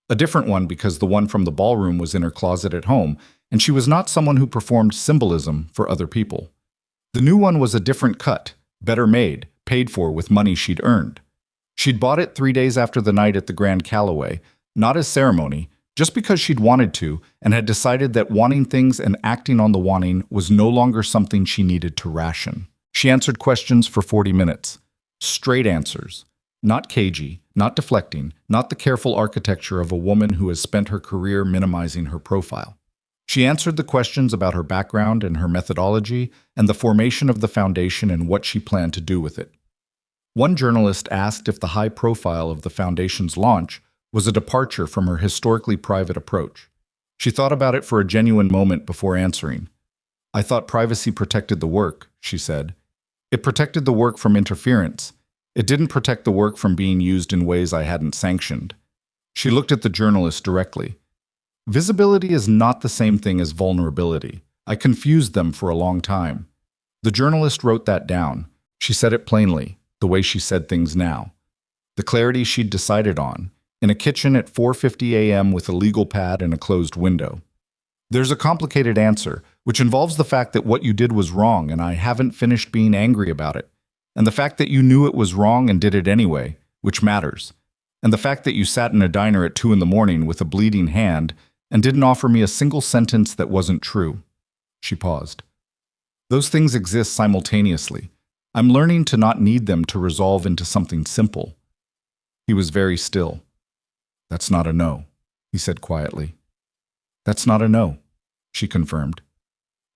A different one because the one from the ballroom was in her closet at home, and she was not someone who performed symbolism for other people. The new one was a different cut, better made, paid for with money she'd earned. She'd bought it 3 days after the night at the Grand Callaway, not as ceremony, just because she'd wanted to and had decided that wanting things and acting on the wanting was no longer something she needed to ration. She answered questions for 40 minutes. Straight answers. Not cagey, not deflecting, not the careful architecture of a woman who has spent her career minimizing her profile. She answered the questions about her background and her methodology and the formation of the foundation and what she planned to do with it. One journalist asked if the high profile of the foundation's launch was a departure from her historically private approach. She thought about it for a genuine moment before answering. "I thought privacy protected the work," she said. "It protected the work from interference. It didn't protect the work from being used in ways I hadn't sanctioned." She looked at the journalist directly. Visibility is not the same thing as vulnerability. I confused them for a long time. The journalist wrote that down. She said it plainly, the way she said things now. The clarity she'd decided on, in a kitchen at 4:50 a.m. with a legal pad and a closed window. There's a complicated answer, which involves the fact that what you did was wrong and I haven't finished being angry about it. And the fact that you knew it was wrong and did it anyway, which matters. And the fact that you sat in a diner at 2 in the morning with a bleeding hand and didn't offer me a single sentence that wasn't true. She paused. Those things exist simultaneously. I'm learning to not need them to resolve into something simple. He was very still. "That's not a no," he said quietly. "That's not a no," she confirmed.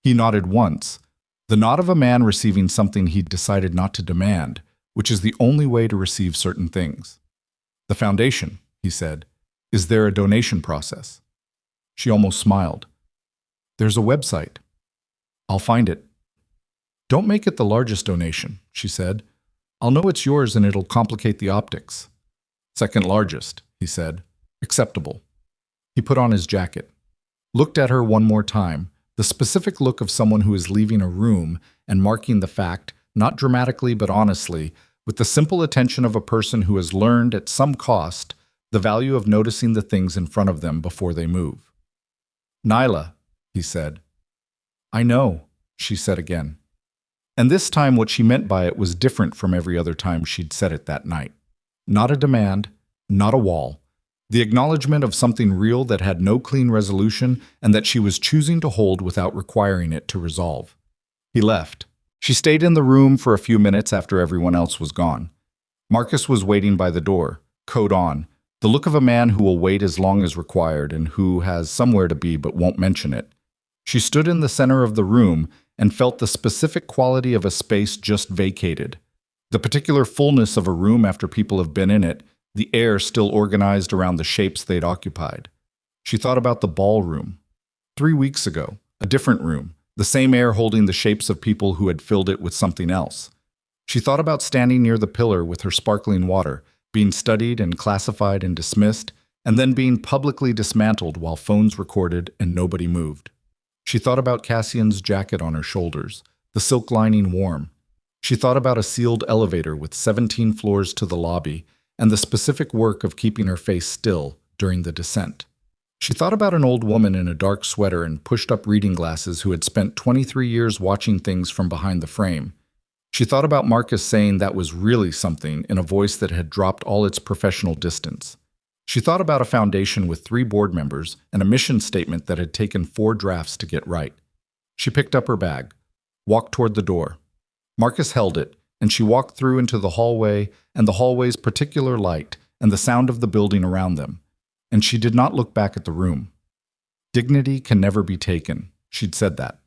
He nodded once, the nod of a man receiving something he'd decided not to demand, which is the only way to receive certain things. "The foundation," he said. "Is there a donation process?" She almost smiled. "There's a website. I'll find it." "Don't make it the largest donation," she said. "I'll know it's yours and it'll complicate the optics." "Second largest," he said. "Acceptable." He put on his jacket. Looked at her one more time, the specific look of someone who is leaving a room and marking the fact, not dramatically but honestly, with the simple attention of a person who has learned at some cost the value of noticing the things in front of them before they move. "Nyla," he said. "I know," she said again. And this time what she meant by it was different from every other time she'd said it that night. Not a demand, not a wall. The acknowledgement of something real that had no clean resolution and that she was choosing to hold without requiring it to resolve. He left. She stayed in the room for a few minutes after everyone else was gone. Marcus was waiting by the door, coat on, the look of a man who will wait as long as required and who has somewhere to be but won't mention it. She stood in the center of the room and felt the specific quality of a space just vacated. The particular fullness of a room after people have been in it, the air still organized around the shapes they'd occupied. She thought about the ballroom. 3 weeks ago, a different room, the same air holding the shapes of people who had filled it with something else. She thought about standing near the pillar with her sparkling water, being studied and classified and dismissed, and then being publicly dismantled while phones recorded and nobody moved. She thought about Cassian's jacket on her shoulders, the silk lining warm. She thought about a sealed elevator with 17 floors to the lobby and the specific work of keeping her face still during the descent. She thought about an old woman in a dark sweater and pushed-up reading glasses who had spent 23 years watching things from behind the frame. She thought about Marcus saying that was really something in a voice that had dropped all its professional distance. She thought about a foundation with 3 board members and a mission statement that had taken 4 drafts to get right. She picked up her bag, walked toward the door. Marcus held it, and she walked through into the hallway and the hallway's particular light and the sound of the building around them. And she did not look back at the room. Dignity can never be taken, she'd said that.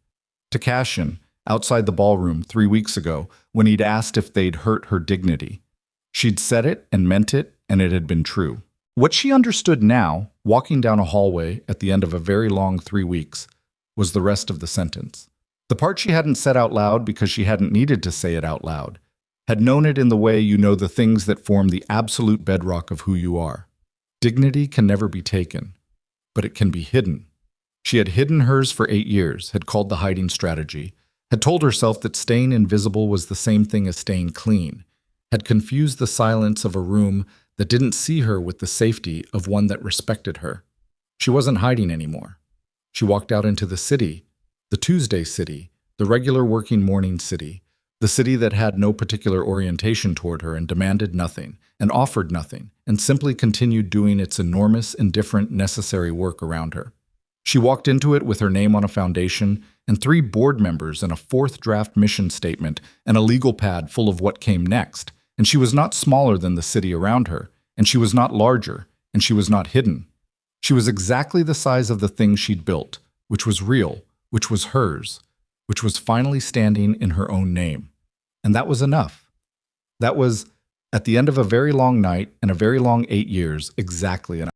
To Cassian, outside the ballroom 3 weeks ago, when he'd asked if they'd hurt her dignity. She'd said it and meant it, and it had been true. What she understood now, walking down a hallway at the end of a very long 3 weeks, was the rest of the sentence. The part she hadn't said out loud because she hadn't needed to say it out loud, had known it in the way you know the things that form the absolute bedrock of who you are. Dignity can never be taken, but it can be hidden. She had hidden hers for 8 years, had called the hiding strategy, had told herself that staying invisible was the same thing as staying clean, had confused the silence of a room that didn't see her with the safety of one that respected her. She wasn't hiding anymore. She walked out into the city, the Tuesday city, the regular working morning city, the city that had no particular orientation toward her and demanded nothing, and offered nothing, and simply continued doing its enormous, indifferent, necessary work around her. She walked into it with her name on a foundation and 3 board members and a 4th draft mission statement and a legal pad full of what came next, and she was not smaller than the city around her, and she was not larger, and she was not hidden. She was exactly the size of the thing she'd built, which was real, which was hers, which was finally standing in her own name. And that was enough. That was, at the end of a very long night and a very long 8 years, exactly enough.